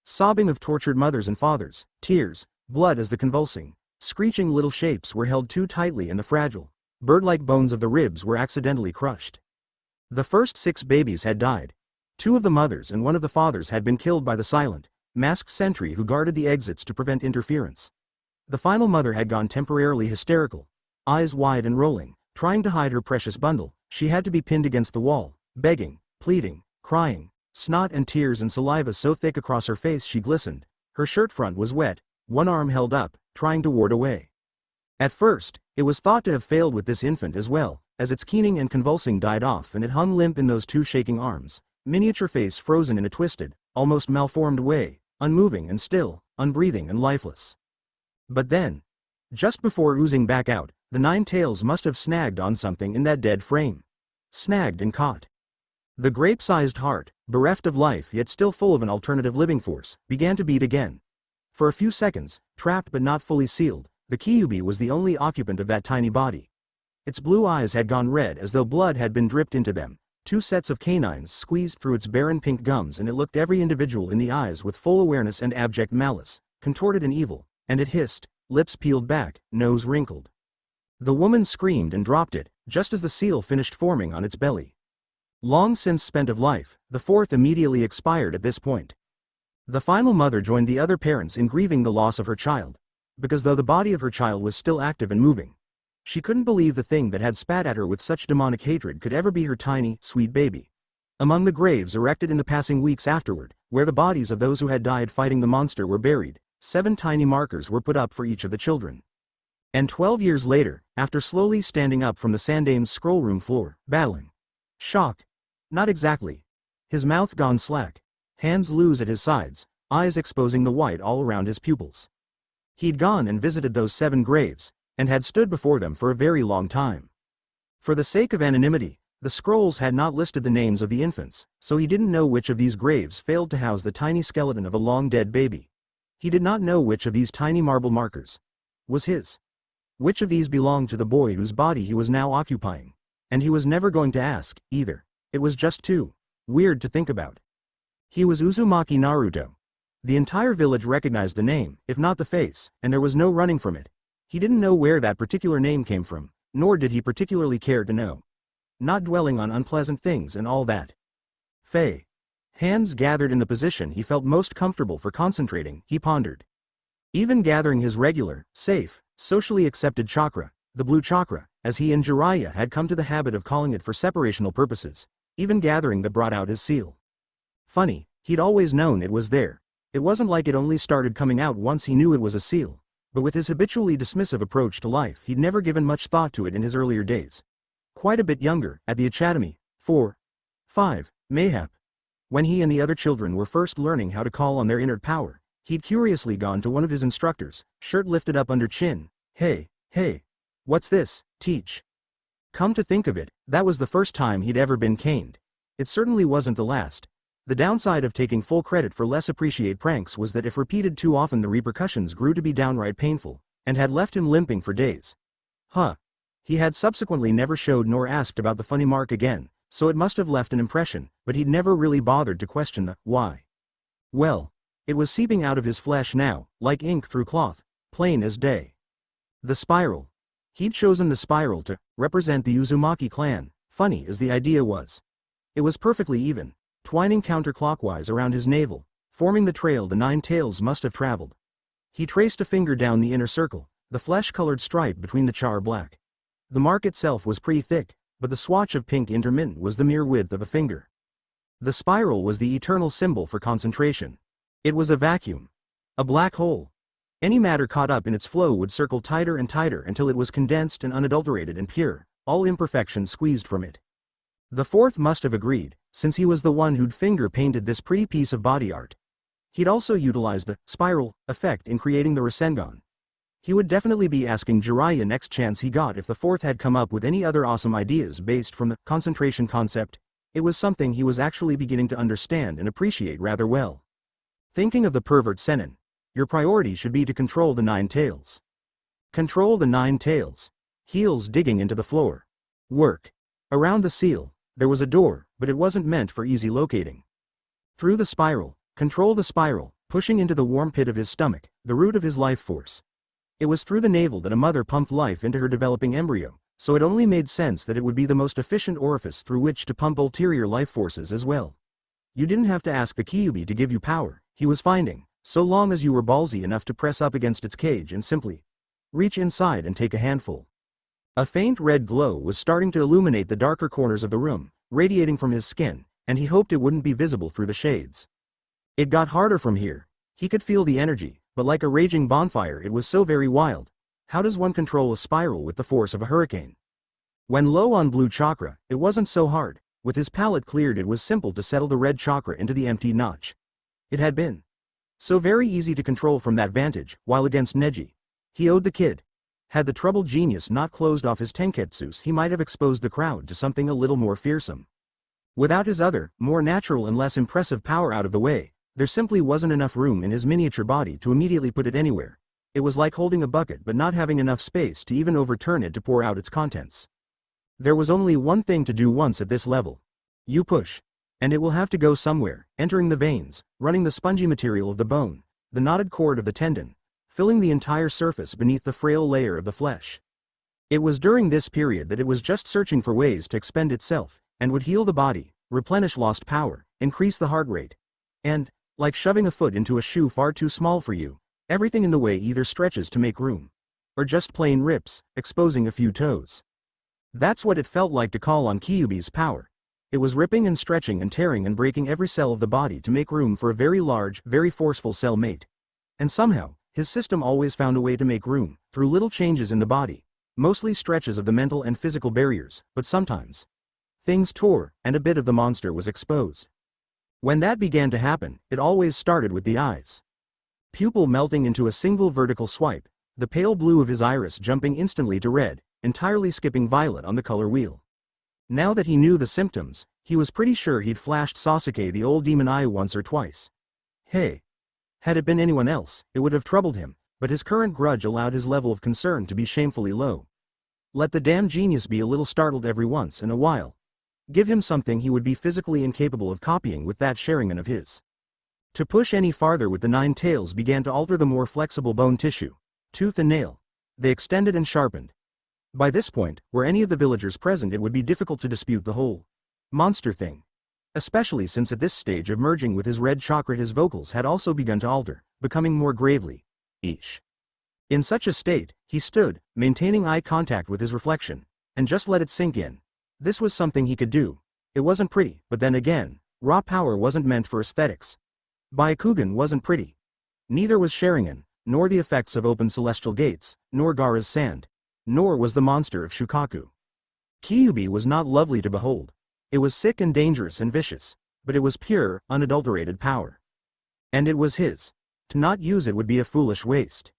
Sobbing of tortured mothers and fathers, tears, blood as the convulsing, screeching little shapes were held too tightly and the fragile, bird-like bones of the ribs were accidentally crushed. The first 6 babies had died. 2 of the mothers and 1 of the fathers had been killed by the silent, masked sentry who guarded the exits to prevent interference. The final mother had gone temporarily hysterical, eyes wide and rolling, trying to hide her precious bundle. She had to be pinned against the wall, begging, pleading, crying, snot and tears and saliva so thick across her face she glistened. Her shirt front was wet, one arm held up, trying to ward away. At first, it was thought to have failed with this infant as well, as its keening and convulsing died off and it hung limp in those 2 shaking arms, miniature face frozen in a twisted, almost malformed way, unmoving and still, unbreathing and lifeless. But then, just before oozing back out, the 9 tails must have snagged on something in that dead frame. Snagged and caught. The grape-sized heart, bereft of life yet still full of an alternative living force, began to beat again. For a few seconds, trapped but not fully sealed, the Kyuubi was the only occupant of that tiny body. Its blue eyes had gone red as though blood had been dripped into them, 2 sets of canines squeezed through its barren pink gums and it looked every individual in the eyes with full awareness and abject malice, contorted and evil, and it hissed, lips peeled back, nose wrinkled. The woman screamed and dropped it, just as the seal finished forming on its belly. Long since spent of life, the 4th immediately expired at this point. The final mother joined the other parents in grieving the loss of her child, because though the body of her child was still active and moving, she couldn't believe the thing that had spat at her with such demonic hatred could ever be her tiny, sweet baby. Among the graves erected in the passing weeks afterward, where the bodies of those who had died fighting the monster were buried, 7 tiny markers were put up for each of the children. And 12 years later, after slowly standing up from the Sandame's scroll room floor, battling. Shock. Not exactly. His mouth gone slack, hands loose at his sides, eyes exposing the white all around his pupils. He'd gone and visited those 7 graves, and had stood before them for a very long time. For the sake of anonymity, the scrolls had not listed the names of the infants, so he didn't know which of these graves failed to house the tiny skeleton of a long-dead baby. He did not know which of these tiny marble markers was his. Which of these belonged to the boy whose body he was now occupying. And he was never going to ask, either. It was just too weird to think about. He was Uzumaki Naruto. The entire village recognized the name, if not the face, and there was no running from it. He didn't know where that particular name came from, nor did he particularly care to know. Not dwelling on unpleasant things and all that. Faye. Hands gathered in the position he felt most comfortable for concentrating, he pondered. Even gathering his regular, safe, socially accepted chakra, the blue chakra, as he and Jiraiya had come to the habit of calling it for separational purposes, even gathering that brought out his seal. Funny, he'd always known it was there. It wasn't like it only started coming out once he knew it was a seal, but with his habitually dismissive approach to life he'd never given much thought to it in his earlier days. Quite a bit younger, at the academy, 4, 5, mayhap. When he and the other children were first learning how to call on their inner power, he'd curiously gone to one of his instructors, shirt lifted up under chin. Hey, what's this, teach? Come to think of it, that was the first time he'd ever been caned. It certainly wasn't the last. The downside of taking full credit for less appreciated pranks was that if repeated too often the repercussions grew to be downright painful, and had left him limping for days. He had subsequently never showed nor asked about the funny mark again, so it must have left an impression, but he'd never really bothered to question the why. Well, it was seeping out of his flesh now, like ink through cloth, plain as day. The spiral. He'd chosen the spiral to represent the Uzumaki clan, funny as the idea was. It was perfectly even, twining counterclockwise around his navel, forming the trail the 9 tails must have traveled. He traced a finger down the inner circle, the flesh-colored stripe between the char black. The mark itself was pretty thick, but the swatch of pink intermittent was the mere width of a finger. The spiral was the eternal symbol for concentration. It was a vacuum. A black hole. Any matter caught up in its flow would circle tighter and tighter until it was condensed and unadulterated and pure, all imperfection squeezed from it. The 4th must have agreed, since he was the one who'd finger-painted this pretty piece of body art. He'd also utilized the spiral effect in creating the Rasengan. He would definitely be asking Jiraiya next chance he got if the 4th had come up with any other awesome ideas based from the concentration concept. It was something he was actually beginning to understand and appreciate rather well. Thinking of the pervert Sennin, your priority should be to control the 9 tails. Control the 9 tails. Heels digging into the floor. Work. Around the seal, there was a door, but it wasn't meant for easy locating. Through the spiral, control the spiral, pushing into the warm pit of his stomach, the root of his life force. It was through the navel that a mother pumped life into her developing embryo, so it only made sense that it would be the most efficient orifice through which to pump ulterior life forces as well. You didn't have to ask the Kyuubi to give you power, he was finding, so long as you were ballsy enough to press up against its cage and simply reach inside and take a handful. A faint red glow was starting to illuminate the darker corners of the room, radiating from his skin, and he hoped it wouldn't be visible through the shades. It got harder from here. He could feel the energy, but like a raging bonfire it was so very wild. How does one control a spiral with the force of a hurricane? When low on blue chakra, it wasn't so hard. With his palate cleared it was simple to settle the red chakra into the empty notch. It had been so very easy to control from that vantage, while against Neji. He owed the kid. Had the troubled genius not closed off his tenketsus he might have exposed the crowd to something a little more fearsome. Without his other, more natural and less impressive power out of the way, there simply wasn't enough room in his miniature body to immediately put it anywhere. It was like holding a bucket but not having enough space to even overturn it to pour out its contents. There was only one thing to do once at this level. You push. And it will have to go somewhere, entering the veins, running the spongy material of the bone, the knotted cord of the tendon, filling the entire surface beneath the frail layer of the flesh. It was during this period that it was just searching for ways to expend itself, and would heal the body, replenish lost power, increase the heart rate. And, like shoving a foot into a shoe far too small for you, everything in the way either stretches to make room, or just plain rips, exposing a few toes. That's what it felt like to call on Kyuubi's power. It was ripping and stretching and tearing and breaking every cell of the body to make room for a very large, very forceful cell mate. And somehow, his system always found a way to make room, through little changes in the body, mostly stretches of the mental and physical barriers, but sometimes things tore, and a bit of the monster was exposed. When that began to happen, it always started with the eyes. Pupil melting into a single vertical swipe, the pale blue of his iris jumping instantly to red, entirely skipping violet on the color wheel. Now that he knew the symptoms, he was pretty sure he'd flashed Sasuke the old demon eye once or twice. Hey. Had it been anyone else, it would have troubled him, but his current grudge allowed his level of concern to be shamefully low. Let the damn genius be a little startled every once in a while. Give him something he would be physically incapable of copying with that Sharingan of his. To push any farther with the nine tails began to alter the more flexible bone tissue, tooth and nail. They extended and sharpened. By this point, were any of the villagers present it would be difficult to dispute the whole monster thing. Especially since at this stage of merging with his red chakra his vocals had also begun to alter, becoming more gravely "ish." In such a state, he stood, maintaining eye contact with his reflection, and just let it sink in. This was something he could do. It wasn't pretty, but then again, raw power wasn't meant for aesthetics. Byakugan wasn't pretty. Neither was Sharingan, nor the effects of open celestial gates, nor Gaara's sand. Nor was the monster of Shukaku. Kyuubi was not lovely to behold. It was sick and dangerous and vicious, but it was pure, unadulterated power. And it was his. To not use it would be a foolish waste.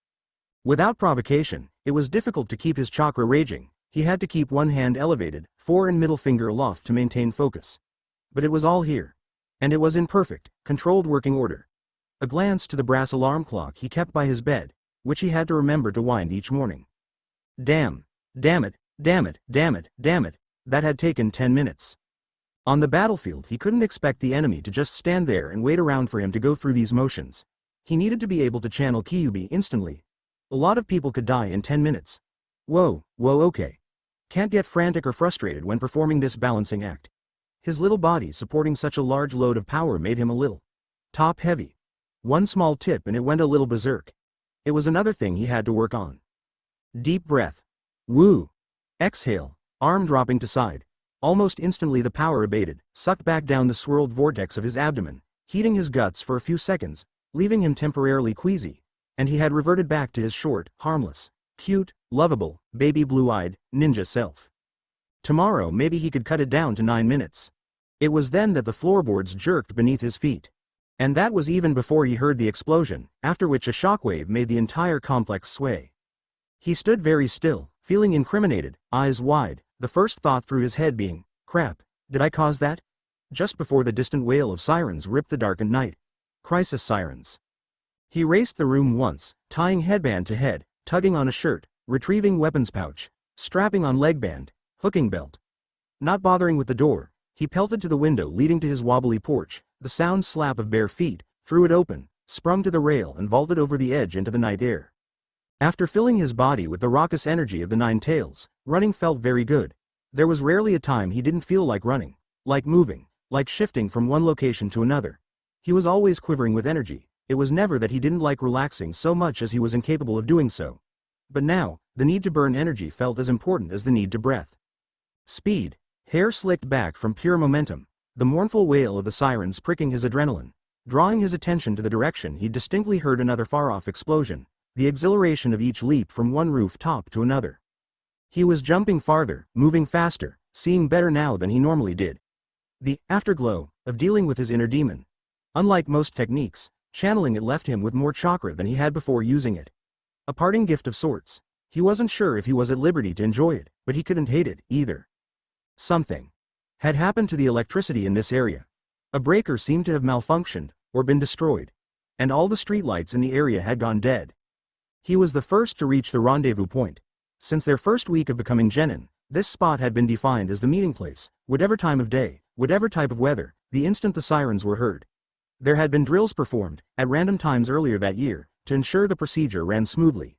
Without provocation, it was difficult to keep his chakra raging. He had to keep one hand elevated, fore and middle finger aloft to maintain focus. But it was all here. And it was in perfect, controlled working order. A glance to the brass alarm clock he kept by his bed, which he had to remember to wind each morning. Damn it, that had taken 10 minutes. On the battlefield he couldn't expect the enemy to just stand there and wait around for him to go through these motions. He needed to be able to channel Kyuubi instantly. A lot of people could die in 10 minutes. Whoa, okay. Can't get frantic or frustrated when performing this balancing act. His little body supporting such a large load of power made him a little top heavy. One small tip and it went a little berserk. It was another thing he had to work on. Deep breath. Woo. Exhale, arm dropping to side. Almost instantly the power abated, sucked back down the swirled vortex of his abdomen, heating his guts for a few seconds, leaving him temporarily queasy, and he had reverted back to his short, harmless, cute, lovable, baby blue-eyed, ninja self. Tomorrow maybe he could cut it down to 9 minutes. It was then that the floorboards jerked beneath his feet. And that was even before he heard the explosion, after which a shockwave made the entire complex sway. He stood very still, feeling incriminated, eyes wide, the first thought through his head being, crap, did I cause that? Just before the distant wail of sirens ripped the darkened night. Crisis sirens. He raced the room once, tying headband to head, tugging on a shirt, retrieving weapons pouch, strapping on leg band, hooking belt. Not bothering with the door, he pelted to the window leading to his wobbly porch, the sound slap of bare feet, threw it open, sprung to the rail and vaulted over the edge into the night air. After filling his body with the raucous energy of the nine tails, running felt very good. There was rarely a time he didn't feel like running, like moving, like shifting from one location to another. He was always quivering with energy. It was never that he didn't like relaxing so much as he was incapable of doing so. But now, the need to burn energy felt as important as the need to breath. Speed, hair slicked back from pure momentum, the mournful wail of the sirens pricking his adrenaline, drawing his attention to the direction he distinctly heard another far-off explosion, the exhilaration of each leap from one rooftop to another. He was jumping farther, moving faster, seeing better now than he normally did. The afterglow of dealing with his inner demon. Unlike most techniques, channeling it left him with more chakra than he had before using it. A parting gift of sorts. He wasn't sure if he was at liberty to enjoy it, but he couldn't hate it, either. Something had happened to the electricity in this area. A breaker seemed to have malfunctioned, or been destroyed. And all the streetlights in the area had gone dead. He was the first to reach the rendezvous point. Since their first week of becoming genin, this spot had been defined as the meeting place, whatever time of day, whatever type of weather, the instant the sirens were heard. There had been drills performed, at random times earlier that year, to ensure the procedure ran smoothly.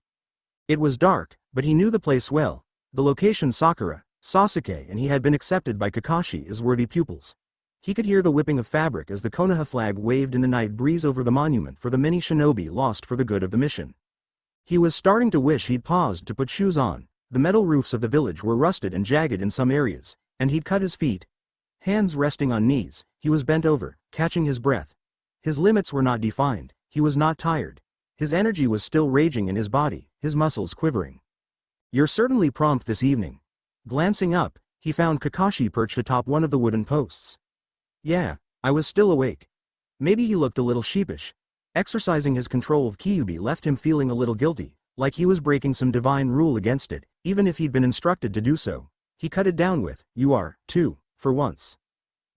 It was dark, but he knew the place well. The location Sakura, Sasuke and he had been accepted by Kakashi as worthy pupils. He could hear the whipping of fabric as the Konoha flag waved in the night breeze over the monument for the many shinobi lost for the good of the mission. He was starting to wish he'd paused to put shoes on. The metal roofs of the village were rusted and jagged in some areas, and he'd cut his feet. Hands resting on knees, he was bent over, catching his breath. His limits were not defined, he was not tired. His energy was still raging in his body, his muscles quivering. "You're certainly prompt this evening." Glancing up, he found Kakashi perched atop one of the wooden posts. "Yeah, I was still awake." Maybe he looked a little sheepish. Exercising his control of Kyuubi left him feeling a little guilty, like he was breaking some divine rule against it, even if he'd been instructed to do so. He cut it down with, "You are, too, for once."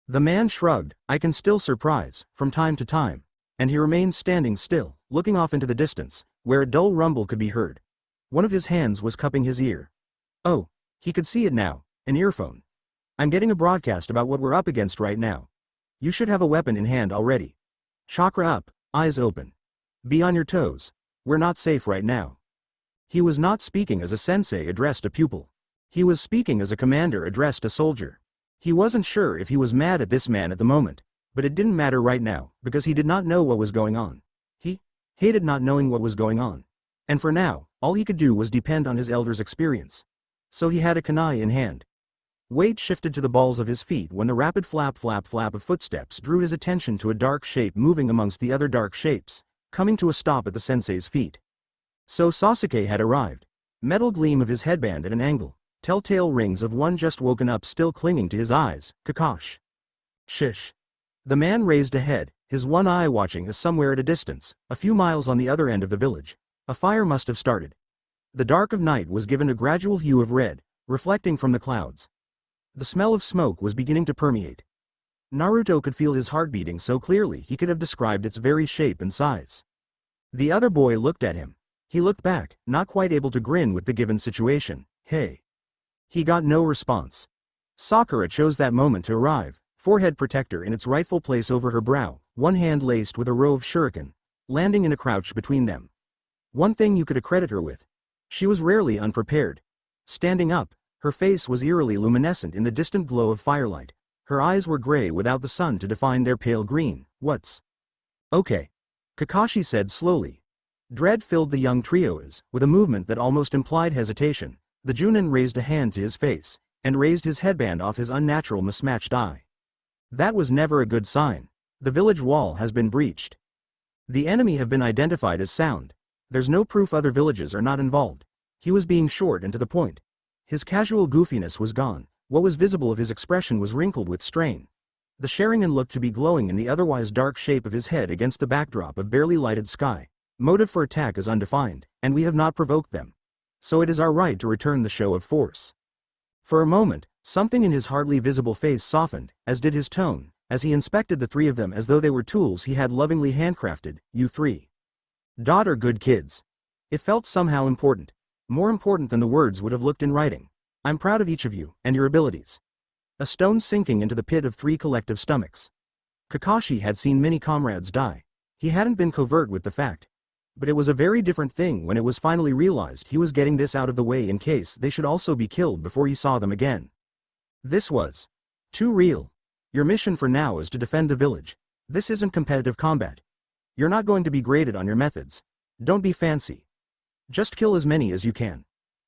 The man shrugged, "I can still surprise, from time to time." And he remained standing still, looking off into the distance, where a dull rumble could be heard. One of his hands was cupping his ear. Oh, he could see it now, an earphone. "I'm getting a broadcast about what we're up against right now. You should have a weapon in hand already. Chakra up, eyes open. Be on your toes. We're not safe right now." He was not speaking as a sensei addressed a pupil. He was speaking as a commander addressed a soldier. He wasn't sure if he was mad at this man at the moment, but it didn't matter right now, because he did not know what was going on. He hated not knowing what was going on. And for now, all he could do was depend on his elder's experience. So he had a kunai in hand. Weight shifted to the balls of his feet when the rapid flap of footsteps drew his attention to a dark shape moving amongst the other dark shapes, coming to a stop at the sensei's feet. So Sasuke had arrived. Metal gleam of his headband at an angle, telltale rings of one just woken up still clinging to his eyes. Kakashi. Shish. The man raised a head, his one eye watching as somewhere at a distance, a few miles on the other end of the village, a fire must have started. The dark of night was given a gradual hue of red, reflecting from the clouds. The smell of smoke was beginning to permeate. Naruto could feel his heart beating so clearly he could have described its very shape and size. The other boy looked at him. He looked back, not quite able to grin with the given situation. "Hey." He got no response. Sakura chose that moment to arrive, forehead protector in its rightful place over her brow, one hand laced with a row of shuriken, landing in a crouch between them. One thing you could accredit her with. She was rarely unprepared. Standing up, her face was eerily luminescent in the distant glow of firelight. Her eyes were gray without the sun to define their pale green. "What's okay?" Kakashi said slowly. Dread filled the young trio's, with a movement that almost implied hesitation. The Junin raised a hand to his face, and raised his headband off his unnatural mismatched eye. That was never a good sign. The village wall has been breached. The enemy have been identified as sound. There's no proof other villages are not involved. He was being short and to the point. His casual goofiness was gone. What was visible of his expression was wrinkled with strain. The Sharingan looked to be glowing in the otherwise dark shape of his head against the backdrop of barely lighted sky. Motive for attack is undefined, and we have not provoked them. So it is our right to return the show of force. For a moment, something in his hardly visible face softened, as did his tone, as he inspected the three of them as though they were tools he had lovingly handcrafted. "You three. Are good kids." It felt somehow important. More important than the words would have looked in writing. "I'm proud of each of you, and your abilities. A stone sinking into the pit of 3 collective stomachs. Kakashi had seen many comrades die. He hadn't been covert with the fact. But it was a very different thing when it was finally realized he was getting this out of the way in case they should also be killed before he saw them again. This was too real. Your mission for now is to defend the village. This isn't competitive combat. You're not going to be graded on your methods. Don't be fancy. Just kill as many as you can.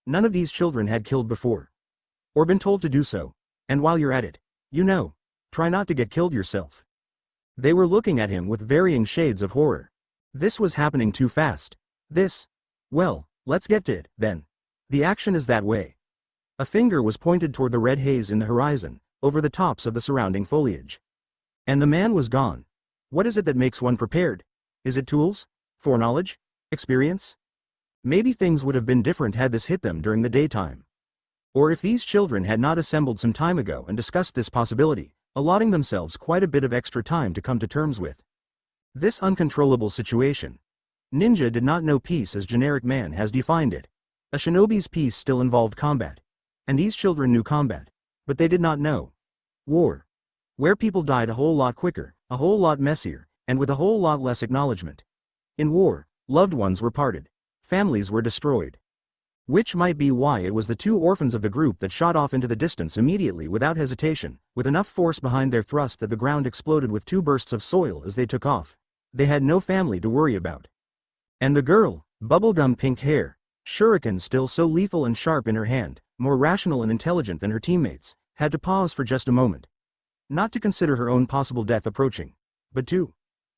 None of these children had killed before. Or been told to do so. And while you're at it, try not to get killed yourself. They were looking at him with varying shades of horror. This was happening too fast. Well, let's get to it, then. The action is that way. A finger was pointed toward the red haze in the horizon, over the tops of the surrounding foliage. And the man was gone. What is it that makes one prepared? Is it tools? Foreknowledge? Experience? Maybe things would have been different had this hit them during the daytime. Or if these children had not assembled some time ago and discussed this possibility, allotting themselves quite a bit of extra time to come to terms with this uncontrollable situation. Ninja did not know peace as generic man has defined it. A shinobi's peace still involved combat. And these children knew combat. But they did not know war. Where people died a whole lot quicker, a whole lot messier, and with a whole lot less acknowledgement. In war, loved ones were parted. Families were destroyed. Which might be why it was the 2 orphans of the group that shot off into the distance immediately without hesitation, with enough force behind their thrust that the ground exploded with 2 bursts of soil as they took off. They had no family to worry about. And the girl, bubblegum pink hair, shuriken still so lethal and sharp in her hand, more rational and intelligent than her teammates, had to pause for just a moment. Not to consider her own possible death approaching, but to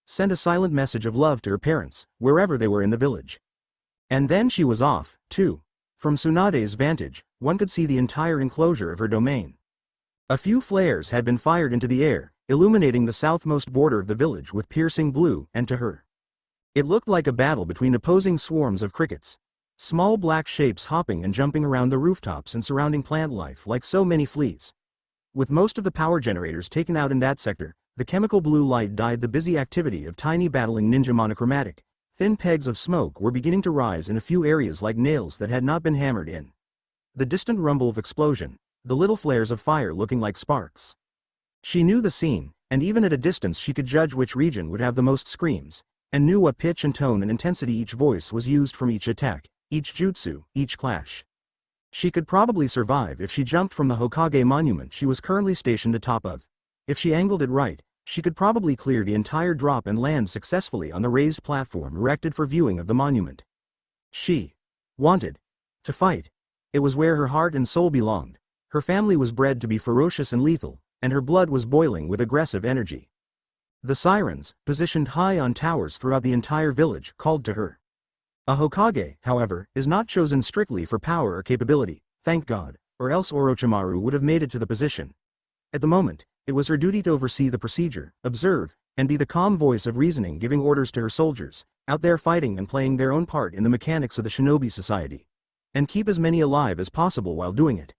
send a silent message of love to her parents, wherever they were in the village. And then she was off, too. From Tsunade's vantage, one could see the entire enclosure of her domain. A few flares had been fired into the air, illuminating the southmost border of the village with piercing blue, and to her, it looked like a battle between opposing swarms of crickets. Small black shapes hopping and jumping around the rooftops and surrounding plant life like so many fleas. With most of the power generators taken out in that sector, the chemical blue light dyed the busy activity of tiny battling ninja monochromatic. Thin pegs of smoke were beginning to rise in a few areas like nails that had not been hammered in. The distant rumble of explosion, the little flares of fire looking like sparks. She knew the scene, and even at a distance she could judge which region would have the most screams, and knew what pitch and tone and intensity each voice was used from each attack, each jutsu, each clash. She could probably survive if she jumped from the Hokage monument she was currently stationed atop of. If she angled it right, she could probably clear the entire drop and land successfully on the raised platform erected for viewing of the monument. She wanted to fight. It was where her heart and soul belonged. Her family was bred to be ferocious and lethal, and her blood was boiling with aggressive energy. The sirens, positioned high on towers throughout the entire village, called to her. A Hokage, however, is not chosen strictly for power or capability, thank God, or else Orochimaru would have made it to the position. At the moment, it was her duty to oversee the procedure, observe, and be the calm voice of reasoning, giving orders to her soldiers, out there fighting and playing their own part in the mechanics of the shinobi society. And keep as many alive as possible while doing it.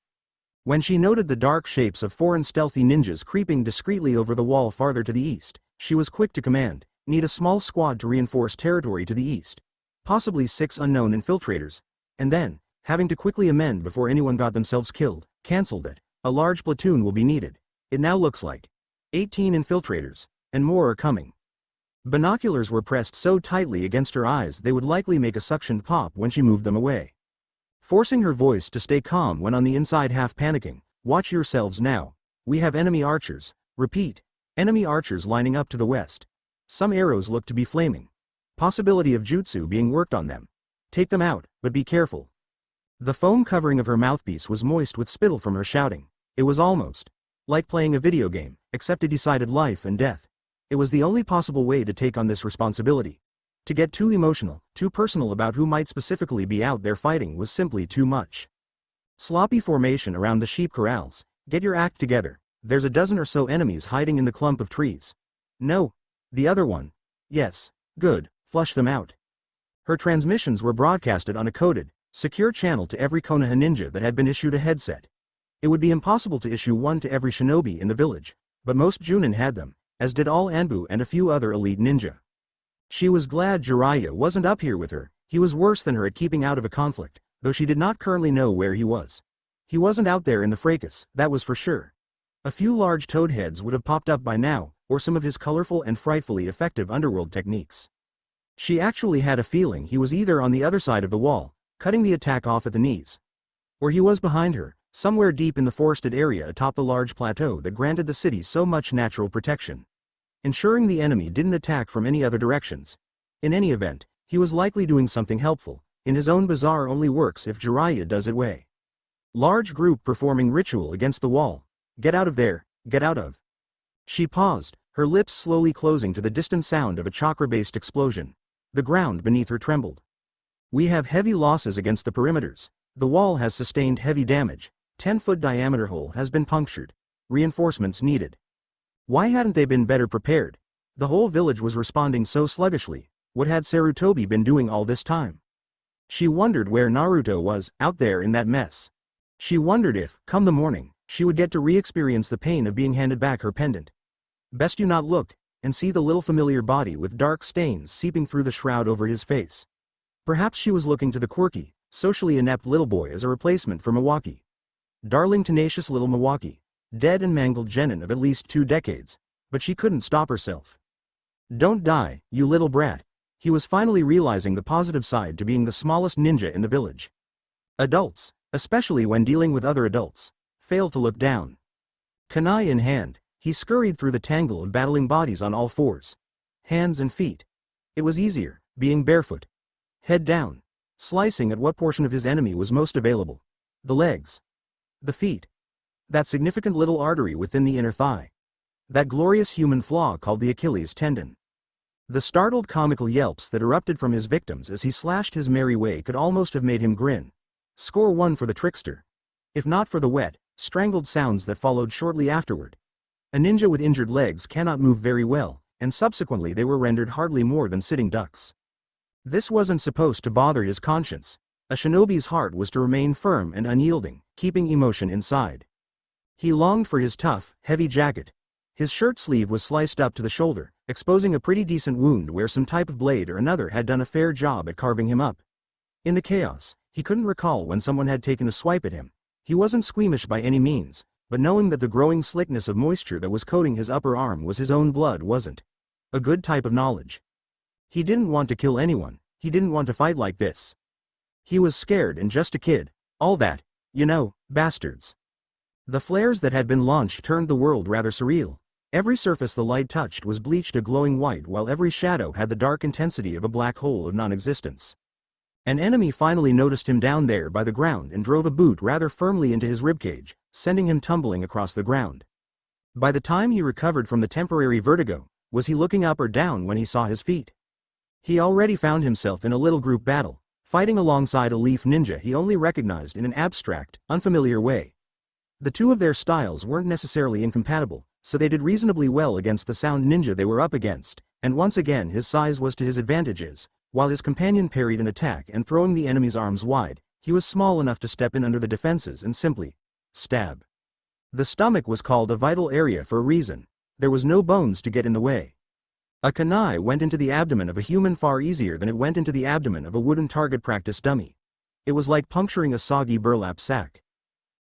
When she noted the dark shapes of 4 stealthy ninjas creeping discreetly over the wall farther to the east, she was quick to command, need a small squad to reinforce territory to the east. Possibly 6 unknown infiltrators. And then, having to quickly amend before anyone got themselves killed, cancelled it. A large platoon will be needed. It now looks like 18 infiltrators, and more are coming. Binoculars were pressed so tightly against her eyes they would likely make a suction pop when she moved them away. Forcing her voice to stay calm when on the inside half panicking, watch yourselves now. We have enemy archers. Repeat. Enemy archers lining up to the west. Some arrows look to be flaming. Possibility of jutsu being worked on them. Take them out, but be careful. The foam covering of her mouthpiece was moist with spittle from her shouting. It was almost like playing a video game, except it decided life and death. It was the only possible way to take on this responsibility. To get too emotional, too personal about who might specifically be out there fighting was simply too much. Sloppy formation around the sheep corrals. Get your act together. There's a dozen or so enemies hiding in the clump of trees. No. The other one. Yes. Good. Flush them out. Her transmissions were broadcasted on a coded, secure channel to every Konoha ninja that had been issued a headset. It would be impossible to issue one to every shinobi in the village, but most Junin had them, as did all Anbu and a few other elite ninja. She was glad Jiraiya wasn't up here with her. He was worse than her at keeping out of a conflict, though she did not currently know where he was. He wasn't out there in the fracas, that was for sure. A few large toad heads would have popped up by now, or some of his colorful and frightfully effective underworld techniques. She actually had a feeling he was either on the other side of the wall, cutting the attack off at the knees, or he was behind her, somewhere deep in the forested area atop the large plateau that granted the city so much natural protection, ensuring the enemy didn't attack from any other directions. In any event, he was likely doing something helpful. In his own bazaar only works if Jiraiya does it way. Large group performing ritual against the wall. Get out of there, get out of. She paused, her lips slowly closing to the distant sound of a chakra-based explosion. The ground beneath her trembled. We have heavy losses against the perimeters. The wall has sustained heavy damage. 10-foot diameter hole has been punctured. Reinforcements needed. Why hadn't they been better prepared? The whole village was responding so sluggishly. What had Sarutobi been doing all this time? She wondered where Naruto was, out there in that mess. She wondered if, come the morning, she would get to re-experience the pain of being handed back her pendant. Best you not look, and see the little familiar body with dark stains seeping through the shroud over his face. Perhaps she was looking to the quirky, socially inept little boy as a replacement for Milwaukee. Darling tenacious little Milwaukee. Dead and mangled genin of at least 2 decades. But she couldn't stop herself. Don't die, you little brat. He was finally realizing the positive side to being the smallest ninja in the village. Adults, especially when dealing with other adults, fail to look down. Kunai in hand, he scurried through the tangle of battling bodies on all fours. Hands and feet. It was easier, being barefoot. Head down, slicing at what portion of his enemy was most available. The legs. The feet. That significant little artery within the inner thigh. That glorious human flaw called the Achilles tendon. The startled comical yelps that erupted from his victims as he slashed his merry way could almost have made him grin. Score 1 for the trickster. If not for the wet, strangled sounds that followed shortly afterward. A ninja with injured legs cannot move very well, and subsequently they were rendered hardly more than sitting ducks. This wasn't supposed to bother his conscience. A shinobi's heart was to remain firm and unyielding, keeping emotion inside. He longed for his tough, heavy jacket. His shirt sleeve was sliced up to the shoulder, exposing a pretty decent wound where some type of blade or another had done a fair job at carving him up. In the chaos, he couldn't recall when someone had taken a swipe at him. He wasn't squeamish by any means, but knowing that the growing slickness of moisture that was coating his upper arm was his own blood wasn't a good type of knowledge. He didn't want to kill anyone, he didn't want to fight like this. He was scared and just a kid, all that, you know, bastards. The flares that had been launched turned the world rather surreal. Every surface the light touched was bleached a glowing white while every shadow had the dark intensity of a black hole of non-existence. An enemy finally noticed him down there by the ground and drove a boot rather firmly into his ribcage, sending him tumbling across the ground. By the time he recovered from the temporary vertigo, was he looking up or down when he saw his feet? He already found himself in a little group battle, fighting alongside a leaf ninja he only recognized in an abstract, unfamiliar way. The two of their styles weren't necessarily incompatible, so they did reasonably well against the sound ninja they were up against, and once again his size was to his advantages. While his companion parried an attack and throwing the enemy's arms wide, he was small enough to step in under the defenses and simply stab. The stomach was called a vital area for a reason. There was no bones to get in the way. A kunai went into the abdomen of a human far easier than it went into the abdomen of a wooden target practice dummy. It was like puncturing a soggy burlap sack.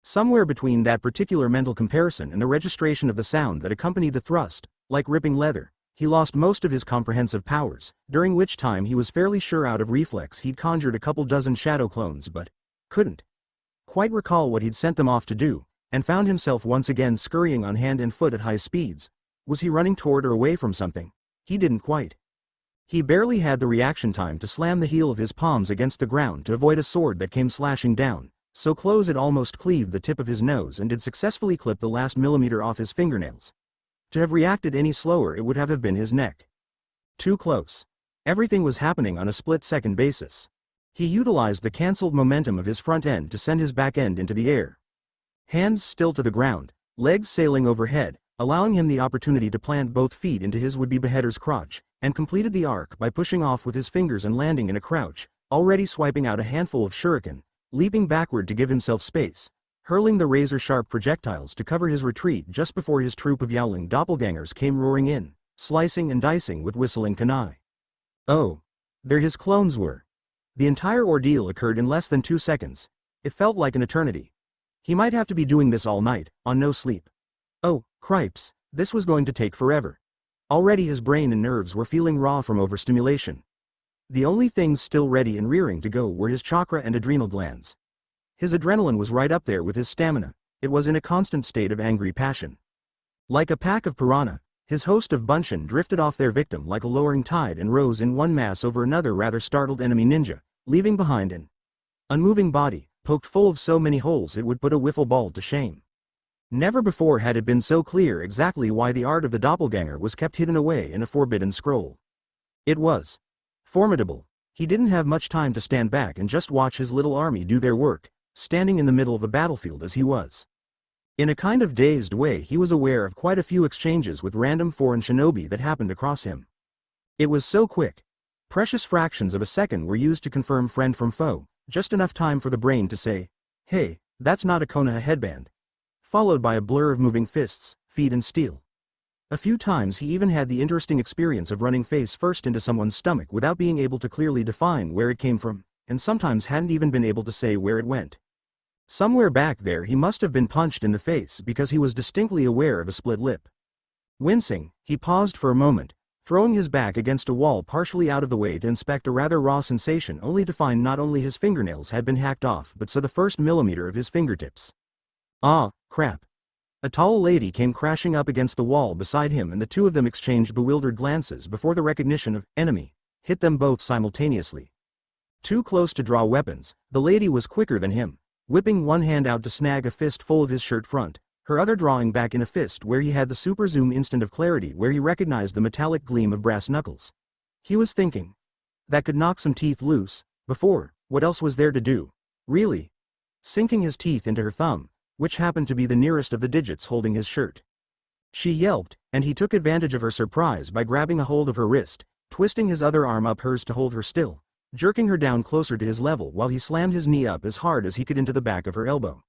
Somewhere between that particular mental comparison and the registration of the sound that accompanied the thrust, like ripping leather, he lost most of his comprehensive powers, during which time he was fairly sure out of reflex he'd conjured a couple dozen shadow clones but couldn't quite recall what he'd sent them off to do, and found himself once again scurrying on hand and foot at high speeds. Was he running toward or away from something? He didn't quite. He barely had the reaction time to slam the heel of his palms against the ground to avoid a sword that came slashing down, so close it almost cleaved the tip of his nose and did successfully clip the last millimeter off his fingernails. To have reacted any slower it would have been his neck. Too close. Everything was happening on a split-second basis. He utilized the cancelled momentum of his front end to send his back end into the air. Hands still to the ground, legs sailing overhead, allowing him the opportunity to plant both feet into his would-be beheader's crotch, and completed the arc by pushing off with his fingers and landing in a crouch, already swiping out a handful of shuriken, leaping backward to give himself space, hurling the razor-sharp projectiles to cover his retreat just before his troop of yowling doppelgangers came roaring in, slicing and dicing with whistling kunai. Oh, there his clones were. The entire ordeal occurred in less than 2 seconds. It felt like an eternity. He might have to be doing this all night, on no sleep. Oh, Cripes, this was going to take forever. Already his brain and nerves were feeling raw from overstimulation. The only things still ready and rearing to go were his chakra and adrenal glands. His adrenaline was right up there with his stamina. It was in a constant state of angry passion. Like a pack of piranha, his host of Bunshin drifted off their victim like a lowering tide and rose in one mass over another rather startled enemy ninja, leaving behind an unmoving body, poked full of so many holes it would put a wiffle ball to shame. Never before had it been so clear exactly why the art of the doppelganger was kept hidden away in a forbidden scroll. It was formidable. He didn't have much time to stand back and just watch his little army do their work, standing in the middle of a battlefield as he was. In a kind of dazed way he was aware of quite a few exchanges with random foreign shinobi that happened across him. It was so quick. Precious fractions of a second were used to confirm friend from foe, just enough time for the brain to say, "Hey, that's not a Konoha headband," followed by a blur of moving fists, feet and steel. A few times he even had the interesting experience of running face first into someone's stomach without being able to clearly define where it came from, and sometimes hadn't even been able to say where it went. Somewhere back there he must have been punched in the face because he was distinctly aware of a split lip. Wincing, he paused for a moment, throwing his back against a wall partially out of the way to inspect a rather raw sensation only to find not only his fingernails had been hacked off but so the first millimeter of his fingertips. Ah, crap. A tall lady came crashing up against the wall beside him and the two of them exchanged bewildered glances before the recognition of enemy hit them both simultaneously. Too close to draw weapons, the lady was quicker than him, whipping one hand out to snag a fist full of his shirt front, her other drawing back in a fist where he had the super zoom instant of clarity where he recognized the metallic gleam of brass knuckles. He was thinking, that could knock some teeth loose. Before, what else was there to do? Really? Sinking his teeth into her thumb, which happened to be the nearest of the digits holding his shirt. She yelped, and he took advantage of her surprise by grabbing a hold of her wrist, twisting his other arm up hers to hold her still, jerking her down closer to his level while he slammed his knee up as hard as he could into the back of her elbow.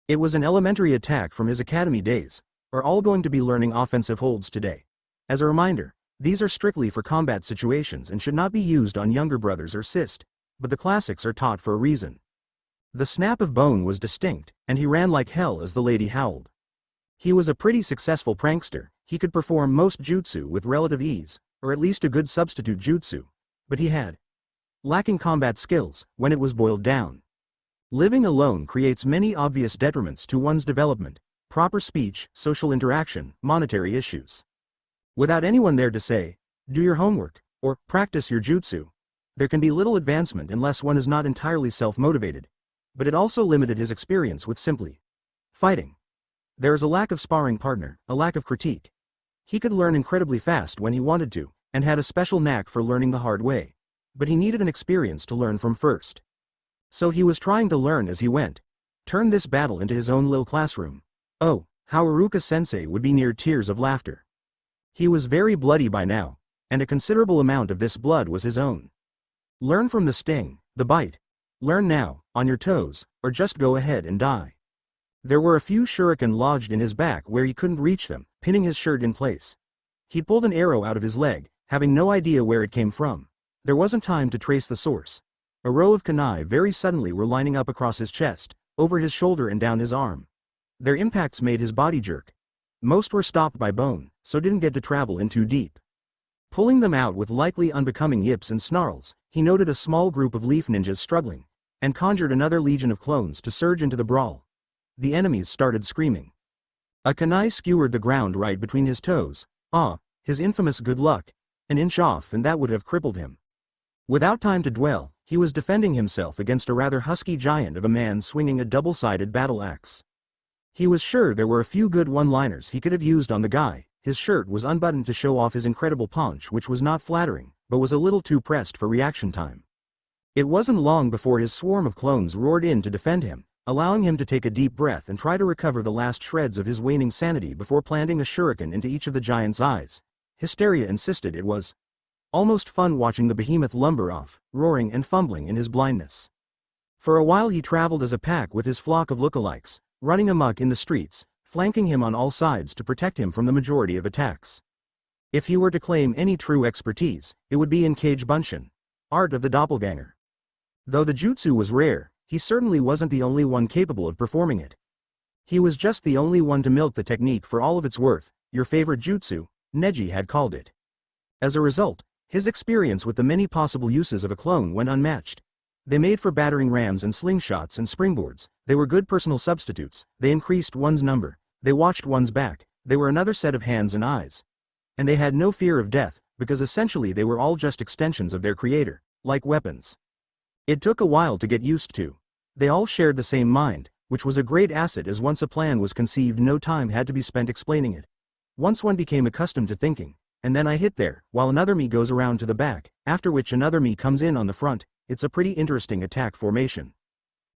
It was an elementary attack from his academy days. Are all going to be learning offensive holds today? As a reminder, these are strictly for combat situations and should not be used on younger brothers or sis, but the classics are taught for a reason. The snap of bone was distinct, and he ran like hell as the lady howled. He was a pretty successful prankster. He could perform most jutsu with relative ease, or at least a good substitute jutsu, but he had lacking combat skills when it was boiled down. Living alone creates many obvious detriments to one's development: proper speech, social interaction, monetary issues. Without anyone there to say, do your homework, or practice your jutsu, there can be little advancement unless one is not entirely self-motivated. But it also limited his experience with simply fighting. There is a lack of sparring partner, a lack of critique. He could learn incredibly fast when he wanted to, and had a special knack for learning the hard way. But he needed an experience to learn from first. So he was trying to learn as he went. Turn this battle into his own little classroom. Oh, how Iruka-sensei would be near tears of laughter. He was very bloody by now, and a considerable amount of this blood was his own. Learn from the sting, the bite. Learn now, on your toes, or just go ahead and die. There were a few shuriken lodged in his back where he couldn't reach them, pinning his shirt in place. He pulled an arrow out of his leg, having no idea where it came from. There wasn't time to trace the source. A row of kunai very suddenly were lining up across his chest, over his shoulder and down his arm. Their impacts made his body jerk. Most were stopped by bone, so didn't get to travel in too deep. Pulling them out with likely unbecoming yips and snarls, he noted a small group of leaf ninjas struggling, and conjured another legion of clones to surge into the brawl. The enemies started screaming. A kunai skewered the ground right between his toes. His infamous good luck. An inch off and that would have crippled him. Without time to dwell, he was defending himself against a rather husky giant of a man swinging a double-sided battle axe. He was sure there were a few good one-liners he could have used on the guy. His shirt was unbuttoned to show off his incredible paunch, which was not flattering, but was a little too pressed for reaction time. It wasn't long before his swarm of clones roared in to defend him, allowing him to take a deep breath and try to recover the last shreds of his waning sanity before planting a shuriken into each of the giant's eyes. Hysteria insisted it was almost fun watching the behemoth lumber off, roaring and fumbling in his blindness. For a while he traveled as a pack with his flock of lookalikes, running amok in the streets, flanking him on all sides to protect him from the majority of attacks. If he were to claim any true expertise, it would be in Kage Bunshin, art of the doppelganger. Though the jutsu was rare, he certainly wasn't the only one capable of performing it. He was just the only one to milk the technique for all of its worth, your favorite jutsu, Neji had called it. As a result, his experience with the many possible uses of a clone went unmatched. They made for battering rams and slingshots and springboards, they were good personal substitutes, they increased one's number, they watched one's back, they were another set of hands and eyes. And they had no fear of death, because essentially they were all just extensions of their creator, like weapons. It took a while to get used to. They all shared the same mind, which was a great asset as once a plan was conceived no time had to be spent explaining it. Once one became accustomed to thinking, and then I hit there, while another me goes around to the back, after which another me comes in on the front, it's a pretty interesting attack formation.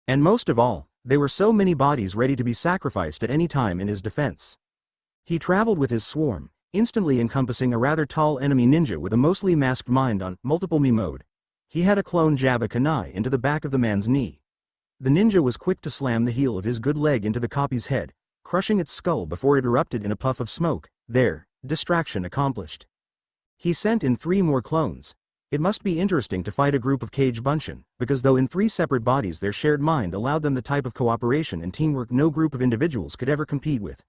And most of all, there were so many bodies ready to be sacrificed at any time in his defense. He traveled with his swarm, instantly encompassing a rather tall enemy ninja with a mostly masked mind on multiple me mode. He had a clone jab a kunai into the back of the man's knee. The ninja was quick to slam the heel of his good leg into the copy's head, crushing its skull before it erupted in a puff of smoke. There, distraction accomplished. He sent in 3 more clones. It must be interesting to fight a group of Cage Bunshin, because though in 3 separate bodies their shared mind allowed them the type of cooperation and teamwork no group of individuals could ever compete with.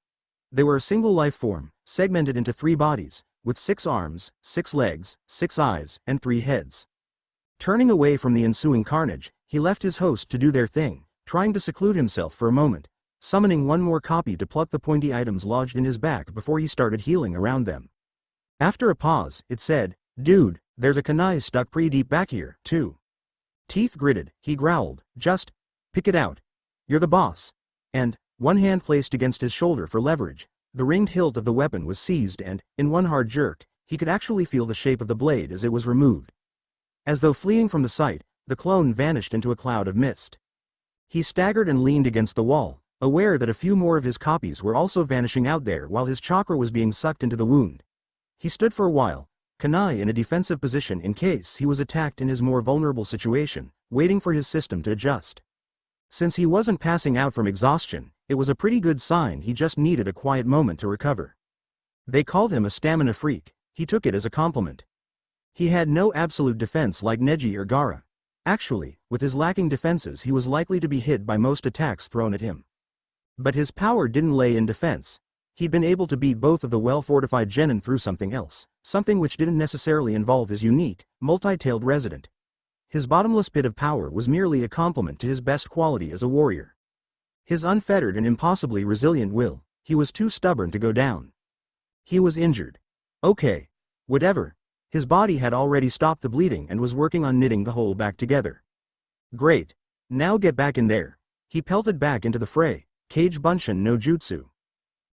They were a single life form, segmented into 3 bodies, with 6 arms, 6 legs, 6 eyes, and 3 heads. Turning away from the ensuing carnage, he left his host to do their thing, trying to seclude himself for a moment, summoning 1 more copy to pluck the pointy items lodged in his back before he started healing around them. After a pause, it said, "Dude, there's a kunai stuck pretty deep back here, too." Teeth gritted, he growled, "Just pick it out. You're the boss." And, one hand placed against his shoulder for leverage, the ringed hilt of the weapon was seized and, in one hard jerk, he could actually feel the shape of the blade as it was removed. As though fleeing from the sight, the clone vanished into a cloud of mist. He staggered and leaned against the wall, aware that a few more of his copies were also vanishing out there while his chakra was being sucked into the wound. He stood for a while, kunai in a defensive position in case he was attacked in his more vulnerable situation, waiting for his system to adjust. Since he wasn't passing out from exhaustion, it was a pretty good sign he just needed a quiet moment to recover. They called him a stamina freak, he took it as a compliment. He had no absolute defense like Neji or Gaara. Actually, with his lacking defenses he was likely to be hit by most attacks thrown at him. But his power didn't lay in defense. He'd been able to beat both of the well-fortified genin through something else, something which didn't necessarily involve his unique, multi-tailed resident. His bottomless pit of power was merely a complement to his best quality as a warrior. His unfettered and impossibly resilient will, he was too stubborn to go down. He was injured. Okay. Whatever. His body had already stopped the bleeding and was working on knitting the hole back together. Great. Now get back in there. He pelted back into the fray, Cage Bunshin no Jutsu.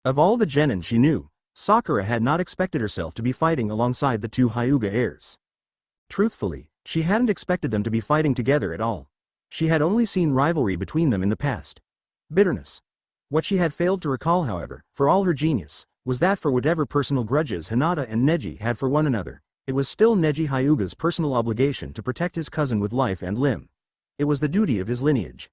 Of all the genin she knew, Sakura had not expected herself to be fighting alongside the 2 Hyuga heirs. Truthfully, she hadn't expected them to be fighting together at all. She had only seen rivalry between them in the past. Bitterness. What she had failed to recall, however, for all her genius, was that for whatever personal grudges Hinata and Neji had for one another, it was still Neji Hyuga's personal obligation to protect his cousin with life and limb. It was the duty of his lineage.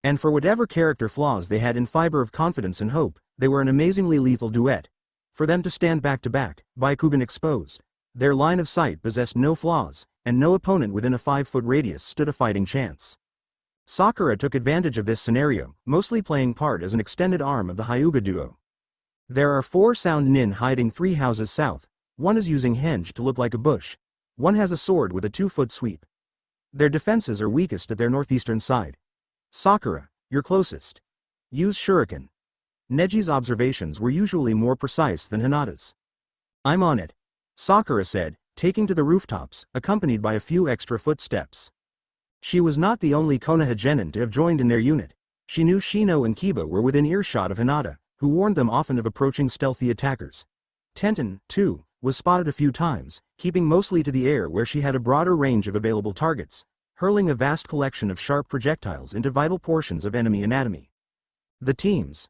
And for whatever character flaws they had in fiber of confidence and hope, they were an amazingly lethal duet. For them to stand back to back, Byakugan exposed, their line of sight possessed no flaws, and no opponent within a 5-foot radius stood a fighting chance. Sakura took advantage of this scenario, mostly playing part as an extended arm of the Hyuga duo. There are 4 sound nin hiding 3 houses south. One is using henge to look like a bush. One has a sword with a 2-foot sweep. Their defenses are weakest at their northeastern side. Sakura, you're closest. Use shuriken. Neji's observations were usually more precise than Hinata's. I'm on it, Sakura said, taking to the rooftops, accompanied by a few extra footsteps. She was not the only Konoha genin to have joined in their unit. She knew Shino and Kiba were within earshot of Hinata, who warned them often of approaching stealthy attackers. Tenten, too, was spotted a few times, keeping mostly to the air where she had a broader range of available targets, hurling a vast collection of sharp projectiles into vital portions of enemy anatomy. The teams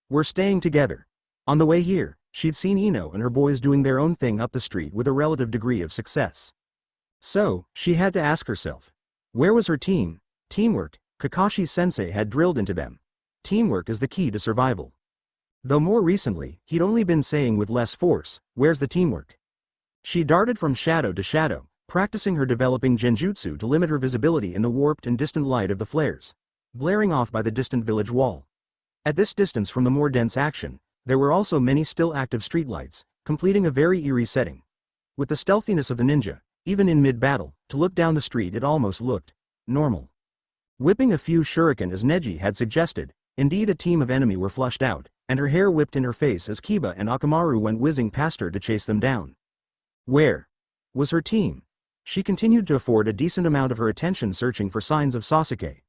were staying together. On the way here, she'd seen Ino and her boys doing their own thing up the street with a relative degree of success. So, she had to ask herself, where was her team? Teamwork, Kakashi-sensei had drilled into them. Teamwork is the key to survival. Though more recently, he'd only been saying with less force, where's the teamwork? She darted from shadow to shadow, practicing her developing genjutsu to limit her visibility in the warped and distant light of the flares, blaring off by the distant village wall. At this distance from the more dense action, there were also many still active streetlights, completing a very eerie setting. With the stealthiness of the ninja, even in mid-battle, to look down the street it almost looked normal. Whipping a few shuriken as Neji had suggested, indeed a team of enemy were flushed out, and her hair whipped in her face as Kiba and Akamaru went whizzing past her to chase them down. Where was her team? She continued to afford a decent amount of her attention searching for signs of Sasuke.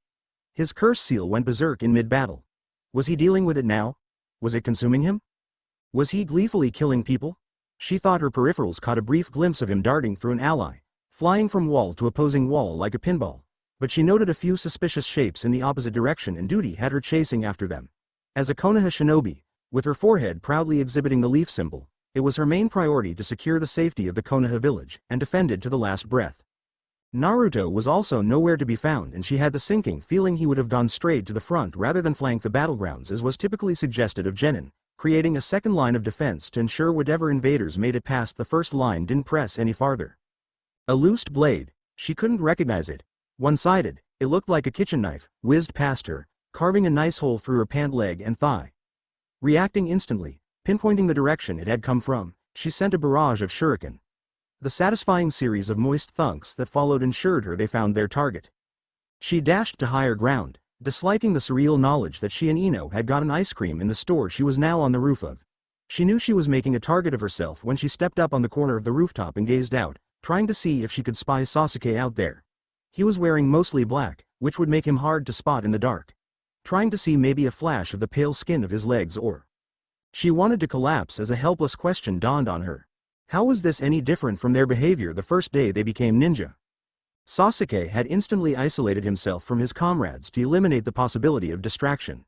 His curse seal went berserk in mid-battle. Was he dealing with it now? Was it consuming him? Was he gleefully killing people? She thought her peripherals caught a brief glimpse of him darting through an ally, flying from wall to opposing wall like a pinball, but she noted a few suspicious shapes in the opposite direction and duty had her chasing after them. As a Konoha shinobi, with her forehead proudly exhibiting the leaf symbol, it was her main priority to secure the safety of the Konoha village and defend it to the last breath. Naruto was also nowhere to be found and she had the sinking feeling he would have gone straight to the front rather than flank the battlegrounds as was typically suggested of Genin, creating a second line of defense to ensure whatever invaders made it past the first line didn't press any farther. A loosed blade, she couldn't recognize it. One-sided, it looked like a kitchen knife, whizzed past her, carving a nice hole through her pant leg and thigh. Reacting instantly, pinpointing the direction it had come from, she sent a barrage of shuriken. The satisfying series of moist thunks that followed ensured her they found their target. She dashed to higher ground, disliking the surreal knowledge that she and Ino had gotten ice cream in the store she was now on the roof of. She knew she was making a target of herself when she stepped up on the corner of the rooftop and gazed out, trying to see if she could spy Sasuke out there. He was wearing mostly black, which would make him hard to spot in the dark. Trying to see maybe a flash of the pale skin of his legs or... She wanted to collapse as a helpless question dawned on her. How was this any different from their behavior the first day they became ninja? Sasuke had instantly isolated himself from his comrades to eliminate the possibility of distraction.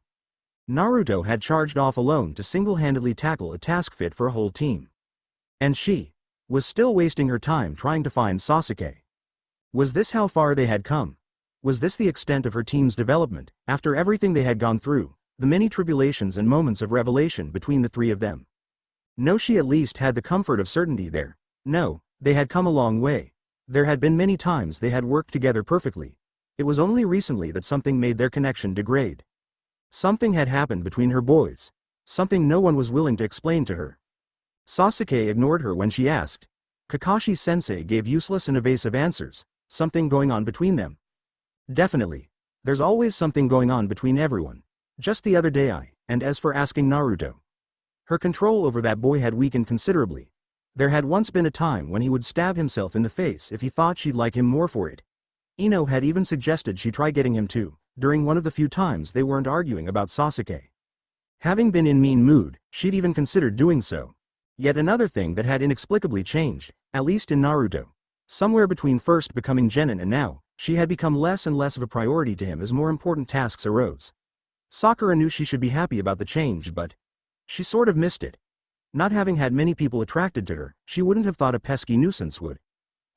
Naruto had charged off alone to single-handedly tackle a task fit for a whole team. And she was still wasting her time trying to find Sasuke. Was this how far they had come? Was this the extent of her team's development, after everything they had gone through, the many tribulations and moments of revelation between the three of them? No, she at least had the comfort of certainty there. No, they had come a long way. There had been many times they had worked together perfectly. It was only recently that something made their connection degrade. Something had happened between her boys. Something no one was willing to explain to her. Sasuke ignored her when she asked. Kakashi-sensei gave useless and evasive answers. Something going on between them. Definitely. There's always something going on between everyone. Just the other day and as for asking Naruto. Her control over that boy had weakened considerably. There had once been a time when he would stab himself in the face if he thought she'd like him more for it. Ino had even suggested she try getting him too, during one of the few times they weren't arguing about Sasuke. Having been in mean mood, she'd even considered doing so. Yet another thing that had inexplicably changed, at least in Naruto. Somewhere between first becoming Genin and now, she had become less and less of a priority to him as more important tasks arose. Sakura knew she should be happy about the change, but she sort of missed it. Not having had many people attracted to her, she wouldn't have thought a pesky nuisance would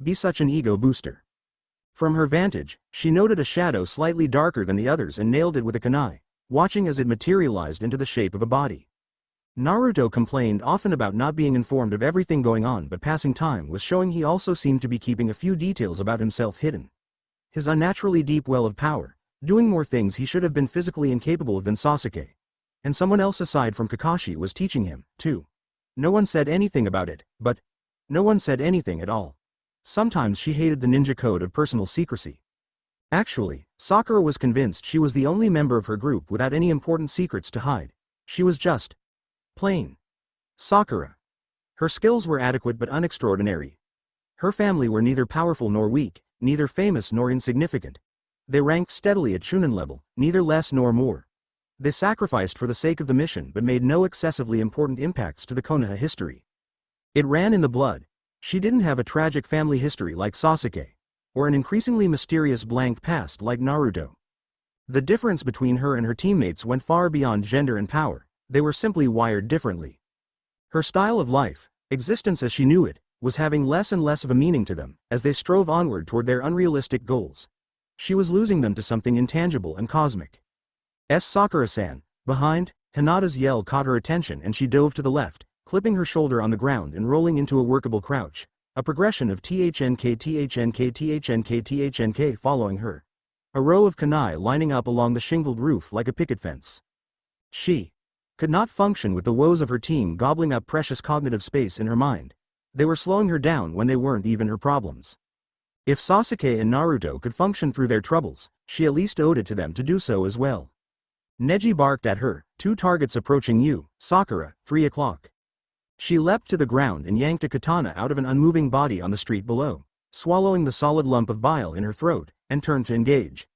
be such an ego booster. From her vantage, she noted a shadow slightly darker than the others and nailed it with a kunai, watching as it materialized into the shape of a body. Naruto complained often about not being informed of everything going on, but passing time was showing he also seemed to be keeping a few details about himself hidden. His unnaturally deep well of power, doing more things he should have been physically incapable of than Sasuke. And someone else aside from Kakashi was teaching him, too. No one said anything about it, but no one said anything at all. Sometimes she hated the ninja code of personal secrecy. Actually, Sakura was convinced she was the only member of her group without any important secrets to hide. She was just plain Sakura. Her skills were adequate but unextraordinary. Her family were neither powerful nor weak, neither famous nor insignificant. They ranked steadily at Chunin level, neither less nor more. They sacrificed for the sake of the mission but made no excessively important impacts to the Konoha history. It ran in the blood. She didn't have a tragic family history like Sasuke, or an increasingly mysterious blank past like Naruto. The difference between her and her teammates went far beyond gender and power. They were simply wired differently. Her style of life, existence as she knew it, was having less and less of a meaning to them as they strove onward toward their unrealistic goals. She was losing them to something intangible and cosmic. Sakura-san, behind, Hinata's yell caught her attention and she dove to the left, clipping her shoulder on the ground and rolling into a workable crouch, a progression of THNK THNK THNK THNK following her. A row of kunai lining up along the shingled roof like a picket fence. She could not function with the woes of her team gobbling up precious cognitive space in her mind. They were slowing her down when they weren't even her problems. If Sasuke and Naruto could function through their troubles, she at least owed it to them to do so as well. Neji barked at her, 2 targets approaching you, Sakura, 3 o'clock. She leapt to the ground and yanked a katana out of an unmoving body on the street below, swallowing the solid lump of bile in her throat, and turned to engage.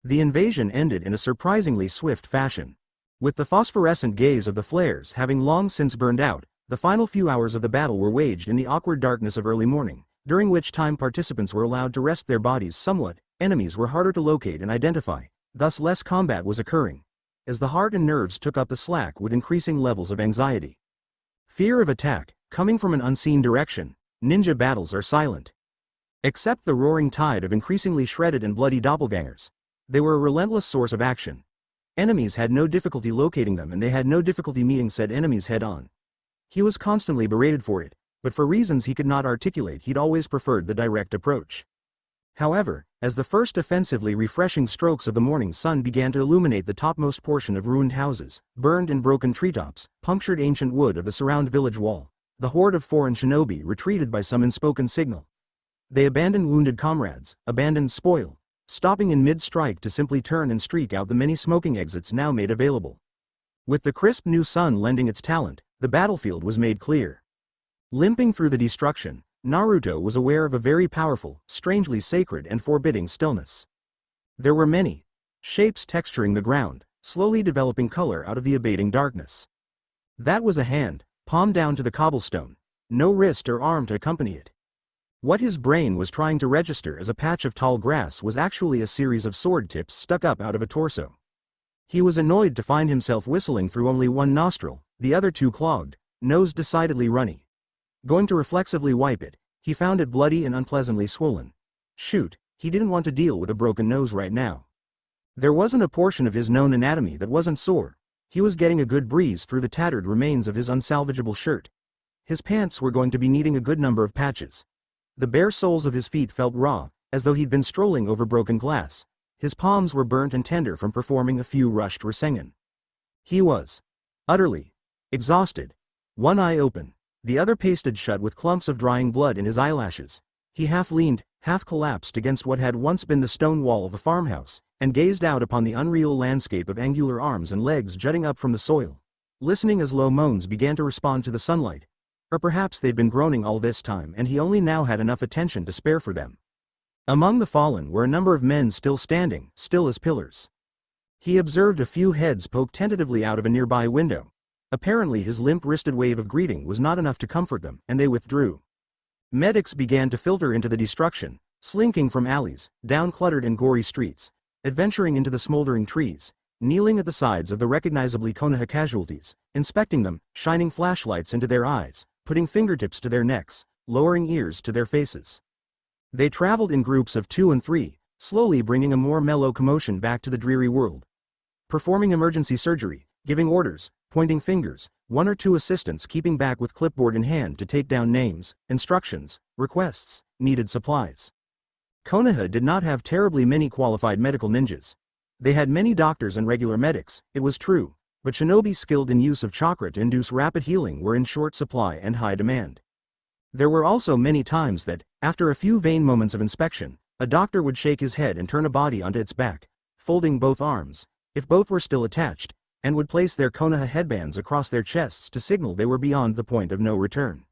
The invasion ended in a surprisingly swift fashion. With the phosphorescent gaze of the flares having long since burned out, the final few hours of the battle were waged in the awkward darkness of early morning, during which time participants were allowed to rest their bodies somewhat. Enemies were harder to locate and identify, thus less combat was occurring, as the heart and nerves took up the slack with increasing levels of anxiety. Fear of attack, coming from an unseen direction. Ninja battles are silent. Except the roaring tide of increasingly shredded and bloody doppelgangers. They were a relentless source of action. Enemies had no difficulty locating them, and they had no difficulty meeting said enemies head-on. He was constantly berated for it, but for reasons he could not articulate he'd always preferred the direct approach. However, as the first offensively refreshing strokes of the morning sun began to illuminate the topmost portion of ruined houses, burned and broken treetops, punctured ancient wood of the surround village wall, the horde of foreign shinobi retreated by some unspoken signal. They abandoned wounded comrades, abandoned spoil, stopping in mid-strike to simply turn and streak out the many smoking exits now made available. With the crisp new sun lending its talent, the battlefield was made clear. Limping through the destruction, Naruto was aware of a very powerful, strangely sacred and forbidding stillness. There were many shapes texturing the ground, slowly developing color out of the abating darkness. That was a hand, palm down to the cobblestone, no wrist or arm to accompany it. What his brain was trying to register as a patch of tall grass was actually a series of sword tips stuck up out of a torso. He was annoyed to find himself whistling through only one nostril, the other 2 clogged, nose decidedly runny. Going to reflexively wipe it, he found it bloody and unpleasantly swollen. Shoot, he didn't want to deal with a broken nose right now. There wasn't a portion of his known anatomy that wasn't sore. He was getting a good breeze through the tattered remains of his unsalvageable shirt. His pants were going to be needing a good number of patches. The bare soles of his feet felt raw, as though he'd been strolling over broken glass. His palms were burnt and tender from performing a few rushed Rasengan. He was utterly exhausted. One eye open, the other pasted shut with clumps of drying blood in his eyelashes. He half leaned, half collapsed against what had once been the stone wall of a farmhouse, and gazed out upon the unreal landscape of angular arms and legs jutting up from the soil, listening as low moans began to respond to the sunlight. Or perhaps they'd been groaning all this time and he only now had enough attention to spare for them. Among the fallen were a number of men still standing, still as pillars. He observed a few heads poke tentatively out of a nearby window. Apparently his limp-wristed wave of greeting was not enough to comfort them, and they withdrew. Medics began to filter into the destruction, slinking from alleys, down cluttered and gory streets, adventuring into the smoldering trees, kneeling at the sides of the recognizably Konoha casualties, inspecting them, shining flashlights into their eyes, putting fingertips to their necks, lowering ears to their faces. They traveled in groups of 2 and 3, slowly bringing a more mellow commotion back to the dreary world. Performing emergency surgery, giving orders, pointing fingers, 1 or 2 assistants keeping back with clipboard in hand to take down names, instructions, requests, needed supplies. Konoha did not have terribly many qualified medical ninjas. They had many doctors and regular medics, it was true, but shinobi skilled in use of chakra to induce rapid healing were in short supply and high demand. There were also many times that, after a few vain moments of inspection, a doctor would shake his head and turn a body onto its back, folding both arms, if both were still attached, and would place their Konoha headbands across their chests to signal they were beyond the point of no return.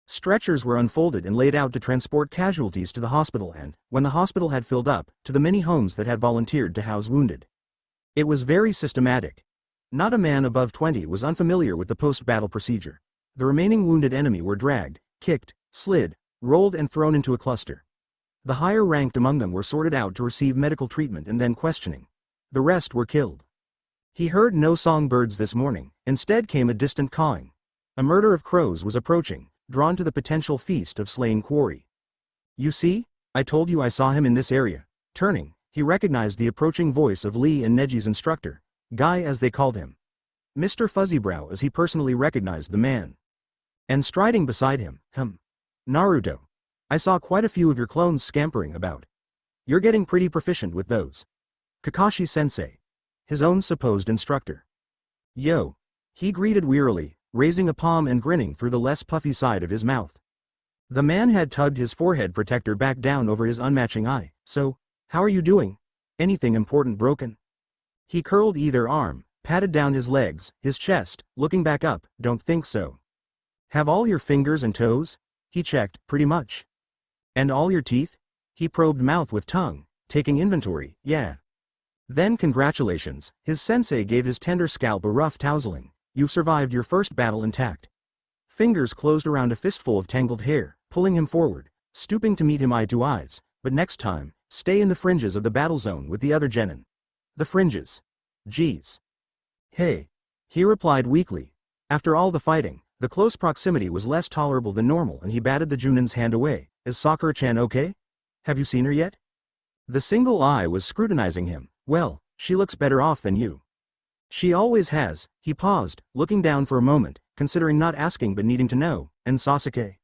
Stretchers were unfolded and laid out to transport casualties to the hospital and, when the hospital had filled up, to the many homes that had volunteered to house wounded. It was very systematic. Not a man above 20 was unfamiliar with the post-battle procedure. The remaining wounded enemy were dragged, kicked, slid, rolled and thrown into a cluster. The higher ranked among them were sorted out to receive medical treatment and then questioning. The rest were killed. He heard no songbirds this morning, instead came a distant cawing. A murder of crows was approaching, drawn to the potential feast of slain quarry. You see? I told you I saw him in this area. Turning, he recognized the approaching voice of Lee and Neji's instructor. Guy as they called him. Mr. Fuzzybrow as he personally recognized the man. And striding beside him, Naruto. I saw quite a few of your clones scampering about. You're getting pretty proficient with those. Kakashi-sensei. His own supposed instructor. Yo. He greeted wearily, raising a palm and grinning through the less puffy side of his mouth. The man had tugged his forehead protector back down over his unmatching eye. So, how are you doing? Anything important broken? He curled either arm, patted down his legs, his chest, looking back up. Don't think so. Have all your fingers and toes? He checked. Pretty much. And all your teeth? He probed mouth with tongue, taking inventory. Yeah. Then congratulations, his sensei gave his tender scalp a rough tousling. You've survived your first battle intact. Fingers closed around a fistful of tangled hair, pulling him forward, stooping to meet him eye to eyes. But next time, stay in the fringes of the battle zone with the other genin. The fringes. Geez. Hey. He replied weakly. After all the fighting, the close proximity was less tolerable than normal, and he batted the Junin's hand away. Is Sakura-chan okay? Have you seen her yet? The single eye was scrutinizing him. Well, she looks better off than you. She always has. He paused, looking down for a moment, considering not asking but needing to know. And Sasuke?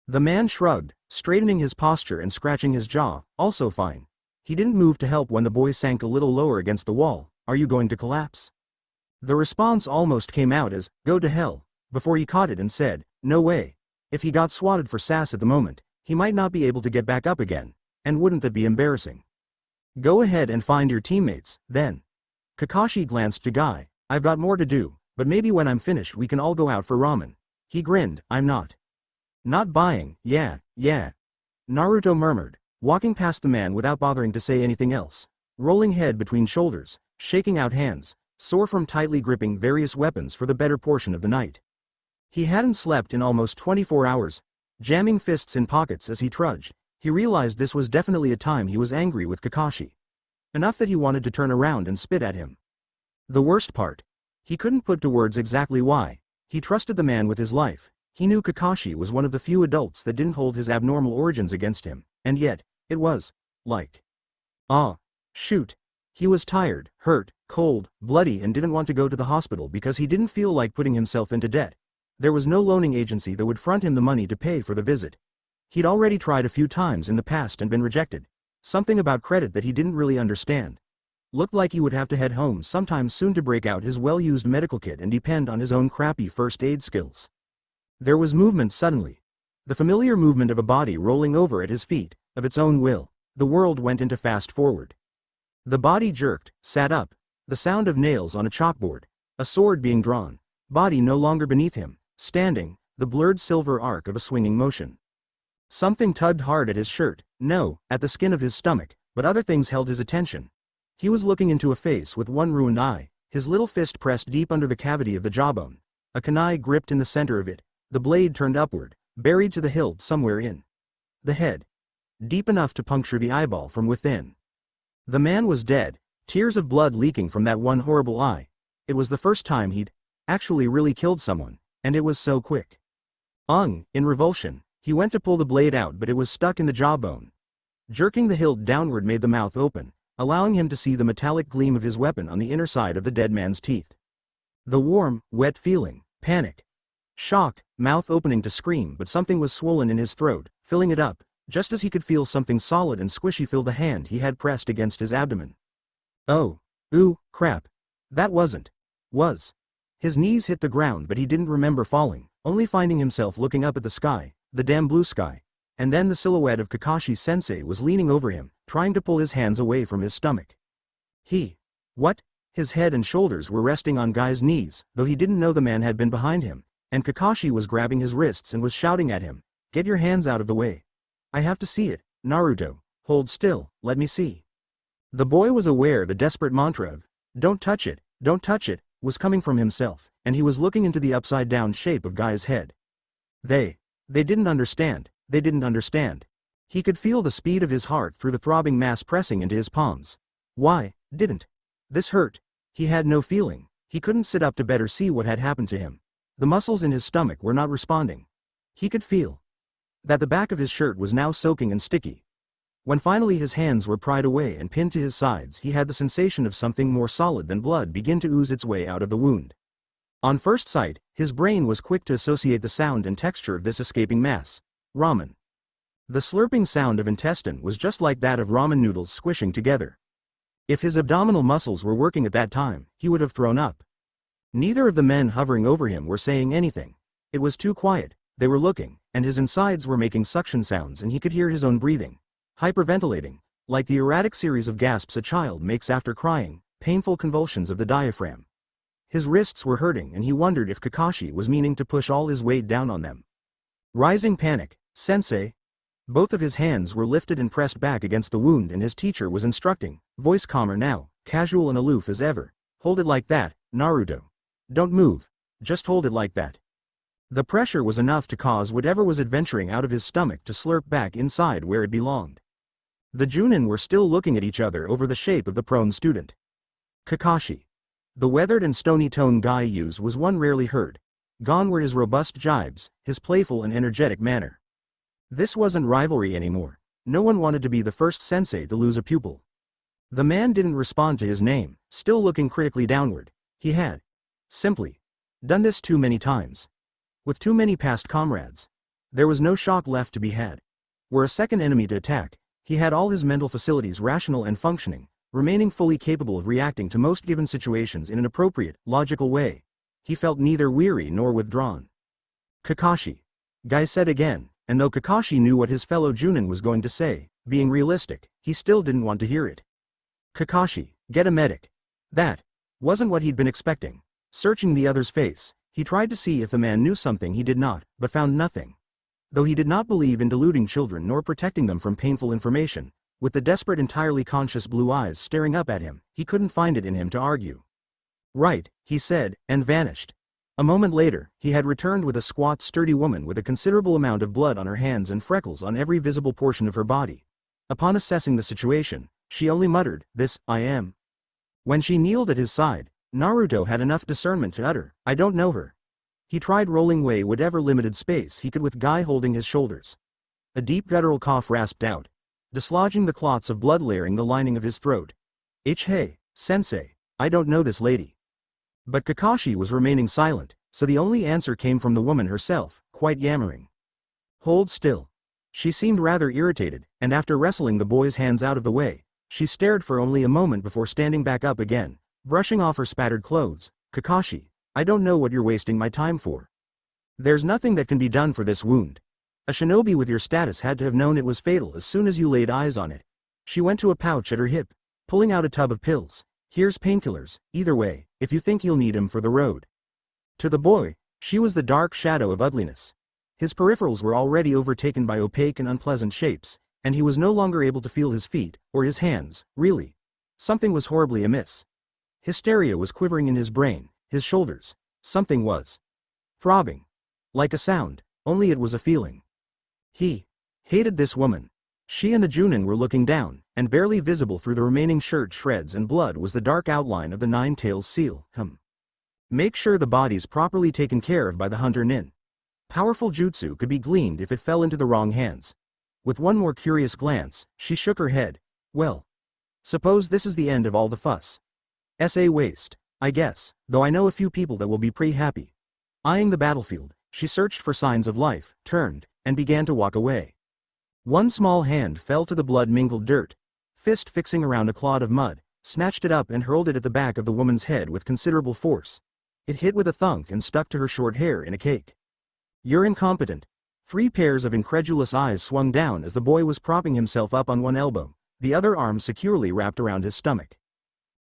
The man shrugged, straightening his posture and scratching his jaw. Also fine. He didn't move to help when the boy sank a little lower against the wall. Are you going to collapse? The response almost came out as, go to hell, before he caught it and said, no way. If he got swatted for sass at the moment, he might not be able to get back up again, and wouldn't that be embarrassing? Go ahead and find your teammates, then. Kakashi glanced to Guy. I've got more to do, but maybe when I'm finished we can all go out for ramen. He grinned. I'm not buying. Yeah. Naruto murmured, walking past the man without bothering to say anything else, rolling head between shoulders, shaking out hands, sore from tightly gripping various weapons for the better portion of the night. He hadn't slept in almost 24 hours, jamming fists in pockets as he trudged. He realized this was definitely a time he was angry with Kakashi. Enough that he wanted to turn around and spit at him. The worst part? He couldn't put to words exactly why. He trusted the man with his life. He knew Kakashi was one of the few adults that didn't hold his abnormal origins against him, and yet, it was, like, shoot. He was tired, hurt, cold, bloody, and didn't want to go to the hospital because he didn't feel like putting himself into debt. There was no loaning agency that would front him the money to pay for the visit. He'd already tried a few times in the past and been rejected. Something about credit that he didn't really understand. Looked like he would have to head home sometime soon to break out his well-used medical kit and depend on his own crappy first aid skills. There was movement suddenly. The familiar movement of a body rolling over at his feet, of its own will. The world went into fast forward. The body jerked, sat up. The sound of nails on a chalkboard. A sword being drawn. Body no longer beneath him, standing, the blurred silver arc of a swinging motion. Something tugged hard at his shirt, no, at the skin of his stomach, but other things held his attention. He was looking into a face with one ruined eye, his little fist pressed deep under the cavity of the jawbone. A kunai gripped in the center of it, the blade turned upward, buried to the hilt somewhere in the head. Deep enough to puncture the eyeball from within. The man was dead, tears of blood leaking from that one horrible eye. It was the first time he'd actually really killed someone, and it was so quick. In revulsion. He went to pull the blade out, but it was stuck in the jawbone. Jerking the hilt downward made the mouth open, allowing him to see the metallic gleam of his weapon on the inner side of the dead man's teeth. The warm, wet feeling, panic, shock, mouth opening to scream, but something was swollen in his throat, filling it up, just as he could feel something solid and squishy fill the hand he had pressed against his abdomen. Oh. Ooh, crap. That was. His knees hit the ground, but he didn't remember falling, only finding himself looking up at the sky. The damn blue sky. And then the silhouette of Kakashi-sensei was leaning over him, trying to pull his hands away from his stomach. What? His head and shoulders were resting on Guy's knees, though he didn't know the man had been behind him, and Kakashi was grabbing his wrists and was shouting at him, get your hands out of the way. I have to see it, Naruto, hold still, let me see. The boy was aware the desperate mantra of, don't touch it, was coming from himself, and he was looking into the upside-down shape of Guy's head. They didn't understand. He could feel the speed of his heart through the throbbing mass pressing into his palms. Why didn't this hurt? He had no feeling. He couldn't sit up to better see what had happened to him. The muscles in his stomach were not responding. He could feel that the back of his shirt was now soaking and sticky. When finally his hands were pried away and pinned to his sides, he had the sensation of something more solid than blood begin to ooze its way out of the wound. On first sight, his brain was quick to associate the sound and texture of this escaping mass. Ramen. The slurping sound of intestine was just like that of ramen noodles squishing together. If his abdominal muscles were working at that time, he would have thrown up. Neither of the men hovering over him were saying anything. It was too quiet. They were looking, and his insides were making suction sounds and he could hear his own breathing. Hyperventilating, like the erratic series of gasps a child makes after crying, painful convulsions of the diaphragm. His wrists were hurting and he wondered if Kakashi was meaning to push all his weight down on them. Rising panic, "Sensei." Both of his hands were lifted and pressed back against the wound and his teacher was instructing, voice calmer now, casual and aloof as ever. "Hold it like that, Naruto. Don't move. Just hold it like that." The pressure was enough to cause whatever was adventuring out of his stomach to slurp back inside where it belonged. The Junin were still looking at each other over the shape of the prone student. Kakashi. The weathered and stony tone Guy used was one rarely heard. Gone were his robust jibes, his playful and energetic manner. This wasn't rivalry anymore. No one wanted to be the first sensei to lose a pupil. The man didn't respond to his name, still looking critically downward. He had simply done this too many times. With too many past comrades. There was no shock left to be had. Were a second enemy to attack, he had all his mental facilities rational and functioning, remaining fully capable of reacting to most given situations in an appropriate, logical way. He felt neither weary nor withdrawn. "Kakashi," Guy said again, and though Kakashi knew what his fellow Junin was going to say, being realistic, he still didn't want to hear it. "Kakashi, get a medic." That wasn't what he'd been expecting. Searching the other's face, he tried to see if the man knew something he did not, but found nothing. Though he did not believe in deluding children nor protecting them from painful information, with the desperate entirely conscious blue eyes staring up at him, he couldn't find it in him to argue. "Right," he said, and vanished. A moment later, he had returned with a squat sturdy woman with a considerable amount of blood on her hands and freckles on every visible portion of her body. Upon assessing the situation, she only muttered, "This, I am." When she kneeled at his side, Naruto had enough discernment to utter, "I don't know her." He tried rolling away whatever limited space he could with Guy holding his shoulders. A deep guttural cough rasped out, dislodging the clots of blood layering the lining of his throat. "Hey, sensei, I don't know this lady." But Kakashi was remaining silent, so the only answer came from the woman herself, quite yammering. "Hold still." She seemed rather irritated, and after wrestling the boy's hands out of the way, she stared for only a moment before standing back up again, brushing off her spattered clothes. "Kakashi, I don't know what you're wasting my time for. There's nothing that can be done for this wound. A shinobi with your status had to have known it was fatal as soon as you laid eyes on it." She went to a pouch at her hip, pulling out a tub of pills. "Here's painkillers, either way, if you think you'll need 'em for the road." To the boy, she was the dark shadow of ugliness. His peripherals were already overtaken by opaque and unpleasant shapes, and he was no longer able to feel his feet, or his hands, really. Something was horribly amiss. Hysteria was quivering in his brain, his shoulders. Something was throbbing. Like a sound, only it was a feeling. He hated this woman. She and the Junin were looking down, and barely visible through the remaining shirt shreds and blood was the dark outline of the nine-tailed seal. Make sure the body's properly taken care of by the hunter nin. Powerful jutsu could be gleaned if it fell into the wrong hands. With one more curious glance, she shook her head. "Well, suppose this is the end of all the fuss. S.A. waste, I guess, though I know a few people that will be pretty happy." Eyeing the battlefield, she searched for signs of life, turned, and began to walk away. One small hand fell to the blood-mingled dirt. Fist fixing around a clod of mud, snatched it up and hurled it at the back of the woman's head with considerable force. It hit with a thunk and stuck to her short hair in a cake. "You're incompetent." 3 pairs of incredulous eyes swung down as the boy was propping himself up on one elbow, the other arm securely wrapped around his stomach.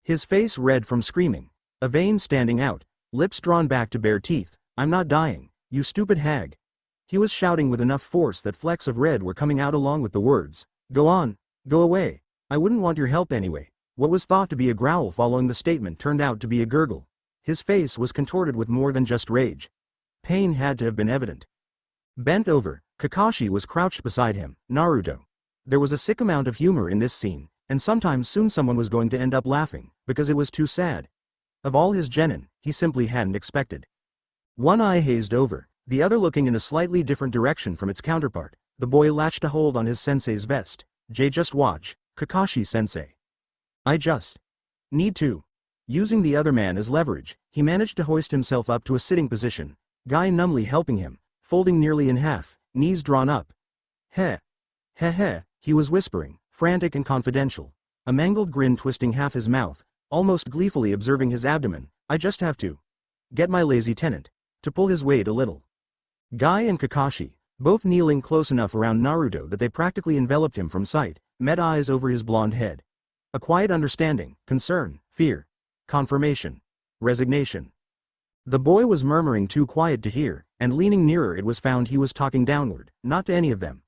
His face red from screaming, a vein standing out, lips drawn back to bare teeth. "I'm not dying, you stupid hag." He was shouting with enough force that flecks of red were coming out along with the words. "Go on, go away. I wouldn't want your help anyway." What was thought to be a growl following the statement turned out to be a gurgle. His face was contorted with more than just rage. Pain had to have been evident. Bent over, Kakashi was crouched beside him. "Naruto." There was a sick amount of humor in this scene, and sometime soon someone was going to end up laughing, because it was too sad. Of all his genin, he simply hadn't expected. One eye hazed over, the other looking in a slightly different direction from its counterpart. The boy latched a hold on his sensei's vest. Just watch, Kakashi-sensei. I just need to." Using the other man as leverage, he managed to hoist himself up to a sitting position, Guy numbly helping him, folding nearly in half, knees drawn up. Heh. He was whispering, frantic and confidential, a mangled grin twisting half his mouth, almost gleefully observing his abdomen. "I just have to get my lazy tenant to pull his weight a little. Guy and Kakashi, both kneeling close enough around Naruto that they practically enveloped him from sight, met eyes over his blonde head. A quiet understanding, concern, fear, confirmation, resignation. The boy was murmuring too quiet to hear, and leaning nearer it was found he was talking downward, not to any of them.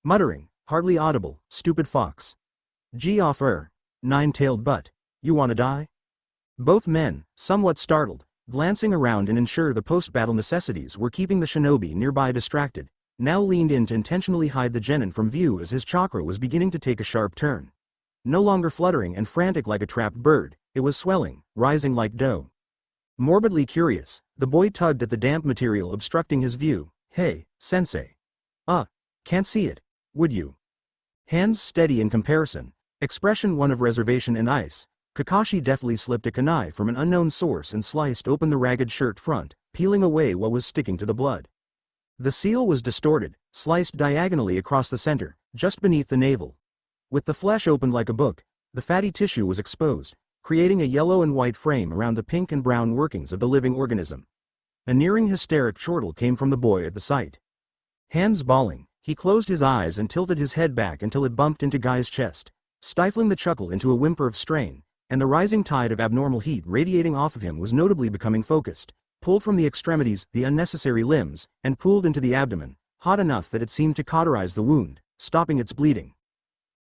Muttering, hardly audible, stupid fox. Gee off nine-tailed butt, you wanna die? Both men, somewhat startled, glancing around and ensure the post-battle necessities were keeping the shinobi nearby distracted, now leaned in to intentionally hide the genin from view as his chakra was beginning to take a sharp turn. No longer fluttering and frantic like a trapped bird, it was swelling, rising like dough. Morbidly curious, the boy tugged at the damp material obstructing his view. Hey, sensei. Can't see it, would you? Hands steady in comparison, expression one of reservation and ice, Kakashi deftly slipped a kunai from an unknown source and sliced open the ragged shirt front, peeling away what was sticking to the blood. The seal was distorted, sliced diagonally across the center, just beneath the navel. With the flesh opened like a book, the fatty tissue was exposed, creating a yellow and white frame around the pink and brown workings of the living organism. A nearing hysteric chortle came from the boy at the sight. Hands bawling, he closed his eyes and tilted his head back until it bumped into Guy's chest, stifling the chuckle into a whimper of strain, and the rising tide of abnormal heat radiating off of him was notably becoming focused, pulled from the extremities, the unnecessary limbs, and pooled into the abdomen, hot enough that it seemed to cauterize the wound, stopping its bleeding.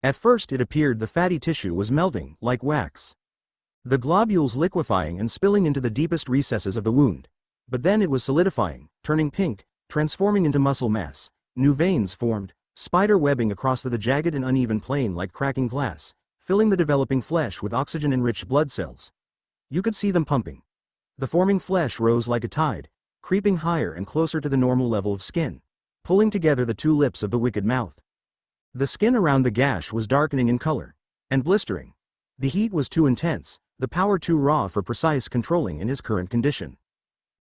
At first it appeared the fatty tissue was melting, like wax. The globules liquefying and spilling into the deepest recesses of the wound. But then it was solidifying, turning pink, transforming into muscle mass. New veins formed, spider webbing across the jagged and uneven plane like cracking glass, filling the developing flesh with oxygen-enriched blood cells. You could see them pumping. The forming flesh rose like a tide, creeping higher and closer to the normal level of skin, pulling together the two lips of the wicked mouth. The skin around the gash was darkening in color, and blistering. The heat was too intense, the power too raw for precise controlling in his current condition.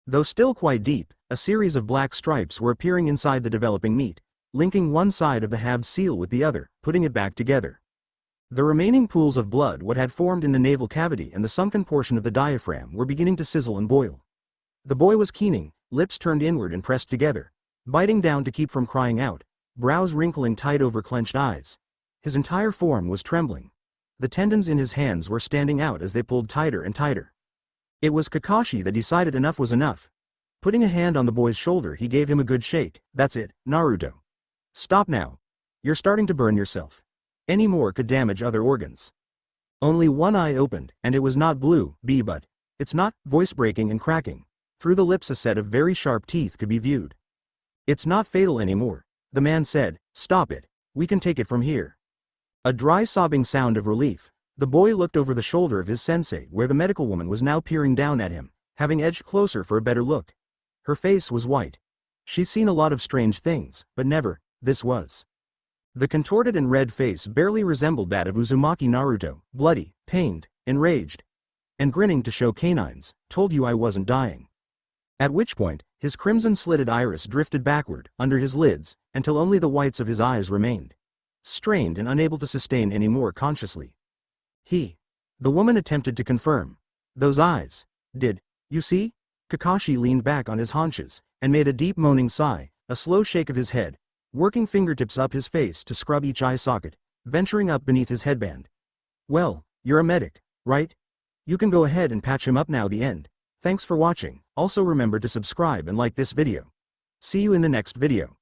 Though still quite deep, a series of black stripes were appearing inside the developing meat, linking one side of the halved seal with the other, putting it back together. The remaining pools of blood what had formed in the navel cavity and the sunken portion of the diaphragm were beginning to sizzle and boil. The boy was keening, lips turned inward and pressed together, biting down to keep from crying out, brows wrinkling tight over clenched eyes. His entire form was trembling. The tendons in his hands were standing out as they pulled tighter and tighter. It was Kakashi that decided enough was enough. Putting a hand on the boy's shoulder he gave him a good shake. That's it, Naruto. Stop now. You're starting to burn yourself. Any more could damage other organs. Only one eye opened, and it was not blue, but it's not, voice breaking and cracking. Through the lips a set of very sharp teeth could be viewed. It's not fatal anymore, the man said. Stop it, we can take it from here. A dry sobbing sound of relief. The boy looked over the shoulder of his sensei where the medical woman was now peering down at him, having edged closer for a better look. Her face was white. She'd seen a lot of strange things, but never, this was. The contorted and red face barely resembled that of Uzumaki Naruto, bloody, pained, enraged, and grinning to show canines. Told you I wasn't dying. At which point, his crimson-slitted iris drifted backward, under his lids, until only the whites of his eyes remained. Strained and unable to sustain any more consciously. The woman attempted to confirm. Those eyes. Did you see? Kakashi leaned back on his haunches, and made a deep moaning sigh, a slow shake of his head, working fingertips up his face to scrub each eye socket, venturing up beneath his headband. Well, you're a medic, right? You can go ahead and patch him up now. The end. Thanks for watching. Also remember to subscribe and like this video. See you in the next video.